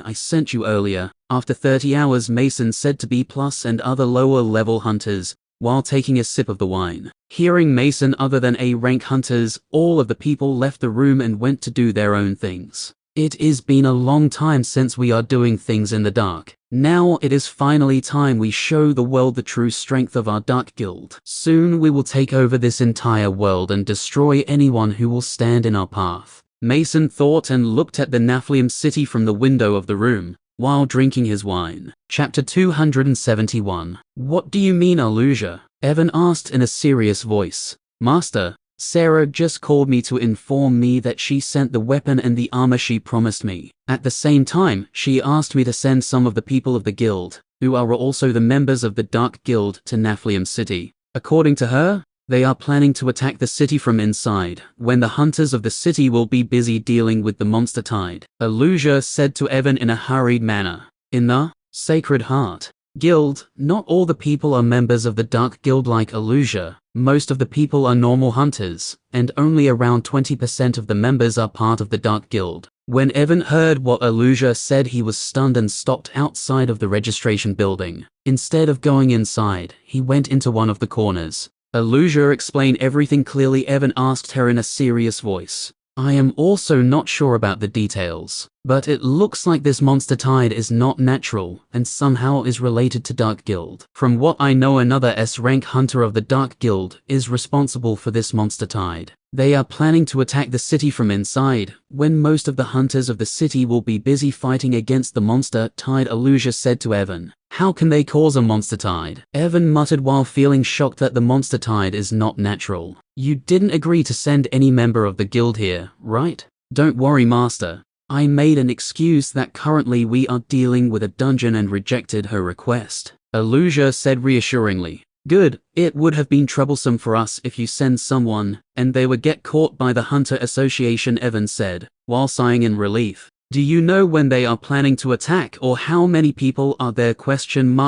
I sent you earlier. After 30 hours, Mason said to B+ and other lower level hunters, while taking a sip of the wine. Hearing Mason, other than A rank hunters, all of the people left the room and went to do their own things. It has been a long time since we are doing things in the dark. Now it is finally time we show the world the true strength of our Dark Guild. Soon we will take over this entire world and destroy anyone who will stand in our path. Mason thought and looked at the Nephilim city from the window of the room, while drinking his wine. Chapter 271. What do you mean, Alusia? Evan asked in a serious voice. Master, Sarah just called me to inform me that she sent the weapon and the armor she promised me. At the same time, she asked me to send some of the people of the guild, who are also the members of the Dark Guild, to Nephilim City. According to her, they are planning to attack the city from inside, when the hunters of the city will be busy dealing with the monster tide. Alusia said to Evan in a hurried manner. In the Sacred Heart Guild, not all the people are members of the Dark Guild like Alusia. Most of the people are normal hunters, and only around 20% of the members are part of the Dark Guild. When Evan heard what Alusia said, he was stunned and stopped outside of the registration building. Instead of going inside, he went into one of the corners. Alusia explained everything clearly. Evan asked her in a serious voice. I am also not sure about the details, but it looks like this monster tide is not natural and somehow is related to Dark Guild. From what I know, another S-rank hunter of the Dark Guild is responsible for this monster tide. They are planning to attack the city from inside, when most of the hunters of the city will be busy fighting against the monster tide, Alusia said to Evan. How can they cause a monster tide? Evan muttered while feeling shocked that the monster tide is not natural. You didn't agree to send any member of the guild here, right? Don't worry, Master. I made an excuse that currently we are dealing with a dungeon and rejected her request. Aluja said reassuringly. Good, it would have been troublesome for us if you send someone, and they would get caught by the Hunter Association, Evan said, while sighing in relief. Do you know when they are planning to attack or how many people are there? Evan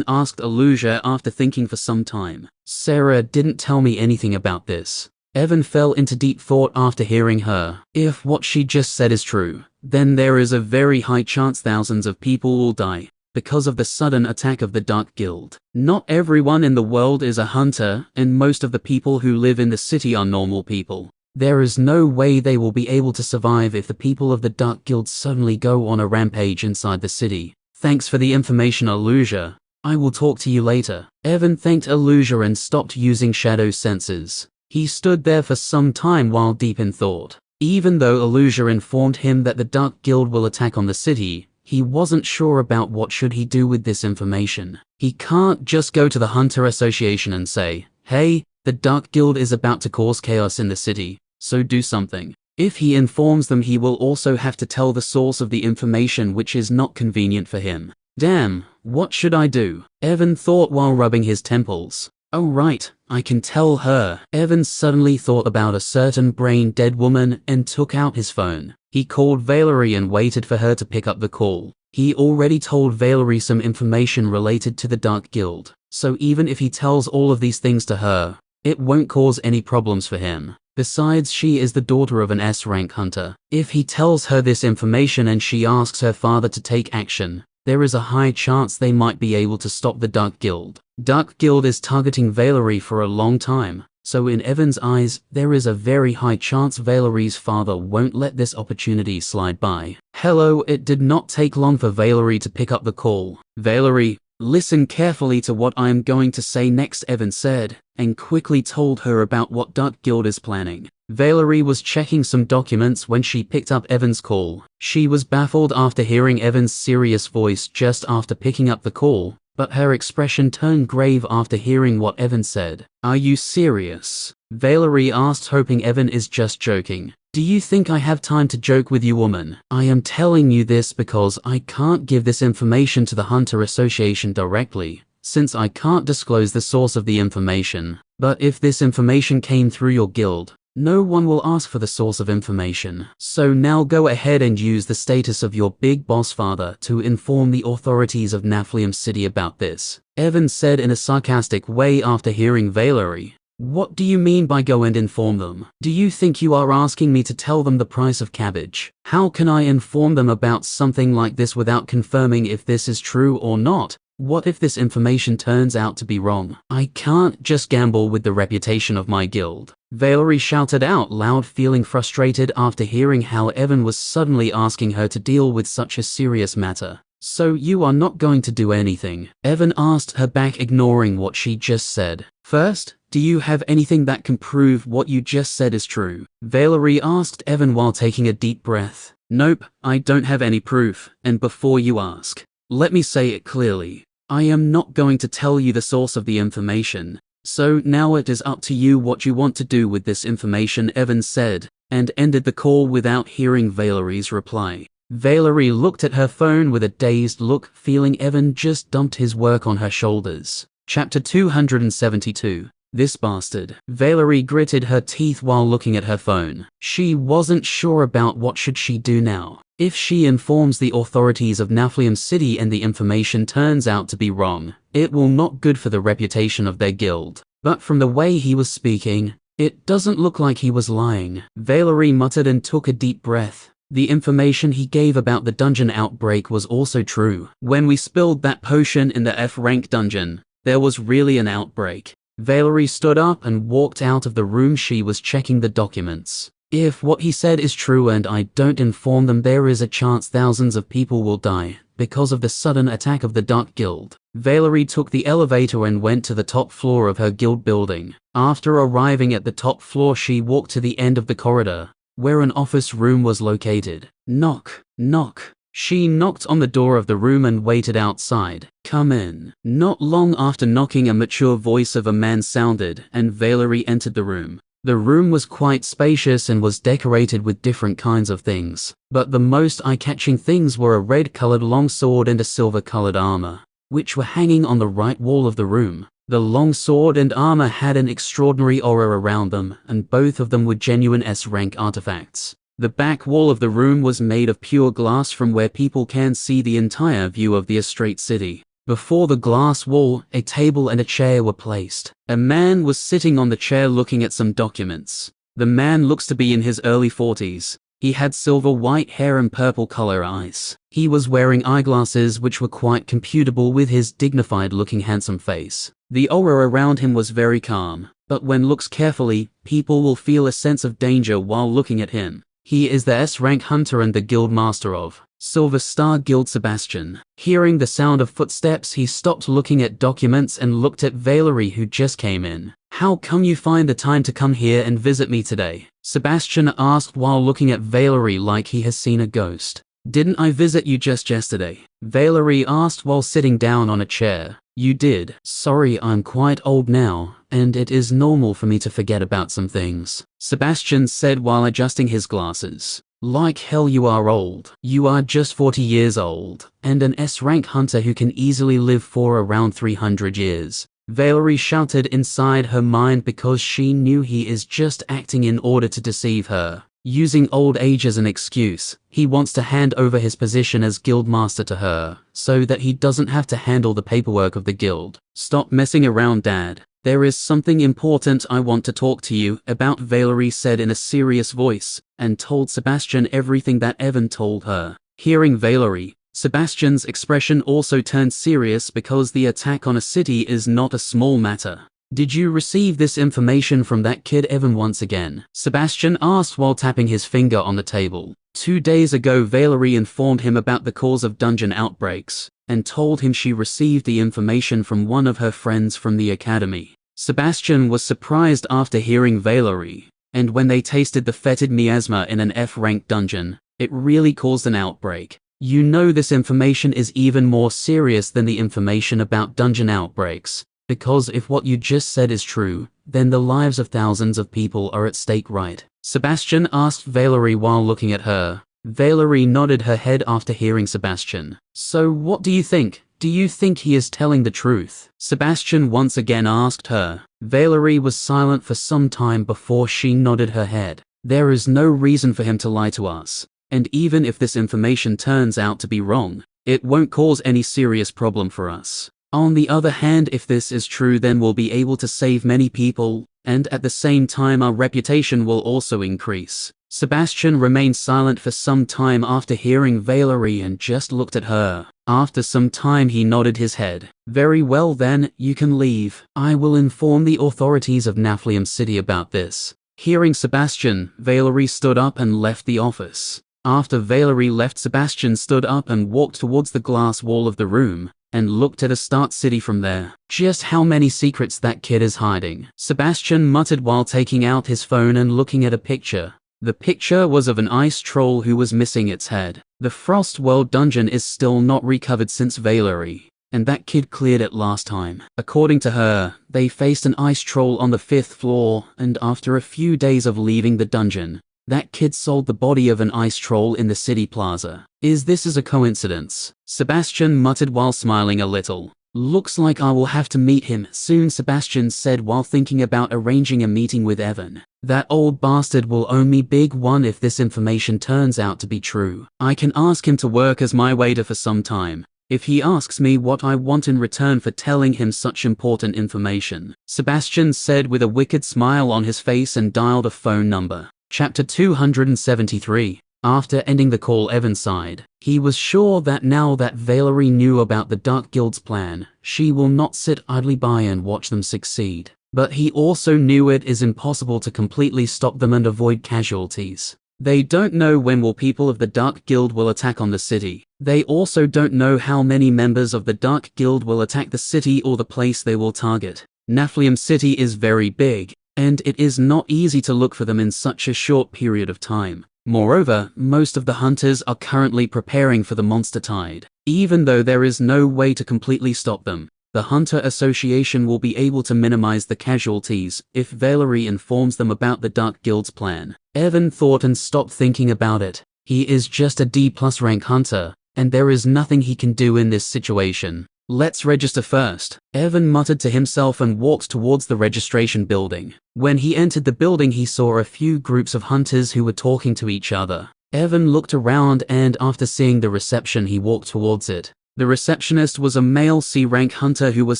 asked Aluja after thinking for some time. Sarah didn't tell me anything about this. Evan fell into deep thought after hearing her. If what she just said is true, then there is a very high chance thousands of people will die because of the sudden attack of the Dark Guild. Not everyone in the world is a hunter, and most of the people who live in the city are normal people. There is no way they will be able to survive if the people of the Dark Guild suddenly go on a rampage inside the city. Thanks for the information, Aluja. I will talk to you later. Evan thanked Aluja and stopped using shadow senses. He stood there for some time while deep in thought. Even though Aluja informed him that the Dark Guild will attack on the city, he wasn't sure about what should he do with this information. He can't just go to the Hunter Association and say, hey, the Dark Guild is about to cause chaos in the city, so do something. If he informs them, he will also have to tell the source of the information, which is not convenient for him. Damn, what should I do? Evan thought while rubbing his temples. Oh right, I can tell her. Evan suddenly thought about a certain brain-dead woman and took out his phone. He called Valerie and waited for her to pick up the call. He already told Valerie some information related to the Dark Guild, so even if he tells all of these things to her, it won't cause any problems for him. Besides, she is the daughter of an S-rank hunter. If he tells her this information and she asks her father to take action, there is a high chance they might be able to stop the Dark Guild. Dark Guild is targeting Valerie for a long time, so in Evan's eyes, there is a very high chance Valerie's father won't let this opportunity slide by. Hello, it did not take long for Valerie to pick up the call. Valerie, listen carefully to what I am going to say next, Evan said, and quickly told her about what Dark Guild is planning. Valerie was checking some documents when she picked up Evan's call. She was baffled after hearing Evan's serious voice just after picking up the call, but her expression turned grave after hearing what Evan said. Are you serious? Valerie asked, hoping Evan is just joking. Do you think I have time to joke with you, woman? I am telling you this because I can't give this information to the Hunter Association directly, since I can't disclose the source of the information. But if this information came through your guild, no one will ask for the source of information. So now go ahead and use the status of your big boss father to inform the authorities of Naflium City about this. Evan said in a sarcastic way after hearing Valerie. What do you mean by go and inform them? Do you think you are asking me to tell them the price of cabbage? How can I inform them about something like this without confirming if this is true or not? What if this information turns out to be wrong? I can't just gamble with the reputation of my guild. Valerie shouted out loud, feeling frustrated after hearing how Evan was suddenly asking her to deal with such a serious matter. So you are not going to do anything? Evan asked her back, ignoring what she just said. First, do you have anything that can prove what you just said is true? Valerie asked Evan while taking a deep breath. Nope, I don't have any proof, and before you ask, let me say it clearly. I am not going to tell you the source of the information, so now it is up to you what you want to do with this information, Evan said, and ended the call without hearing Valerie's reply. Valerie looked at her phone with a dazed look, feeling Evan just dumped his work on her shoulders. Chapter 272. This bastard. Valerie gritted her teeth while looking at her phone. She wasn't sure about what should she do now. If she informs the authorities of Naflium City and the information turns out to be wrong, it will not good for the reputation of their guild. But from the way he was speaking, it doesn't look like he was lying. Valerie muttered and took a deep breath. The information he gave about the dungeon outbreak was also true. When we spilled that potion in the F-rank dungeon, there was really an outbreak. Valerie stood up and walked out of the room. She was checking the documents. If what he said is true and I don't inform them, there is a chance thousands of people will die because of the sudden attack of the Dark Guild. Valerie took the elevator and went to the top floor of her guild building. After arriving at the top floor, she walked to the end of the corridor, where an office room was located. Knock, knock. She knocked on the door of the room and waited outside. Come in. Not long after knocking, a mature voice of a man sounded, and Valerie entered the room. The room was quite spacious and was decorated with different kinds of things, but the most eye-catching things were a red-colored longsword and a silver-colored armor, which were hanging on the right wall of the room. The longsword and armor had an extraordinary aura around them, and both of them were genuine S-rank artifacts. The back wall of the room was made of pure glass from where people can see the entire view of the Astrate city. Before the glass wall, a table and a chair were placed. A man was sitting on the chair looking at some documents. The man looks to be in his early 40s. He had silver white hair and purple color eyes. He was wearing eyeglasses which were quite computable with his dignified looking handsome face. The aura around him was very calm, but when looks carefully, people will feel a sense of danger while looking at him. He is the S-rank hunter and the guild master of Silver Star Guild Sebastian. Hearing the sound of footsteps, he stopped looking at documents and looked at Valerie, who just came in. "How come you find the time to come here and visit me today?" Sebastian asked while looking at Valerie like he has seen a ghost. "Didn't I visit you just yesterday?" Valerie asked while sitting down on a chair. "You did. Sorry, I'm quite old now, and it is normal for me to forget about some things," Sebastian said while adjusting his glasses. "Like hell you are old. You are just 40 years old, and an S-rank hunter who can easily live for around 300 years. Valerie shouted inside her mind because she knew he is just acting in order to deceive her. Using old age as an excuse, he wants to hand over his position as guild master to her, so that he doesn't have to handle the paperwork of the guild. "Stop messing around, Dad. There is something important I want to talk to you about," Valerie said in a serious voice, and told Sebastian everything that Evan told her. Hearing Valerie, Sebastian's expression also turned serious because the attack on a city is not a small matter. "Did you receive this information from that kid Evan once again?" Sebastian asked while tapping his finger on the table. 2 days ago, Valerie informed him about the cause of dungeon outbreaks, and told him she received the information from one of her friends from the academy. Sebastian was surprised after hearing Valerie, and when they tasted the fetid miasma in an F-rank dungeon, it really caused an outbreak. "You know this information is even more serious than the information about dungeon outbreaks, because if what you just said is true, then the lives of thousands of people are at stake, right?" Sebastian asked Valerie while looking at her. Valerie nodded her head after hearing Sebastian. "So what do you think? Do you think he is telling the truth?" Sebastian once again asked her. Valerie was silent for some time before she nodded her head. "There is no reason for him to lie to us, and even if this information turns out to be wrong, it won't cause any serious problem for us. On the other hand, if this is true, then we'll be able to save many people, and at the same time our reputation will also increase." Sebastian remained silent for some time after hearing Valerie and just looked at her. After some time he nodded his head. "Very well then, you can leave. I will inform the authorities of Naflium City about this." Hearing Sebastian, Valerie stood up and left the office. After Valerie left, Sebastian stood up and walked towards the glass wall of the room, and looked at Astarte City from there. "Just how many secrets that kid is hiding," Sebastian muttered while taking out his phone and looking at a picture. The picture was of an ice troll who was missing its head. The Frost World dungeon is still not recovered since Valerie, and that kid cleared it last time. According to her, they faced an ice troll on the 5th floor, and after a few days of leaving the dungeon, that kid sold the body of an ice troll in the city plaza. "Is this a coincidence?" Sebastian muttered while smiling a little. "Looks like I will have to meet him soon," Sebastian said while thinking about arranging a meeting with Evan. "That old bastard will owe me big one if this information turns out to be true. I can ask him to work as my waiter for some time, if he asks me what I want in return for telling him such important information," Sebastian said with a wicked smile on his face and dialed a phone number. Chapter 273. After ending the call, Evan sighed. He was sure that now that Valerie knew about the Dark Guild's plan, she will not sit idly by and watch them succeed. But he also knew it is impossible to completely stop them and avoid casualties. They don't know when more people of the Dark Guild will attack on the city. They also don't know how many members of the Dark Guild will attack the city or the place they will target. Naflium City is very big, and it is not easy to look for them in such a short period of time. Moreover, most of the hunters are currently preparing for the monster tide. Even though there is no way to completely stop them, The Hunter Association will be able to minimize the casualties if Valerie informs them about the Dark Guild's plan. Evan thought and stopped thinking about it. He is just a D+ rank hunter, and there is nothing he can do in this situation. Let's register first, Evan muttered to himself and walked towards the registration building. When he entered the building, he saw a few groups of hunters who were talking to each other. Evan looked around and after seeing the reception, he walked towards it. The receptionist was a male C-rank hunter who was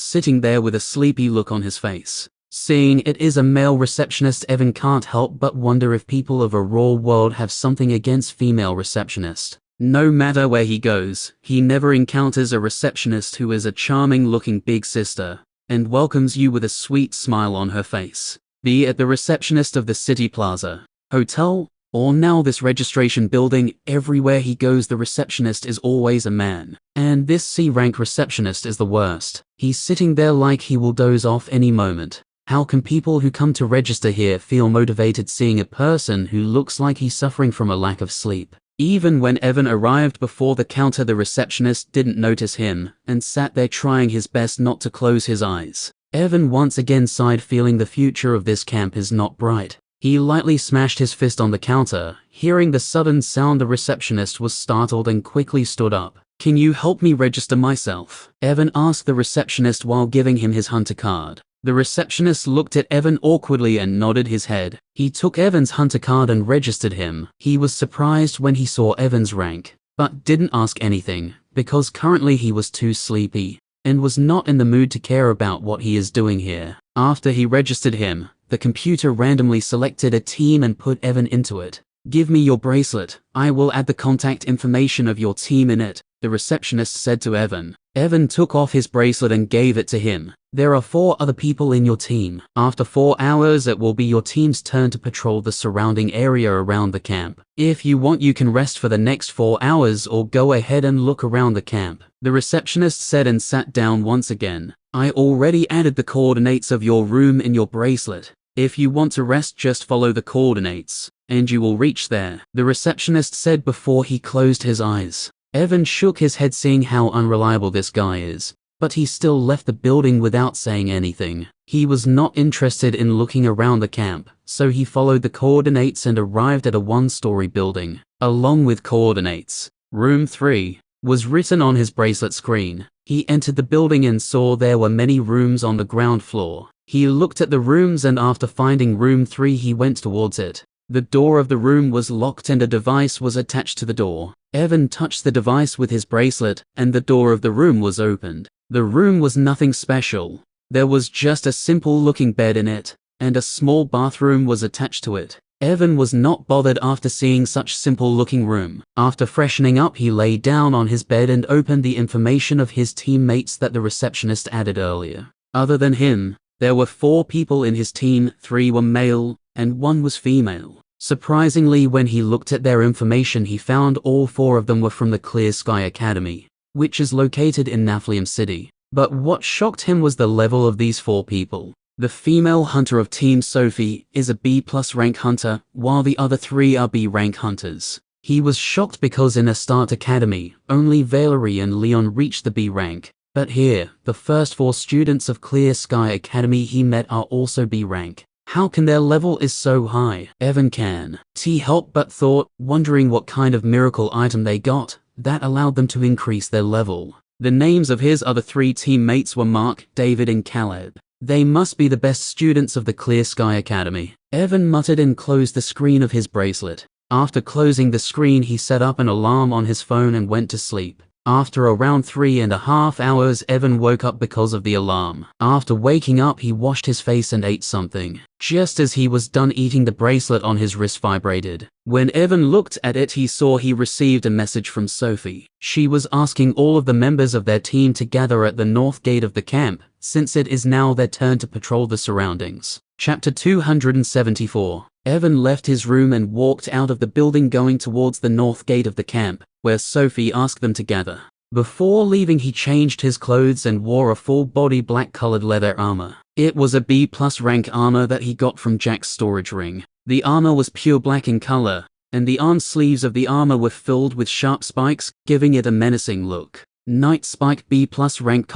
sitting there with a sleepy look on his face. Seeing it is a male receptionist, Evan can't help but wonder if people of a raw world have something against female receptionists. No matter where he goes, he never encounters a receptionist who is a charming-looking big sister and welcomes you with a sweet smile on her face. Be it the receptionist of the City Plaza Hotel, or now this registration building, everywhere he goes the receptionist is always a man. And this C-rank receptionist is the worst. He's sitting there like he will doze off any moment. How can people who come to register here feel motivated seeing a person who looks like he's suffering from a lack of sleep? Even when Evan arrived before the counter, the receptionist didn't notice him and sat there trying his best not to close his eyes. Evan once again sighed, feeling the future of this camp is not bright. He lightly smashed his fist on the counter. Hearing the sudden sound, the receptionist was startled and quickly stood up. "Can you help me register myself?" Evan asked the receptionist while giving him his hunter card. The receptionist looked at Evan awkwardly and nodded his head. He took Evan's hunter card and registered him. He was surprised when he saw Evan's rank, but didn't ask anything, because currently he was too sleepy and was not in the mood to care about what he is doing here. After he registered him, the computer randomly selected a team and put Evan into it. "Give me your bracelet. I will add the contact information of your team in it," the receptionist said to Evan. Evan took off his bracelet and gave it to him. "There are 4 other people in your team. After 4 hours, it will be your team's turn to patrol the surrounding area around the camp. If you want, you can rest for the next 4 hours or go ahead and look around the camp," the receptionist said and sat down once again. "I already added the coordinates of your room in your bracelet. If you want to rest, just follow the coordinates, and you will reach there," the receptionist said before he closed his eyes. Evan shook his head, seeing how unreliable this guy is, but he still left the building without saying anything. He was not interested in looking around the camp, so he followed the coordinates and arrived at a 1-story building. Along with coordinates, Room 3 was written on his bracelet screen. He entered the building and saw there were many rooms on the ground floor. He looked at the rooms and after finding Room 3 he went towards it. The door of the room was locked and a device was attached to the door. Evan touched the device with his bracelet and the door of the room was opened. The room was nothing special. There was just a simple looking bed in it, and a small bathroom was attached to it. Evan was not bothered after seeing such simple looking room. After freshening up, he lay down on his bed and opened the information of his teammates that the receptionist added earlier. Other than him, there were 4 people in his team, 3 were male and 1 was female. Surprisingly, when he looked at their information, he found all 4 of them were from the Clear Sky Academy, which is located in Naflium City. But what shocked him was the level of these 4 people. The female hunter of Team Sophie is a B+ rank hunter, while the other 3 are B rank hunters. He was shocked because in Astarte Academy, only Valerie and Leon reached the B rank. But here, the first 4 students of Clear Sky Academy he met are also B rank. How can their level is so high? Evan can't help but thought, wondering what kind of miracle item they got that allowed them to increase their level. The names of his other 3 teammates were Mark, David and Caleb. They must be the best students of the Clear Sky Academy. Evan muttered and closed the screen of his bracelet. After closing the screen, he set up an alarm on his phone and went to sleep. After around 3.5 hours, Evan woke up because of the alarm. After waking up, he washed his face and ate something. Just as he was done eating, the bracelet on his wrist vibrated. When Evan looked at it, he saw he received a message from Sophie. She was asking all of the members of their team to gather at the north gate of the camp, since it is now their turn to patrol the surroundings. Chapter 274. Evan left his room and walked out of the building, going towards the north gate of the camp, where Sophie asked them to gather. Before leaving, he changed his clothes and wore a full-body black-colored leather armor. It was a B+ rank armor that he got from Jack's storage ring. The armor was pure black in color, and the arm sleeves of the armor were filled with sharp spikes, giving it a menacing look. Night Spike B+ rank :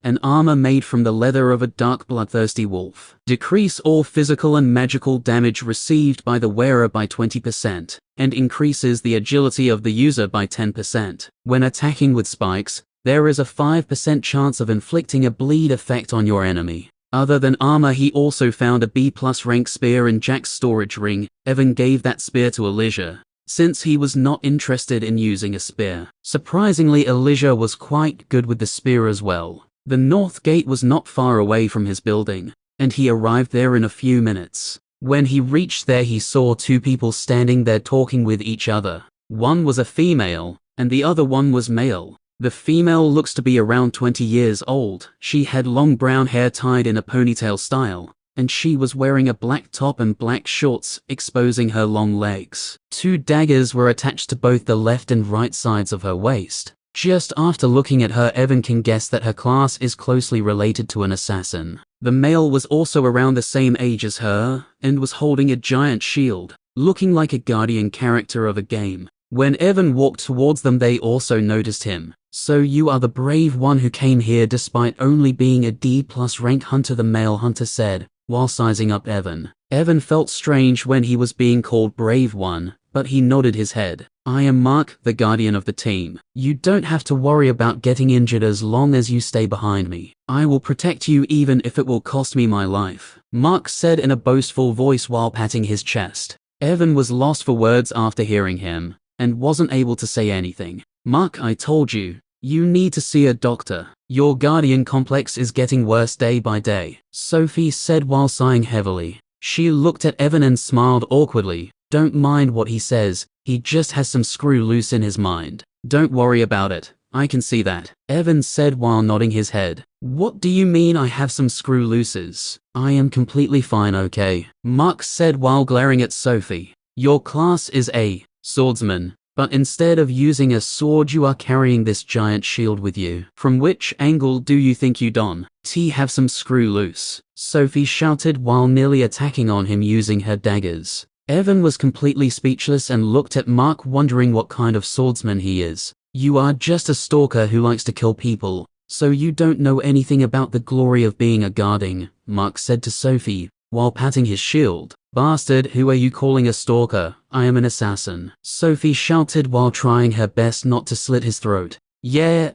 an armor made from the leather of a dark bloodthirsty wolf. Decrease all physical and magical damage received by the wearer by 20%, and increases the agility of the user by 10%. When attacking with spikes, there is a 5% chance of inflicting a bleed effect on your enemy. Other than armor, he also found a B+ rank spear in Jack's storage ring. Evan gave that spear to Elijah, since he was not interested in using a spear. Surprisingly, Elijah was quite good with the spear as well. The north gate was not far away from his building, and he arrived there in a few minutes. When he reached there, he saw two people standing there talking with each other. One was a female, and the other one was male. The female looks to be around 20 years old. She had long brown hair tied in a ponytail style, and she was wearing a black top and black shorts, exposing her long legs. Two daggers were attached to both the left and right sides of her waist. Just after looking at her, Evan can guess that her class is closely related to an assassin. The male was also around the same age as her, and was holding a giant shield, looking like a guardian character of a game. When Evan walked towards them, they also noticed him. "So you are the brave one who came here despite only being a D+ rank hunter," the male hunter said, while sizing up Evan. Evan felt strange when he was being called brave one, but he nodded his head. "I am Mark, the guardian of the team. You don't have to worry about getting injured as long as you stay behind me. I will protect you even if it will cost me my life," Mark said in a boastful voice while patting his chest. Evan was lost for words after hearing him, and wasn't able to say anything. "Mark, I told you. You need to see a doctor. Your guardian complex is getting worse day by day," Sophie said while sighing heavily. She looked at Evan and smiled awkwardly. "Don't mind what he says, he just has some screw loose in his mind. Don't worry about it, I can see that," Evan said while nodding his head. "What do you mean I have some screw looses? I am completely fine, okay," Mark said while glaring at Sophie. "Your class is a swordsman, but instead of using a sword you are carrying this giant shield with you. From which angle do you think you don't have some screw loose?" Sophie shouted while nearly attacking on him using her daggers. Evan was completely speechless and looked at Mark, wondering what kind of swordsman he is. "You are just a stalker who likes to kill people, so you don't know anything about the glory of being a guardian," Mark said to Sophie, while patting his shield. "Bastard, who are you calling a stalker? I am an assassin," Sophie shouted while trying her best not to slit his throat. Yeah,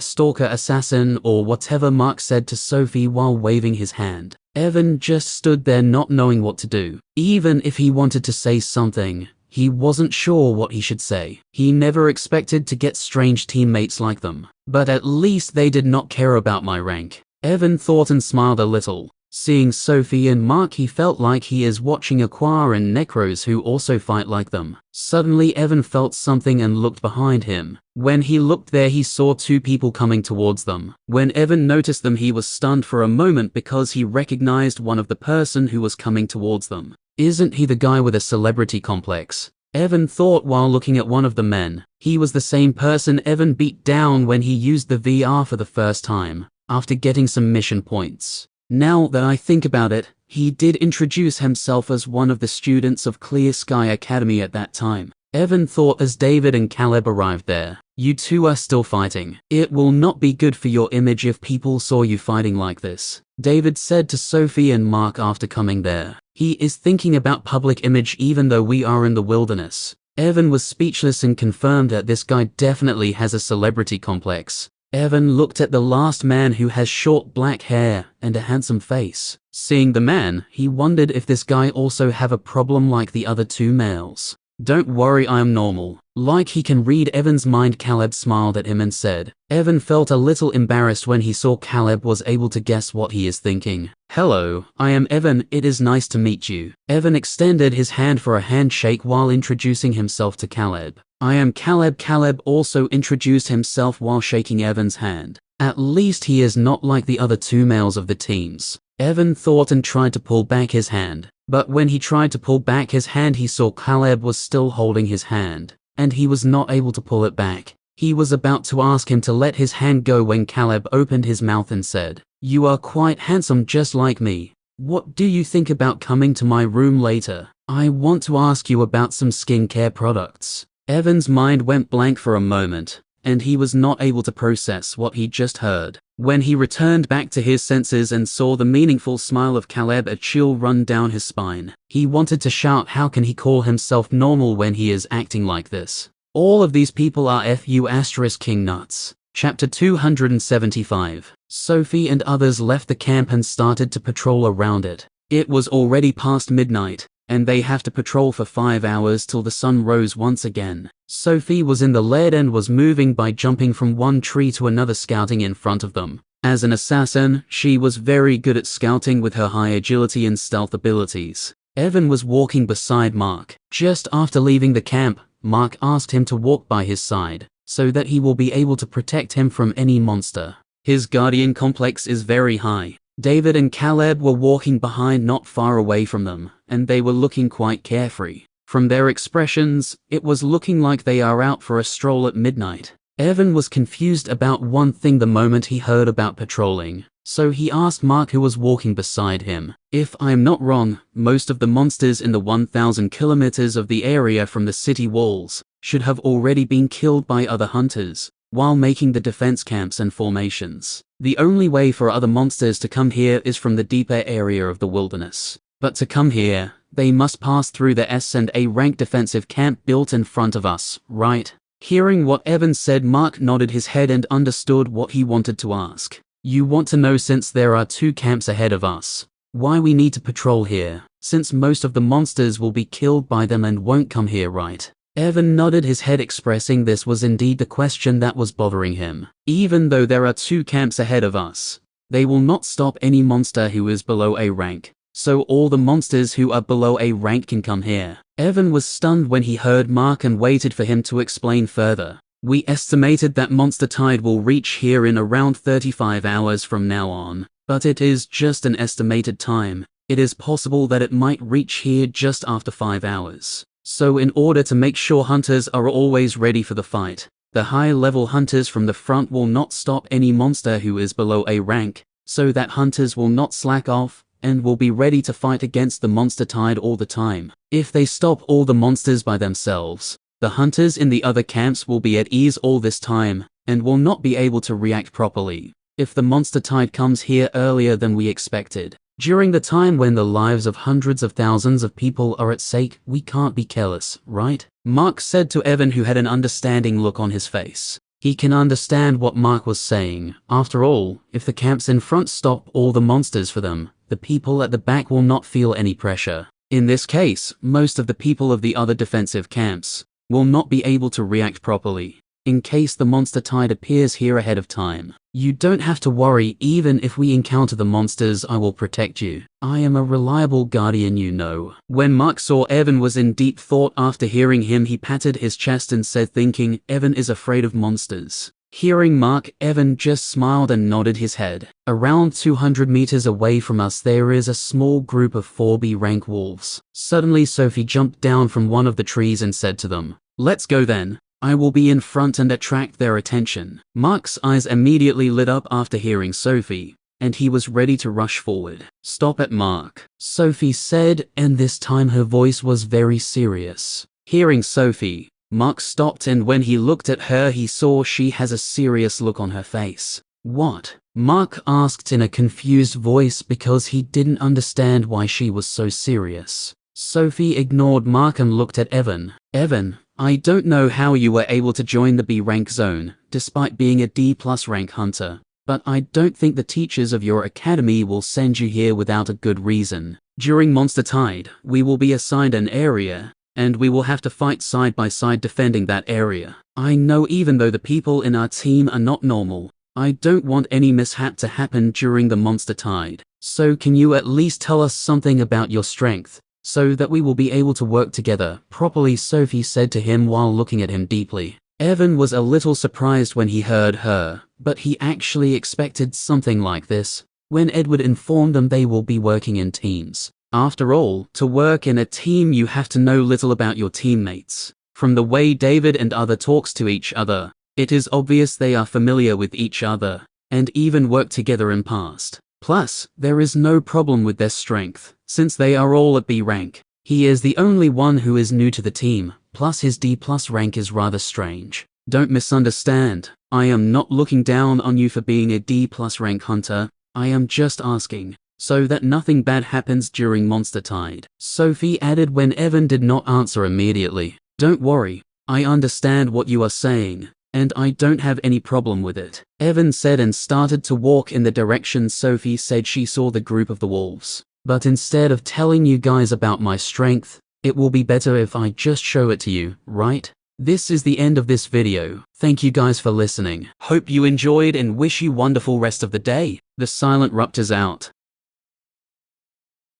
stalker, assassin, or whatever," Mark said to Sophie while waving his hand. Evan just stood there not knowing what to do. Even if he wanted to say something, he wasn't sure what he should say. He never expected to get strange teammates like them. But at least they did not care about my rank, Evan thought and smiled a little. Seeing Sophie and Mark, he felt like he is watching Aqua and Necros who also fight like them. Suddenly Evan felt something and looked behind him. When he looked there, he saw two people coming towards them. When Evan noticed them, he was stunned for a moment because he recognized one of the person who was coming towards them. "Isn't he the guy with a celebrity complex?" Evan thought while looking at one of the men. He was the same person Evan beat down when he used the VR for the first time, after getting some mission points. Now that I think about it, he did introduce himself as one of the students of Clear Sky Academy at that time. Evan thought as David and Caleb arrived there. "You two are still fighting. It will not be good for your image if people saw you fighting like this," David said to Sophie and Mark after coming there. "He is thinking about public image even though we are in the wilderness." Evan was speechless and confirmed that this guy definitely has a celebrity complex. Evan looked at the last man who has short black hair and a handsome face. Seeing the man, he wondered if this guy also have a problem like the other two males. "Don't worry, I am normal." Like he can read Evan's mind, Caleb smiled at him and said. Evan felt a little embarrassed when he saw Caleb was able to guess what he is thinking. "Hello, I am Evan, it is nice to meet you." Evan extended his hand for a handshake while introducing himself to Caleb. "I am Caleb." Caleb also introduced himself while shaking Evan's hand. At least he is not like the other two males of the teams. Evan thought and tried to pull back his hand, but when he tried to pull back his hand, he saw Caleb was still holding his hand, and he was not able to pull it back. He was about to ask him to let his hand go when Caleb opened his mouth and said, "You are quite handsome just like me. What do you think about coming to my room later? I want to ask you about some skincare products." Evan's mind went blank for a moment. and he was not able to process what he just heard. When he returned back to his senses and saw the meaningful smile of Caleb, a chill run down his spine. He wanted to shout, how can he call himself normal when he is acting like this? All of these people are King nuts. Chapter 275. Sophie and others left the camp and started to patrol around it. It was already past midnight, and they have to patrol for 5 hours till the sun rose once again. Sophie was in the lead and was moving by jumping from one tree to another, scouting in front of them. As an assassin, she was very good at scouting with her high agility and stealth abilities. Evan was walking beside Mark. Just after leaving the camp, Mark asked him to walk by his side, so that he will be able to protect him from any monster. His guardian complex is very high. David and Caleb were walking behind not far away from them, and they were looking quite carefree. From their expressions, it was looking like they are out for a stroll at midnight. Evan was confused about one thing the moment he heard about patrolling, so he asked Mark, who was walking beside him. If I'm not wrong, most of the monsters in the 1,000 kilometers of the area from the city walls should have already been killed by other hunters while making the defense camps and formations. The only way for other monsters to come here is from the deeper area of the wilderness. But to come here, they must pass through the S&A rank defensive camp built in front of us, right? Hearing what Evan said, Mark nodded his head and understood what he wanted to ask. You want to know, since there are 2 camps ahead of us, why we need to patrol here, since most of the monsters will be killed by them and won't come here, right? Evan nodded his head, expressing this was indeed the question that was bothering him. Even though there are 2 camps ahead of us, they will not stop any monster who is below A rank, so all the monsters who are below A rank can come here. Evan was stunned when he heard Mark and waited for him to explain further. We estimated that monster tide will reach here in around 35 hours from now on, but it is just an estimated time. It is possible that it might reach here just after 5 hours. So in order to make sure hunters are always ready for the fight, the high-level hunters from the front will not stop any monster who is below A rank, so that hunters will not slack off and will be ready to fight against the monster tide all the time. If they stop all the monsters by themselves, the hunters in the other camps will be at ease all this time and will not be able to react properly. If the monster tide comes here earlier than we expected, during the time when the lives of hundreds of thousands of people are at stake, we can't be careless, right? Mark said to Evan, who had an understanding look on his face. He can understand what Mark was saying. After all, if the camps in front stop all the monsters for them, the people at the back will not feel any pressure. In this case, most of the people of the other defensive camps will not be able to react properly, in case the monster tide appears here ahead of time. You don't have to worry. Even if we encounter the monsters, I will protect you. I am a reliable guardian, you know. When Mark saw Evan was in deep thought after hearing him, he patted his chest and said, thinking, Evan is afraid of monsters. Hearing Mark, Evan just smiled and nodded his head. Around 200 meters away from us there is a small group of 4B rank wolves. Suddenly Sophie jumped down from one of the trees and said to them, let's go then. I will be in front and attract their attention. Mark's eyes immediately lit up after hearing Sophie, and he was ready to rush forward. Stop it, Mark, Sophie said, and this time her voice was very serious. Hearing Sophie, Mark stopped, and when he looked at her he saw she has a serious look on her face. What? Mark asked in a confused voice because he didn't understand why she was so serious. Sophie ignored Mark and looked at Evan. Evan, I don't know how you were able to join the B rank zone, despite being a D+ rank hunter, but I don't think the teachers of your academy will send you here without a good reason. During Monster Tide, we will be assigned an area, and we will have to fight side by side defending that area. I know even though the people in our team are not normal, I don't want any mishap to happen during the Monster Tide. So can you at least tell us something about your strength, so that we will be able to work together properly, Sophie said to him while looking at him deeply. Evan was a little surprised when he heard her, but he actually expected something like this when Edward informed them they will be working in teams. After all, to work in a team you have to know little about your teammates. From the way David and other talks to each other, it is obvious they are familiar with each other and even worked together in past. Plus, there is no problem with their strength, since they are all at B rank. He is the only one who is new to the team, plus his D+ rank is rather strange. Don't misunderstand. I am not looking down on you for being a D+ rank hunter. I am just asking so that nothing bad happens during Monster Tide. Sophie added when Evan did not answer immediately. Don't worry, I understand what you are saying, and I don't have any problem with it, Evan said and started to walk in the direction Sophie said she saw the group of the wolves. But instead of telling you guys about my strength, it will be better if I just show it to you, right? This is the end of this video. Thank you guys for listening. Hope you enjoyed and wish you wonderful rest of the day. The Silent Ruptors out.